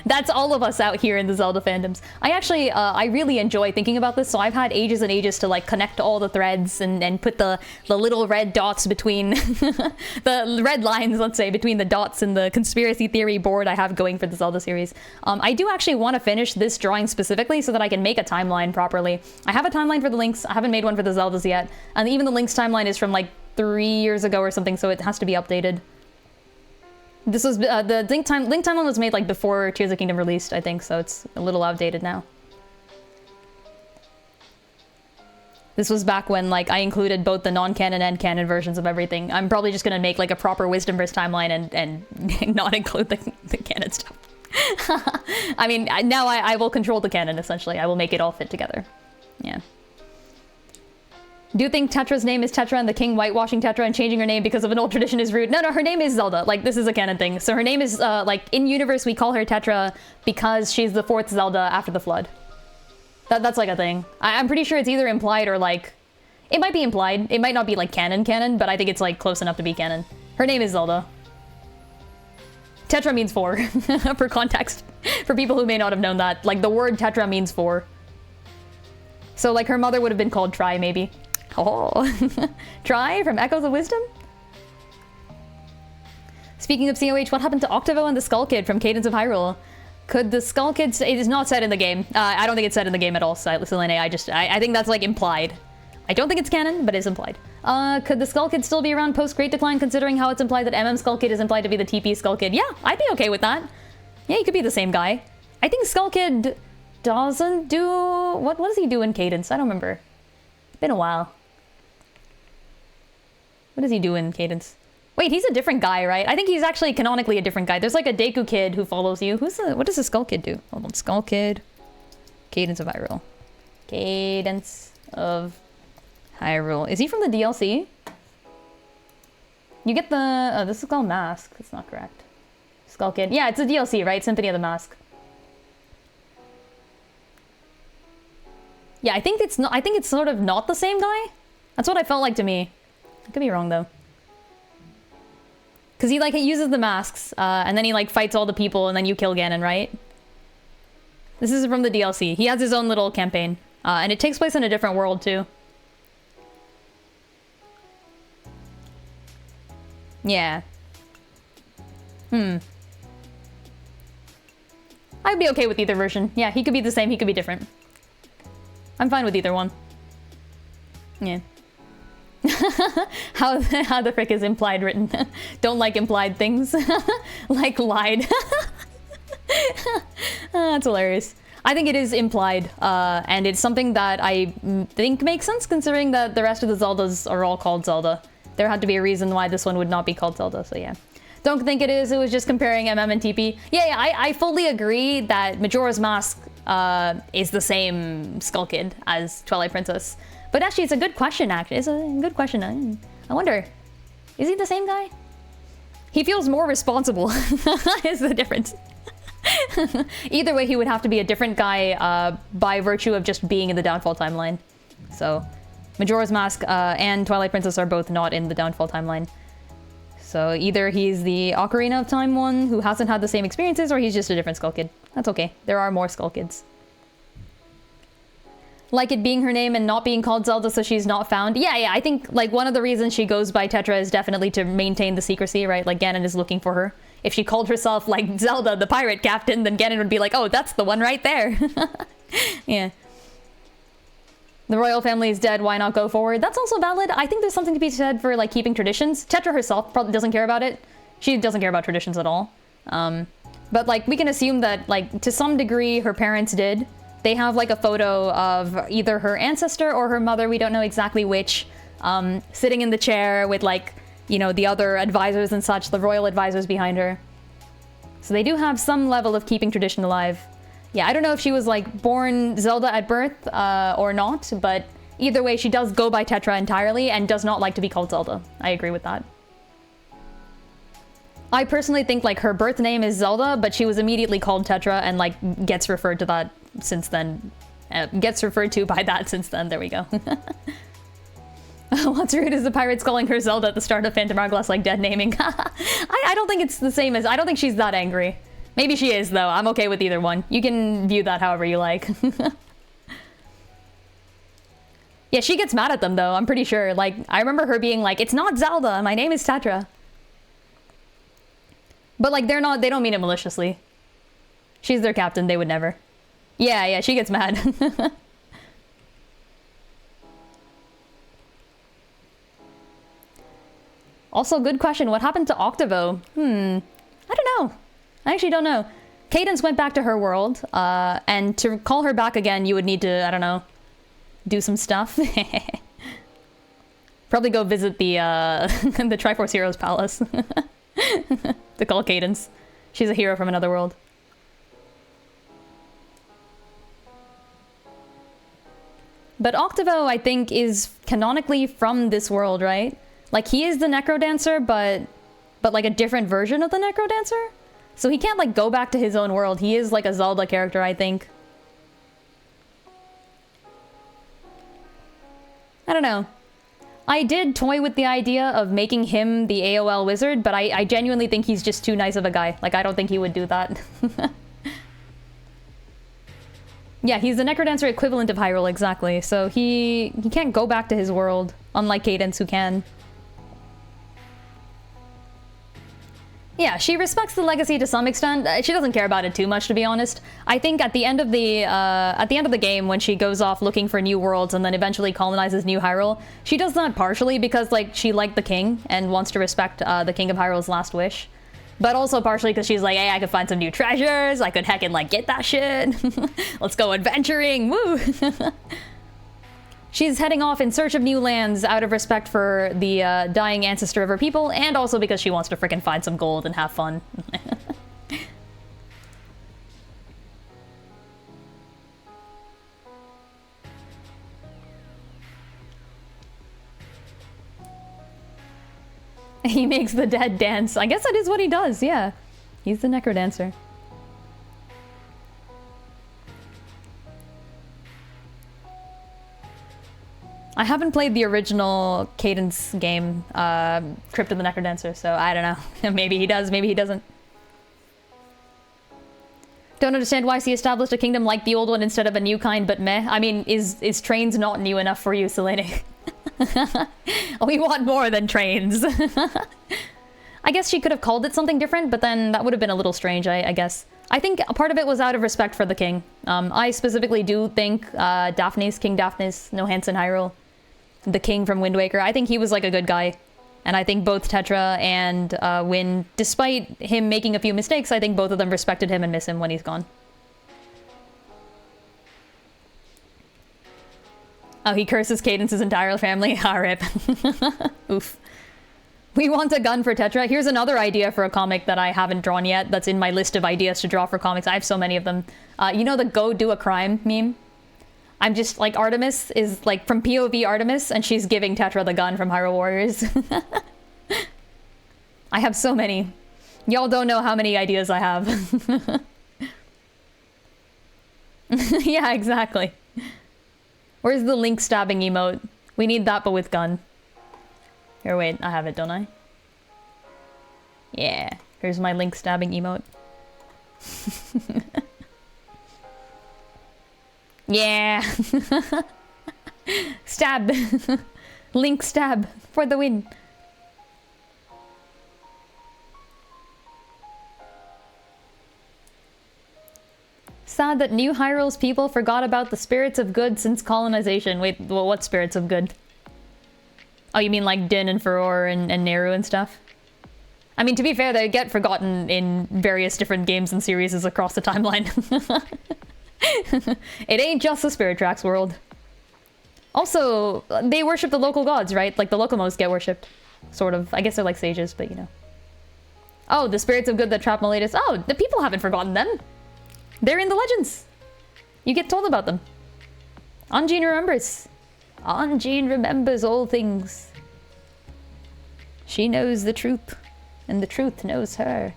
Speaker 1: That's all of us out here in the Zelda fandoms. I actually, I really enjoy thinking about this, so I've had ages and ages to like connect all the threads and put the little red dots between, the red lines, let's say, between the dots and the conspiracy theory board I have going for the Zelda series. I do actually want to finish this drawing specifically so that I can make a timeline properly. I have a timeline for the Links, I haven't made one for the Zeldas yet, and even the Links timeline is from like 3 years ago or something, so it has to be updated. This was, the Link timeline was made like before Tears of the Kingdom released, I think, so it's a little outdated now. This was back when like I included both the non-canon and canon versions of everything. I'm probably just gonna make like a proper Wisdomverse timeline and not include the canon stuff. I mean, now I will control the canon, essentially. I will make it all fit together. Yeah. Do you think Tetra's name is Tetra and the king whitewashing Tetra and changing her name because of an old tradition is rude? No, her name is Zelda. Like, this is a canon thing. So her name is, like, in universe, we call her Tetra because she's the 4th Zelda after the flood. That's like a thing. I'm pretty sure it's either implied or, like... It might be implied. It might not be, like, canon, but I think it's, like, close enough to be canon. Her name is Zelda. Tetra means 4, for context. For people who may not have known that. Like, the word Tetra means 4. So, like, her mother would have been called Tri, maybe. Oh, Try from Echoes of Wisdom? Speaking of COH, what happened to Octavo and the Skull Kid from Cadence of Hyrule? Could the Skull Kid... It is not said in the game. I don't think it's said in the game at all, Selene. I think that's, like, implied. I don't think it's canon, but it's implied. Could the Skull Kid still be around post-Great Decline, considering how it's implied that Skull Kid is implied to be the TP Skull Kid? Yeah, I'd be okay with that. Yeah, he could be the same guy. I think Skull Kid doesn't do... What does he do in Cadence? I don't remember. It's been a while. What does he do in Cadence? Wait, he's a different guy, right? I think he's actually canonically a different guy. There's like a Deku Kid who follows you. What does the Skull Kid do? Hold on, Skull Kid. Cadence of Hyrule. Cadence of Hyrule. Is he from the DLC? You get the... Oh, this is called Mask. That's not correct. Skull Kid. Yeah, it's a DLC, right? Symphony of the Mask. Yeah, I think it's not... I think it's sort of not the same guy. That's what I felt like to me. I could be wrong, though. Because he, like, he uses the masks, and then he, like, fights all the people, and then you kill Ganon, right? This is from the DLC. He has his own little campaign. And it takes place in a different world, too. Yeah. I'd be okay with either version. Yeah, he could be the same, he could be different. I'm fine with either one. Yeah. How the frick is implied written? Don't like implied things. Like lied. That's hilarious. I think it is implied, and it's something that I think makes sense considering that the rest of the Zeldas are all called Zelda. There had to be a reason why this one would not be called Zelda, so yeah. Don't think it is, it was just comparing MM and TP. Yeah, I fully agree that Majora's Mask is the same Skull Kid as Twilight Princess. But actually, it's a good question, actually. It's a good question. I wonder, is he the same guy? He feels more responsible, is the difference. Either way, he would have to be a different guy by virtue of just being in the Downfall timeline. So, Majora's Mask and Twilight Princess are both not in the Downfall timeline. So either he's the Ocarina of Time one who hasn't had the same experiences, or he's just a different Skull Kid. That's okay. There are more Skull Kids. Like it being her name and not being called Zelda so she's not found. Yeah, I think like one of the reasons she goes by Tetra is definitely to maintain the secrecy, right? Like Ganon is looking for her. If she called herself like Zelda, the pirate captain, then Ganon would be like, oh, that's the one right there. Yeah. The royal family is dead, why not go forward? That's also valid. I think there's something to be said for like keeping traditions. Tetra herself probably doesn't care about it. She doesn't care about traditions at all. But like we can assume that like to some degree her parents did. They have like a photo of either her ancestor or her mother, we don't know exactly which, sitting in the chair with like, you know, the other advisors and such, the royal advisors behind her. So they do have some level of keeping tradition alive. Yeah, I don't know if she was like born Zelda at birth or not, but either way she does go by Tetra entirely and does not like to be called Zelda. I agree with that. I personally think like her birth name is Zelda, but she was immediately called Tetra and like gets referred to that since then. Gets referred to by that since then. There we go. What's rude is the pirates calling her Zelda at the start of Phantom Hourglass like dead naming. I don't think it's the same as... I don't think she's that angry. Maybe she is, though. I'm okay with either one. You can view that however you like. Yeah, she gets mad at them, though, I'm pretty sure. Like, I remember her being like, it's not Zelda, my name is Tetra. But, like, they don't mean it maliciously. She's their captain, they would never. Yeah, she gets mad. Also, good question. What happened to Octavo? I don't know. I actually don't know. Cadence went back to her world, and to call her back again, you would need to, I don't know, do some stuff. Probably go visit the the Triforce Heroes Palace to call Cadence. She's a hero from another world. But Octavo, I think, is canonically from this world, right? Like, he is the Necrodancer, but like a different version of the Necrodancer? So he can't, like, go back to his own world. He is, like, a Zelda character, I think. I don't know. I did toy with the idea of making him the AOL wizard, but I genuinely think he's just too nice of a guy. Like, I don't think he would do that. Yeah, he's the Necrodancer equivalent of Hyrule, exactly. So he can't go back to his world, unlike Cadence, who can. Yeah, she respects the legacy to some extent. She doesn't care about it too much, to be honest. I think at the end of the game, when she goes off looking for new worlds and then eventually colonizes New Hyrule, she does that partially because, like, she liked the king and wants to respect the King of Hyrule's last wish. But also partially because she's like, hey, I could find some new treasures. I could heckin', like, get that shit. Let's go adventuring. Woo! She's heading off in search of new lands out of respect for the dying ancestor of her people, and also because she wants to frickin' find some gold and have fun. He makes the dead dance. I guess that is what he does, yeah. He's the Necrodancer. I haven't played the original Cadence game, Crypt of the Necrodancer, so I don't know. Maybe he does, maybe he doesn't. Don't understand why he established a kingdom like the old one instead of a new kind, but meh. I mean, is trains not new enough for you, Selene? We want more than trains. I guess she could have called it something different, but then that would have been a little strange, I guess. I think a part of it was out of respect for the king. I specifically do think King Daphnis, No Hands in Hyrule, the king from Wind Waker, I think he was like a good guy. And I think both Tetra and Wind, despite him making a few mistakes, I think both of them respected him and miss him when he's gone. Oh, he curses Cadence's entire family? Ah, rip. Oof. We want a gun for Tetra. Here's another idea for a comic that I haven't drawn yet. That's in my list of ideas to draw for comics. I have so many of them. You know the go do a crime meme? I'm just like, Artemis is like from POV Artemis, and she's giving Tetra the gun from Hyrule Warriors. I have so many. Y'all don't know how many ideas I have. Yeah, exactly. Where's the Link stabbing emote? We need that, but with gun. Here, wait, I have it, don't I? Yeah, here's my Link stabbing emote. Yeah! Stab! Link stab for the win. Sad that New Hyrule's people forgot about the spirits of good since colonization. Wait, well, what spirits of good? Oh, you mean like Din and Furor and Neru and stuff? I mean, to be fair, they get forgotten in various different games and series across the timeline. It ain't just the Spirit Tracks world. Also, they worship the local gods, right? Like, the Locomos get worshipped. Sort of. I guess they're like sages, but you know. Oh, the spirits of good that trap Miletus. Oh, the people haven't forgotten them. They're in the legends. You get told about them. Anjean remembers. Anjean remembers all things. She knows the truth, and the truth knows her.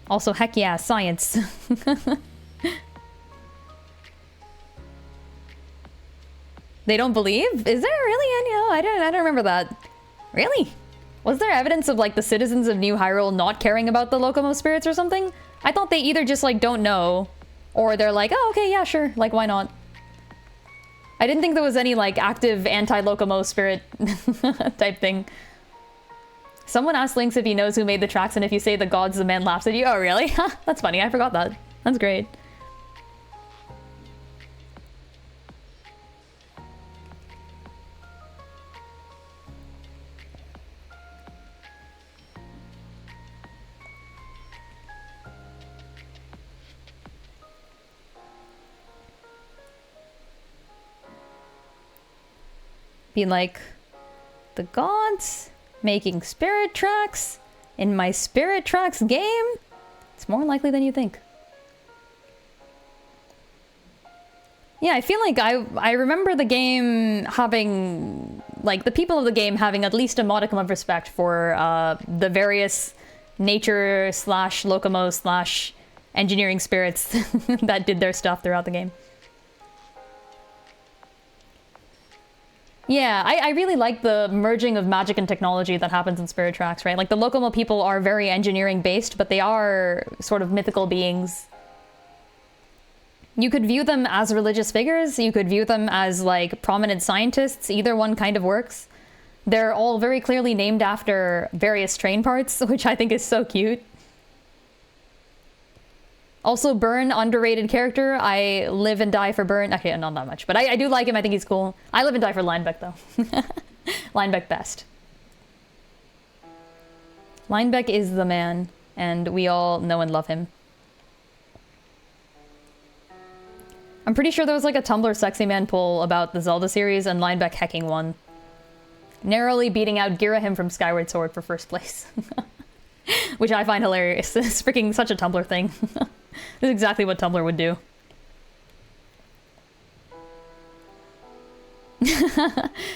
Speaker 1: Also, heck yeah, science. They don't believe? Is there really any? No, I don't remember that. Really? Was there evidence of like the citizens of New Hyrule not caring about the Locomo spirits or something? I thought they either just like don't know, or they're like, oh, okay, yeah, sure, like why not? I didn't think there was any like active anti-Locomo spirit type thing. Someone asked Lynx if he knows who made the tracks, and if you say the gods, the man laughs at you. Oh, really? That's funny. I forgot that. That's great. Be like, the gods making spirit tracks in my spirit tracks game? It's more likely than you think. Yeah, I feel like I remember the game having, like, the people of the game having at least a modicum of respect for the various nature slash Locomo slash engineering spirits that did their stuff throughout the game. Yeah, I really like the merging of magic and technology that happens in Spirit Tracks, right? Like, the Locomo people are very engineering-based, but they are sort of mythical beings. You could view them as religious figures, you could view them as, like, prominent scientists. Either one kind of works. They're all very clearly named after various train parts, which I think is so cute. Also, Burn, underrated character. I live and die for Burn. Okay, not that much, but I do like him. I think he's cool. I live and die for Linebeck, though. Linebeck best. Linebeck is the man, and we all know and love him. I'm pretty sure there was like a Tumblr Sexy Man poll about the Zelda series, and Linebeck hecking won. Narrowly beating out Girahim from Skyward Sword for first place. Which I find hilarious. It's freaking such a Tumblr thing. This is exactly what Tumblr would do.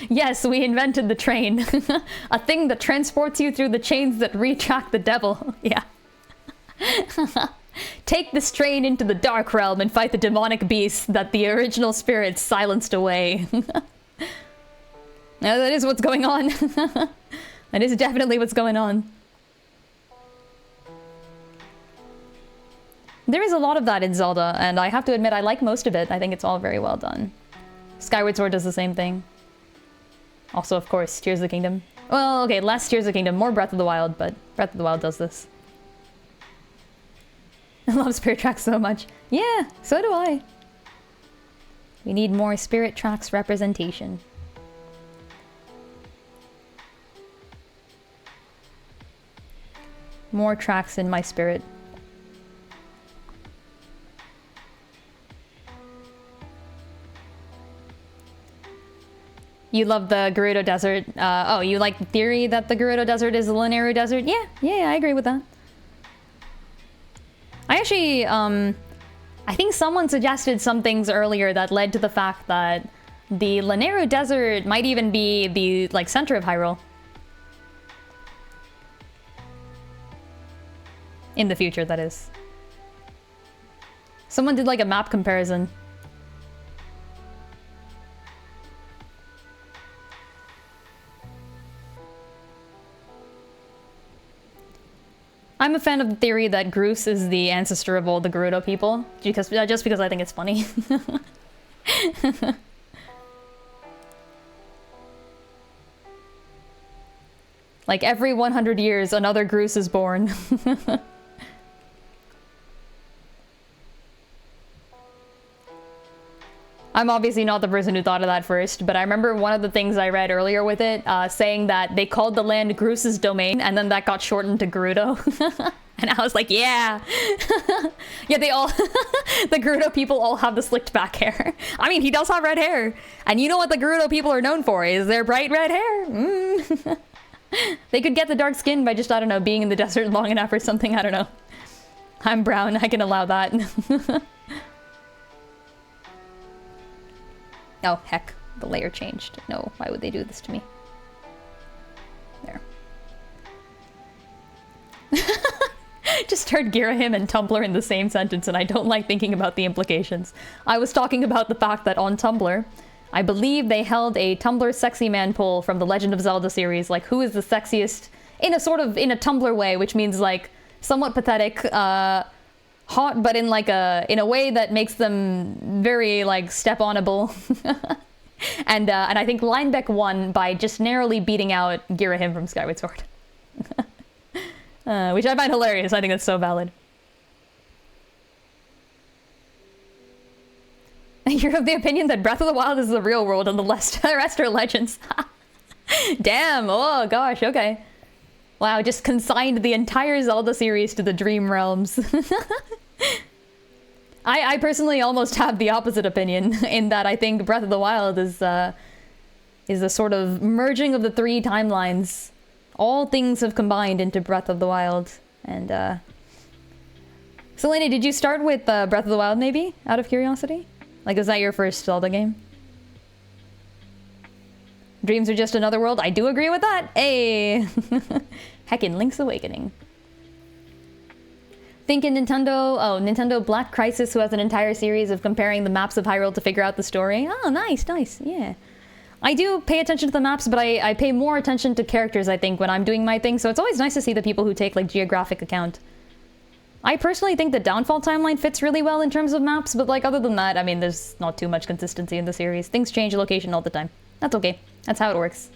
Speaker 1: Yes, we invented the train. A thing that transports you through the chains that retract the devil. Yeah. Take this train into the dark realm and fight the demonic beasts that the original spirits silenced away. Now, that is what's going on. That is definitely what's going on. There is a lot of that in Zelda, and I have to admit I like most of it. I think it's all very well done. Skyward Sword does the same thing. Also, of course, Tears of the Kingdom. Well, okay, less Tears of the Kingdom, more Breath of the Wild, but Breath of the Wild does this. I love Spirit Tracks so much. Yeah, so do I. We need more Spirit Tracks representation. More tracks in my spirit. You love the Gerudo Desert. Oh, you like the theory that the Gerudo Desert is the Lanayru Desert? Yeah, I agree with that. I actually, I think someone suggested some things earlier that led to the fact that the Lanayru Desert might even be the, like, center of Hyrule. In the future, that is. Someone did, like, a map comparison. I'm a fan of the theory that Groose is the ancestor of all the Gerudo people, just because I think it's funny. Like, every 100 years, another Groose is born. I'm obviously not the person who thought of that first, but I remember one of the things I read earlier with it, saying that they called the land Groose's domain, and then that got shortened to Gerudo. And I was like, yeah. Yeah, they all, the Gerudo people all have the slicked back hair. I mean, he does have red hair. And you know what the Gerudo people are known for, is their bright red hair. Mm. They could get the dark skin by just, I don't know, being in the desert long enough or something, I don't know. I'm brown, I can allow that. Oh, heck. The layer changed. No, why would they do this to me? There. Just heard Girahim and Tumblr in the same sentence, and I don't like thinking about the implications. I was talking about the fact that on Tumblr, I believe they held a Tumblr sexy man poll from the Legend of Zelda series, like who is the sexiest in a Tumblr way, which means like somewhat pathetic, hot, but in a way that makes them very like step-onable. and I think Linebeck won by just narrowly beating out Girahim from Skyward Sword. Which I find hilarious. I think that's so valid. You're of the opinion that Breath of the Wild is the real world and the rest are legends. Damn, oh gosh, okay. Wow, just consigned the entire Zelda series to the Dream Realms. I personally almost have the opposite opinion, in that I think Breath of the Wild is a sort of merging of the 3 timelines. All things have combined into Breath of the Wild. And, Selene, did you start with Breath of the Wild, maybe? Out of curiosity? Like, was that your first Zelda game? Dreams are just another world? I do agree with that! Hey! Heckin' Link's Awakening. Thinking Nintendo Black Crisis, who has an entire series of comparing the maps of Hyrule to figure out the story. Oh, nice, yeah. I do pay attention to the maps, but I pay more attention to characters, I think, when I'm doing my thing, so it's always nice to see the people who take, like, geographic account. I personally think the Downfall timeline fits really well in terms of maps, but, like, other than that, I mean, there's not too much consistency in the series. Things change location all the time. That's okay. That's how it works.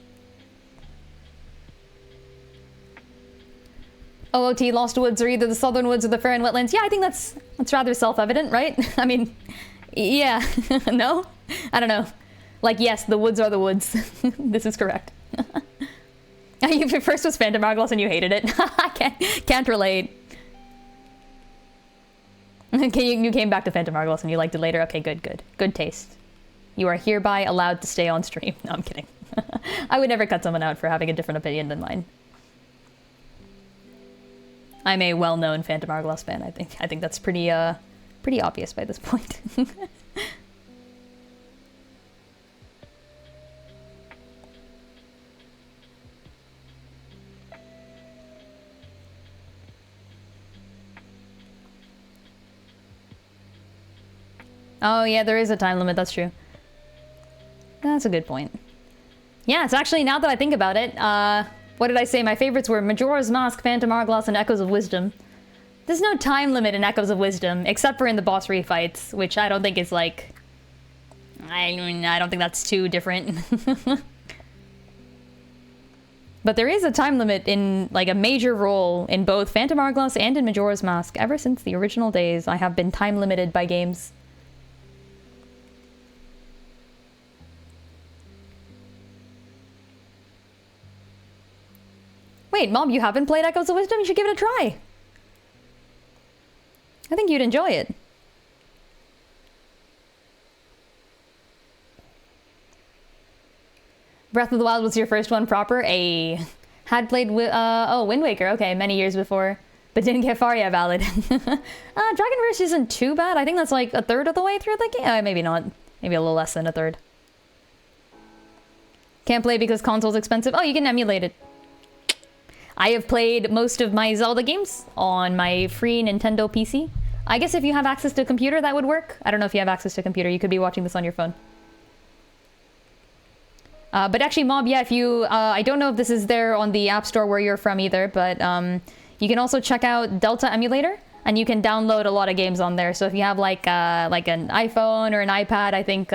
Speaker 1: OOT Lost Woods are either the Southern Woods or the Faron Wetlands. Yeah, I think that's rather self-evident, right? I mean, yeah. No? I don't know. Like, yes, the woods are the woods. This is correct. Your first was Phantom Hourglass and you hated it. I can't relate. Okay, you came back to Phantom Hourglass and you liked it later. Okay, good. Good taste. You are hereby allowed to stay on stream. No, I'm kidding. I would never cut someone out for having a different opinion than mine. I'm a well-known Phantom Hourglass fan, I think. I think that's pretty obvious by this point. Oh yeah, there is a time limit, that's true. That's a good point. Yeah, it's actually, now that I think about it, what did I say? My favorites were Majora's Mask, Phantom Hourglass, and Echoes of Wisdom. There's no time limit in Echoes of Wisdom, except for in the boss refights, which I don't think is like... I mean, I don't think that's too different. But there is a time limit in, like, a major role in both Phantom Hourglass and in Majora's Mask. Ever since the original days, I have been time limited by games. Wait, Mom, you haven't played Echoes of Wisdom? You should give it a try. I think you'd enjoy it. Breath of the Wild was your first one proper? Had played Wind Waker, okay, many years before, but didn't get far yet, valid. Dragonverse isn't too bad. I think that's like a third of the way through the game. Maybe not. Maybe a little less than a third. Can't play because console's expensive. Oh, you can emulate it. I have played most of my Zelda games on my free Nintendo PC. I guess if you have access to a computer, that would work. I don't know if you have access to a computer. You could be watching this on your phone. But actually, Mob, yeah, if you... I don't know if this is there on the App Store where you're from either, but you can also check out Delta Emulator, and you can download a lot of games on there. So if you have like an iPhone or an iPad, I think,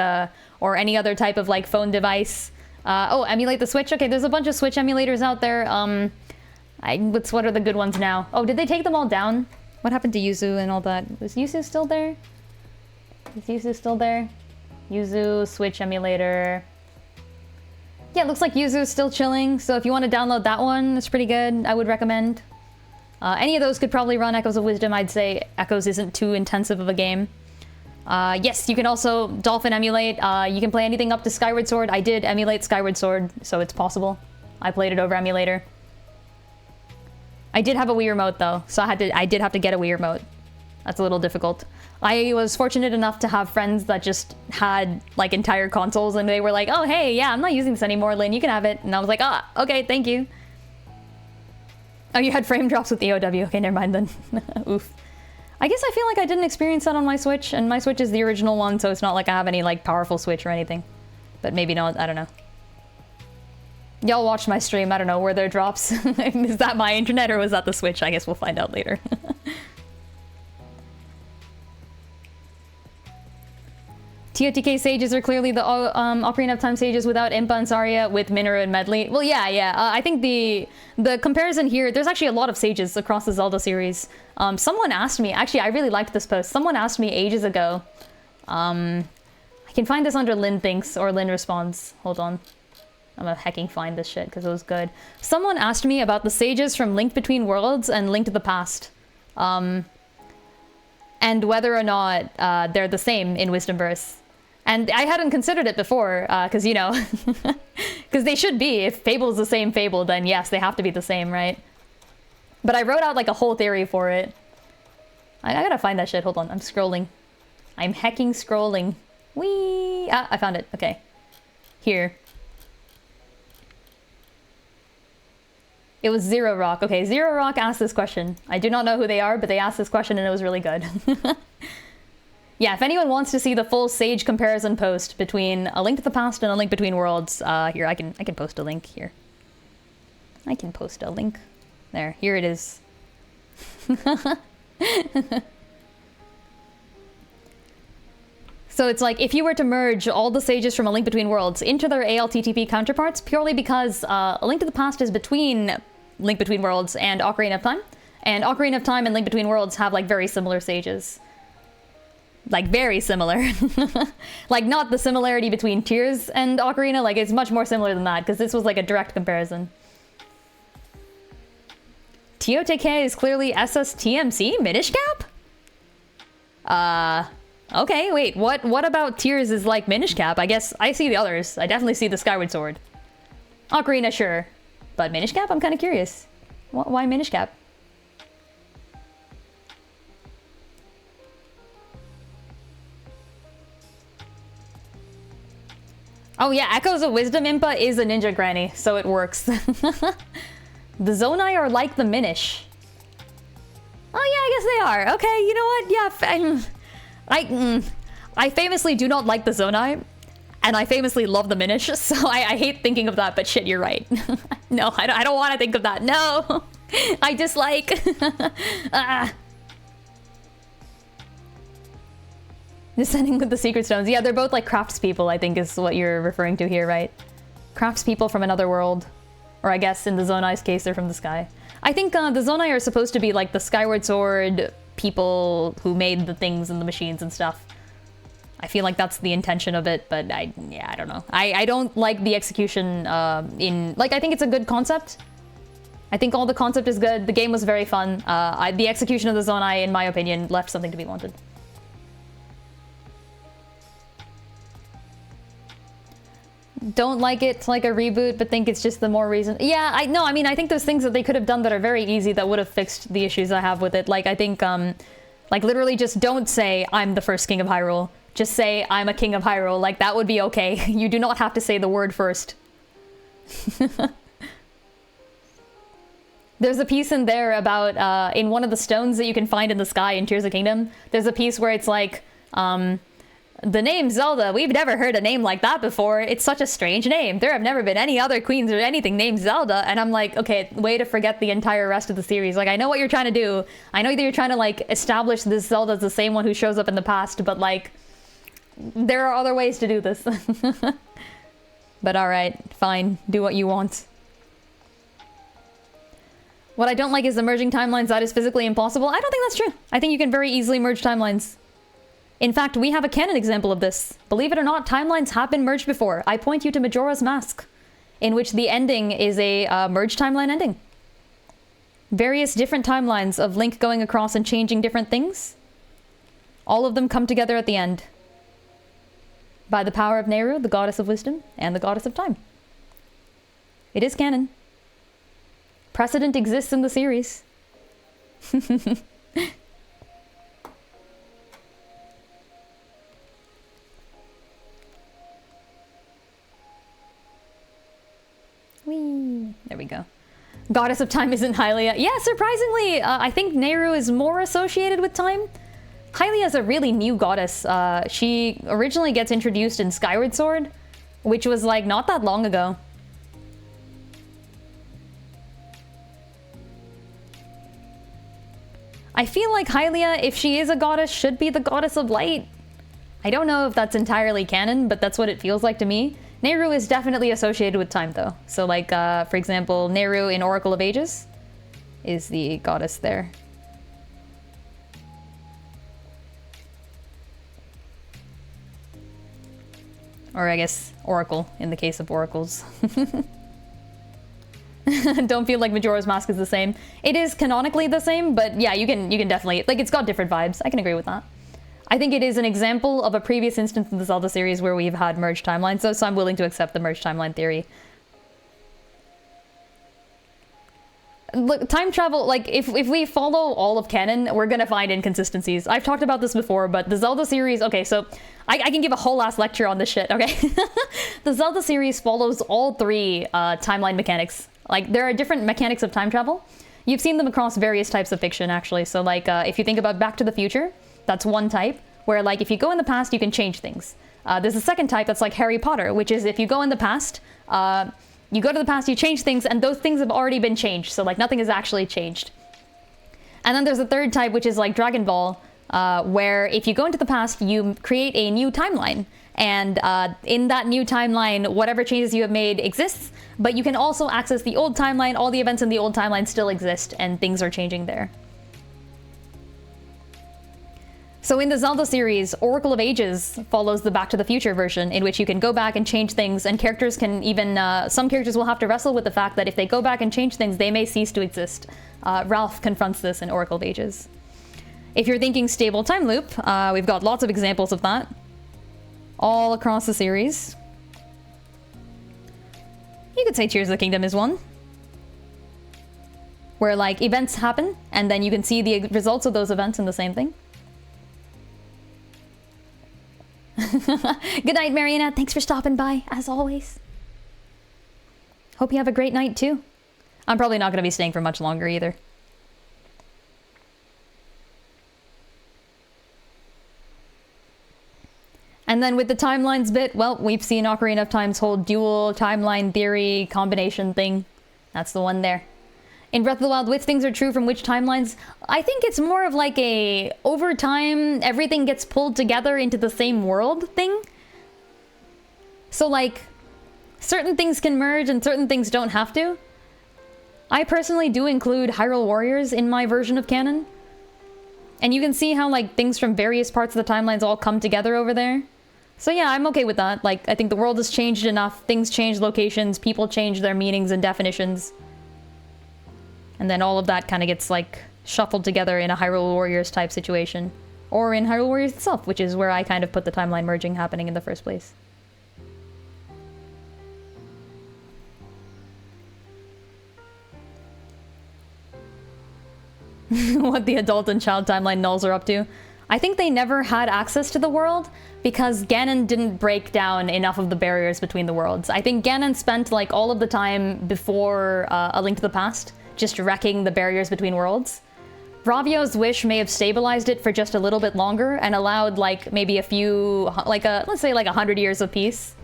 Speaker 1: or any other type of like phone device... emulate the Switch? Okay, there's a bunch of Switch emulators out there. What are the good ones now? Oh, did they take them all down? What happened to Yuzu and all that? Was Yuzu still there? Is Yuzu still there? Yuzu, Switch emulator. Yeah, it looks like Yuzu's still chilling, so if you want to download that one, it's pretty good. I would recommend. Any of those could probably run Echoes of Wisdom. I'd say Echoes isn't too intensive of a game. Yes, you can also Dolphin emulate. You can play anything up to Skyward Sword. I did emulate Skyward Sword, so it's possible. I played it over emulator. I did have a Wii Remote though, so I did have to get a Wii Remote. That's a little difficult. I was fortunate enough to have friends that just had like entire consoles and they were like, oh hey, yeah, I'm not using this anymore, Lynn, you can have it. And I was like, ah, okay, thank you. Oh, you had frame drops with EOW. Okay, never mind then. Oof. I guess I feel like I didn't experience that on my Switch, and my Switch is the original one, so it's not like I have any like powerful Switch or anything. But maybe not, I don't know. Y'all watched my stream, I don't know, were there drops? Is that my internet or was that the Switch? I guess we'll find out later. TOTK sages are clearly the Ocarina of Time sages without Impa and Saria, with Minoru and Medley. Well, yeah. I think the comparison here, there's actually a lot of sages across the Zelda series. Someone asked me, actually, I really liked this post. Someone asked me ages ago. I can find this under Lynn Thinks or Lynn Responds. Hold on. I'm gonna hecking find this shit because it was good. Someone asked me about the sages from Link Between Worlds and Link to the Past. And whether or not they're the same in Wisdomverse. And I hadn't considered it before, because, you know, because they should be. If Fable is the same Fable, then yes, they have to be the same, right? But I wrote out, like, a whole theory for it. I gotta find that shit. Hold on, I'm scrolling. I'm hecking scrolling. Whee! Ah, I found it. Okay. Here. It was Zero Rock. Okay, Zero Rock asked this question. I do not know who they are, but they asked this question and it was really good. Yeah, if anyone wants to see the full Sage comparison post between A Link to the Past and A Link Between Worlds, here, I can post a link here. I can post a link. There, here it is. So it's like, if you were to merge all the sages from A Link Between Worlds into their ALTTP counterparts, purely because A Link to the Past is between Link Between Worlds and Ocarina of Time, and Ocarina of Time and Link Between Worlds have, like, very similar sages. Like, very similar. Like, not the similarity between Tears and Ocarina, like, it's much more similar than that, because this was, like, a direct comparison. TOTK is clearly SSTMC? Minish Cap? Okay, wait, what about Tears is like Minish Cap? I guess I see the others. I definitely see the Skyward Sword. Ocarina, sure. But Minish Cap? I'm kind of curious. Why Minish Cap? Oh yeah, Echoes of Wisdom Impa is a ninja granny, so it works. The Zonai are like the Minish. Oh yeah, I guess they are. Okay, you know what? Yeah, I famously do not like the Zonai, and I famously love the Minish, so I hate thinking of that, but shit, you're right. No, I don't want to think of that. No! I dislike. Descending with the Secret Stones. Yeah, they're both like craftspeople, I think is what you're referring to here, right? Craftspeople from another world. Or I guess in the Zonai's case, they're from the sky. I think the Zonai are supposed to be like the Skyward Sword people who made the things and the machines and stuff. I feel like that's the intention of it, but I don't know. I don't like the execution I think it's a good concept. I think all the concept is good. The game was very fun. The execution of the Zonai, in my opinion, left something to be wanted. Don't like it like a reboot, but think it's just the more reason. Yeah, I mean, I think there's things that they could have done that are very easy that would have fixed the issues I have with it. Like, I think, like, literally just don't say, I'm the first king of Hyrule. Just say, I'm a king of Hyrule. Like, that would be okay. You do not have to say the word first. There's a piece in there about, in one of the stones that you can find in the sky in Tears of Kingdom, there's a piece where it's like, the name Zelda, we've never heard a name like that before. It's such a strange name. There have never been any other queens or anything named Zelda. And I'm like, okay, way to forget the entire rest of the series. Like, I know what you're trying to do. I know that you're trying to, like, establish this Zelda as the same one who shows up in the past, but, like, there are other ways to do this. But alright, fine. Do what you want. What I don't like is the merging timelines. That is physically impossible. I don't think that's true. I think you can very easily merge timelines. In fact, we have a canon example of this. Believe it or not, timelines have been merged before. I point you to Majora's Mask, in which the ending is a merged timeline ending. Various different timelines of Link going across and changing different things. All of them come together at the end. By the power of Nehru, the goddess of wisdom, and the goddess of time. It is canon. Precedent exists in the series. Whee! There we go. Goddess of Time isn't Hylia. Yeah, surprisingly, I think Nehru is more associated with time. Hylia is a really new goddess. She originally gets introduced in Skyward Sword, which was like not that long ago. I feel like Hylia, if she is a goddess, should be the goddess of light. I don't know if that's entirely canon, but that's what it feels like to me. Nehru is definitely associated with time, though. So, like, for example, Nehru in Oracle of Ages is the goddess there. Or I guess Oracle, in the case of oracles. Don't feel like Majora's Mask is the same. It is canonically the same, but yeah, you can definitely, like, it's got different vibes. I can agree with that. I think it is an example of a previous instance in the Zelda series where we've had merged timelines, so I'm willing to accept the merged timeline theory. Look, time travel, like, if we follow all of canon, we're gonna find inconsistencies. I've talked about this before, but the Zelda series, okay, so I can give a whole ass lecture on this shit, okay? The Zelda series follows all three timeline mechanics. Like, there are different mechanics of time travel. You've seen them across various types of fiction, actually. So, like, if you think about Back to the Future, that's one type, where, like, if you go in the past, you can change things. There's a second type that's like Harry Potter, which is if you go in the past, you go to the past, you change things, and those things have already been changed. So, like, nothing has actually changed. And then there's a third type, which is like Dragon Ball, where if you go into the past, you create a new timeline. And in that new timeline, whatever changes you have made exists, but you can also access the old timeline. All the events in the old timeline still exist, and things are changing there. So in the Zelda series, Oracle of Ages follows the Back to the Future version, in which you can go back and change things, and characters can even, some characters will have to wrestle with the fact that if they go back and change things, they may cease to exist. Ralph confronts this in Oracle of Ages. If you're thinking stable time loop, we've got lots of examples of that all across the series. You could say Tears of the Kingdom is one, where, like, events happen, and then you can see the results of those events in the same thing. Good night, Mariana. Thanks for stopping by, as always. Hope you have a great night, too. I'm probably not going to be staying for much longer, either. And then with the timelines bit, well, we've seen Ocarina of Time's whole dual timeline theory combination thing. That's the one there. In Breath of the Wild, which things are true from which timelines? I think it's more of like a, over time, everything gets pulled together into the same world thing. So, like, certain things can merge and certain things don't have to. I personally do include Hyrule Warriors in my version of canon. And you can see how, like, things from various parts of the timelines all come together over there. So yeah, I'm okay with that. Like, I think the world has changed enough. Things change locations, people change their meanings and definitions. And then all of that kind of gets, like, shuffled together in a Hyrule Warriors type situation. Or in Hyrule Warriors itself, which is where I kind of put the timeline merging happening in the first place. What the adult and child timeline nulls are up to. I think they never had access to the world because Ganon didn't break down enough of the barriers between the worlds. I think Ganon spent, like, all of the time before A Link to the Past just wrecking the barriers between worlds. Ravio's wish may have stabilized it for just a little bit longer and allowed, like, maybe a few, like, let's say, like, 100 years of peace.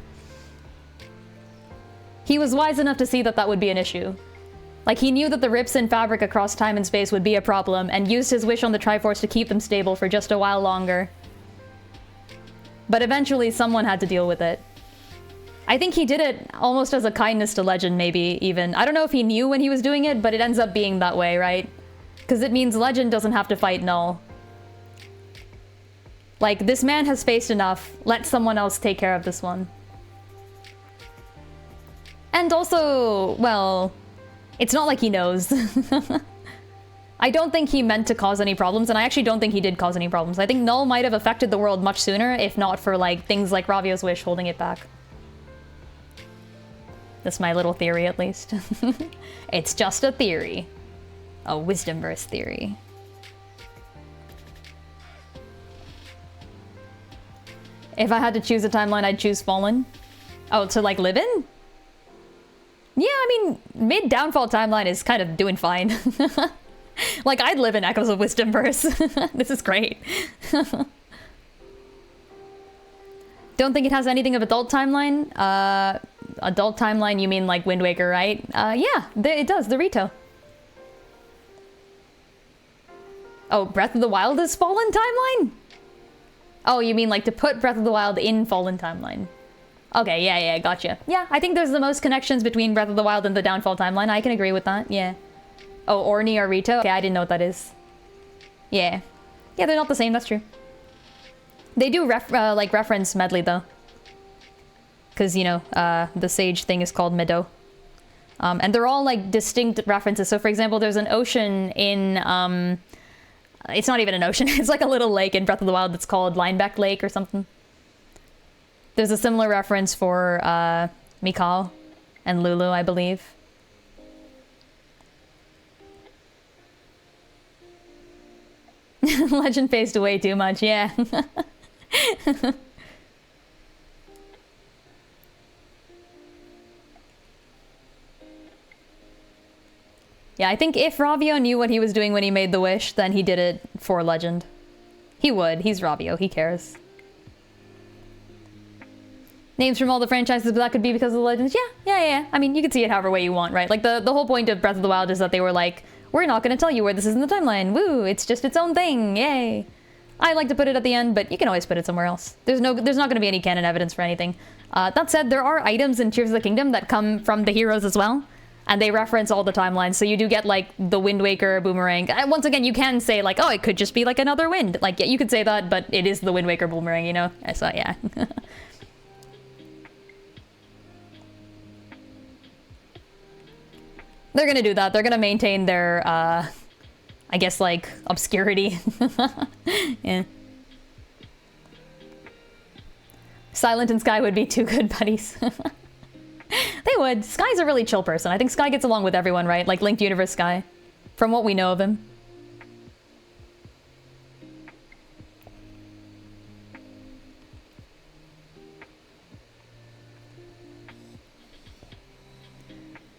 Speaker 1: He was wise enough to see that that would be an issue. Like, he knew that the rips in fabric across time and space would be a problem, and used his wish on the Triforce to keep them stable for just a while longer. But eventually, someone had to deal with it. I think he did it almost as a kindness to Legend, maybe, even. I don't know if he knew when he was doing it, but it ends up being that way, right? Because it means Legend doesn't have to fight Null. Like, this man has faced enough. Let someone else take care of this one. And also, well, it's not like he knows. I don't think he meant to cause any problems, and I actually don't think he did cause any problems. I think Null might have affected the world much sooner, if not for, like, things like Ravio's wish holding it back. That's my little theory, at least. It's just a theory. A Wisdomverse theory. If I had to choose a timeline, I'd choose Fallen. Oh, to, like, live in? Yeah, I mean, mid-downfall timeline is kind of doing fine. Like, I'd live in Echoes of Wisdomverse. This is great. Don't think it has anything of adult timeline. Adult timeline, you mean like Wind Waker, right? Yeah, it does, the Rito. Oh, Breath of the Wild is Fallen timeline? Oh, you mean like to put Breath of the Wild in Fallen timeline. Okay, yeah, gotcha. Yeah, I think there's the most connections between Breath of the Wild and the Downfall timeline. I can agree with that, yeah. Oh, Orni or Rito? Okay, I didn't know what that is. Yeah. Yeah, they're not the same, that's true. They do reference Medley, though. Because, you know, the Sage thing is called Meadow. And they're all, like, distinct references. So, for example, there's an ocean in, it's not even an ocean. It's like a little lake in Breath of the Wild that's called Lineback Lake or something. There's a similar reference for Mikau and Lulu, I believe. Legend faced way too much, yeah. Yeah, I think if Ravio knew what he was doing when he made the wish, then he did it for Legend. He would. He's Ravio. He cares. Names from all the franchises, but that could be because of the Legends. Yeah. I mean, you can see it however way you want, right? Like, the whole point of Breath of the Wild is that they were like, we're not going to tell you where this is in the timeline. Woo, it's just its own thing. Yay. I like to put it at the end, but you can always put it somewhere else. There's not going to be any canon evidence for anything. That said, there are items in Tears of the Kingdom that come from the heroes as well. And they reference all the timelines, so you do get, like, the Wind Waker boomerang. Once again, you can say, like, oh, it could just be, like, another wind. Like, yeah, you could say that, but it is the Wind Waker boomerang, you know? So, yeah. They're gonna do that. They're gonna maintain their, I guess, like, obscurity. Yeah. Silent and Sky would be two good buddies. They would. Sky's a really chill person. I think Sky gets along with everyone, right? Like Linked Universe Sky. From what we know of him.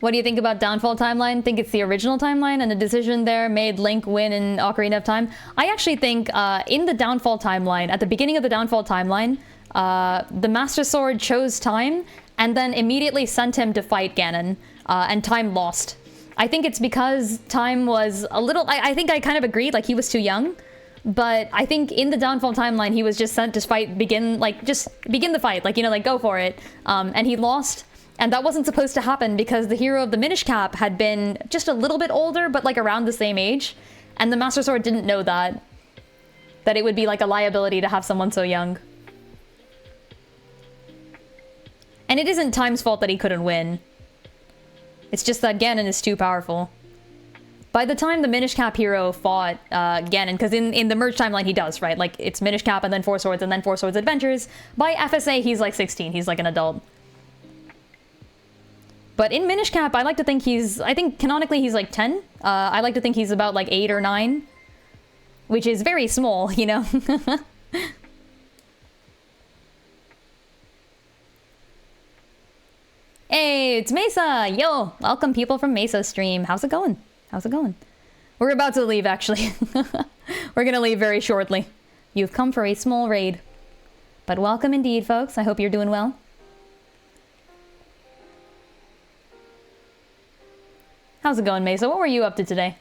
Speaker 1: What do you think about Downfall timeline? Think it's the original timeline and the decision there made Link win in Ocarina of Time? I actually think in the Downfall timeline, at the beginning of the Downfall timeline, the Master Sword chose Time and then immediately sent him to fight Ganon, and Time lost. I think it's because Time was a little... I think I kind of agreed, like, he was too young. But I think in the Downfall timeline, he was just sent to fight, just begin the fight. Like, you know, like, go for it. And he lost. And that wasn't supposed to happen because the hero of the Minish Cap had been just a little bit older, but, like, around the same age. And the Master Sword didn't know that. That it would be, like, a liability to have someone so young. And it isn't Time's fault that he couldn't win. It's just that Ganon is too powerful. By the time the Minish Cap hero fought Ganon, because in the merge timeline he does, right? Like, it's Minish Cap and then Four Swords and then Four Swords Adventures. By FSA, he's like 16. He's like an adult. But in Minish Cap, I like to think I think canonically he's like 10. I like to think he's about like 8 or 9. Which is very small, you know? Hey, it's Mesa! Yo! Welcome people from Mesa stream. How's it going? How's it going? We're about to leave, actually. We're gonna leave very shortly. You've come for a small raid. But welcome indeed, folks. I hope you're doing well. How's it going, Mesa? What were you up to today?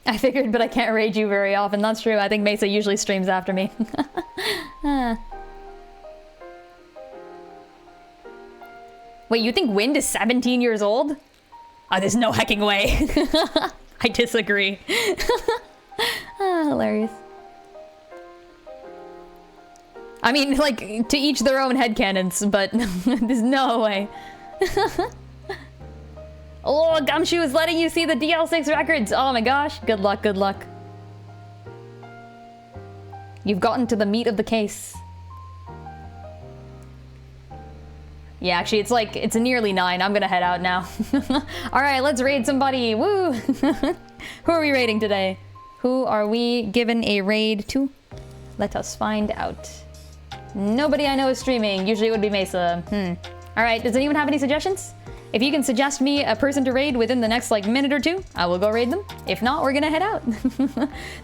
Speaker 1: I figured, but I can't raid you very often. That's true. I think Mesa usually streams after me. Wait, you think Wind is 17 years old? Oh, there's no hecking way. I disagree. Hilarious. I mean, like, to each their own headcanons, but there's no way. Oh, Gumshoe is letting you see the DL6 records. Oh my gosh. Good luck, good luck. You've gotten to the meat of the case. Yeah, actually, it's nearly 9. I'm gonna head out now. Alright, let's raid somebody. Woo! Who are we raiding today? Who are we giving a raid to? Let us find out. Nobody I know is streaming. Usually it would be Mesa. Alright, does anyone have any suggestions? If you can suggest me a person to raid within the next like minute or two, I will go raid them. If not, we're gonna head out.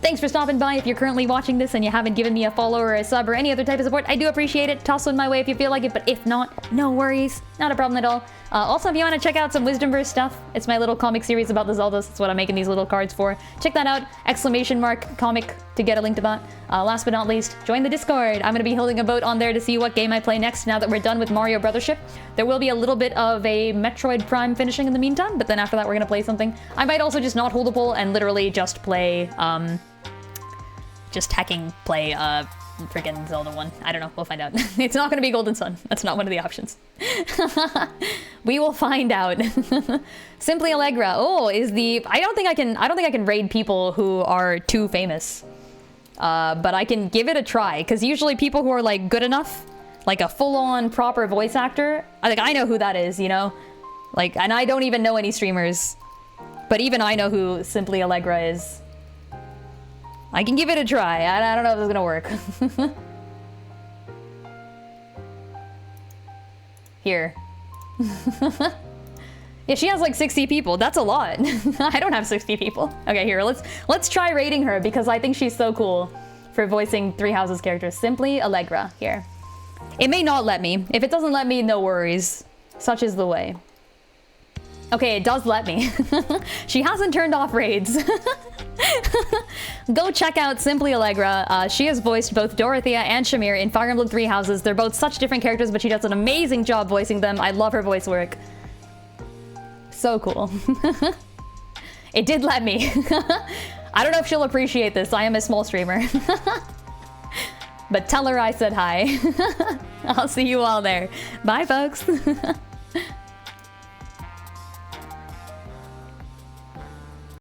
Speaker 1: Thanks for stopping by. If you're currently watching this and you haven't given me a follow or a sub or any other type of support, I do appreciate it. Toss one my way if you feel like it, but if not, no worries. Not a problem at all. Also, if you want to check out some Wisdomverse stuff, it's my little comic series about the Zeldas. That's what I'm making these little cards for. Check that out. !comic to get a link to that. Last but not least, join the Discord. I'm going to be holding a vote on there to see what game I play next now that we're done with Mario Brothership. There will be a little bit of a Metroid Prime finishing in the meantime, but then after that we're going to play something. I might also just not hold a poll and literally just play, just hacking play, freaking Zelda one. I don't know. We'll find out. It's not going to be Golden Sun. That's not one of the options. We will find out. Simply Allegra. Oh, is the... I don't think I can raid people who are too famous. But I can give it a try, because usually people who are like good enough, like a full-on proper voice actor, I know who that is, you know? Like, and I don't even know any streamers. But even I know who Simply Allegra is. I can give it a try. I don't know if this is gonna work. Here. Yeah, she has like 60 people. That's a lot. I don't have 60 people. Okay, here, let's try rating her because I think she's so cool for voicing Three Houses characters. Simply Allegra. Here. It may not let me. If it doesn't let me, no worries. Such is the way. Okay, it does let me. She hasn't turned off raids. Go check out Simply Allegra. She has voiced both Dorothea and Shamir in Fire Emblem Three Houses. They're both such different characters, but she does an amazing job voicing them. I love her voice work. So cool. It did let me. I don't know if she'll appreciate this. I am a small streamer. But tell her I said hi. I'll see you all there. Bye, folks.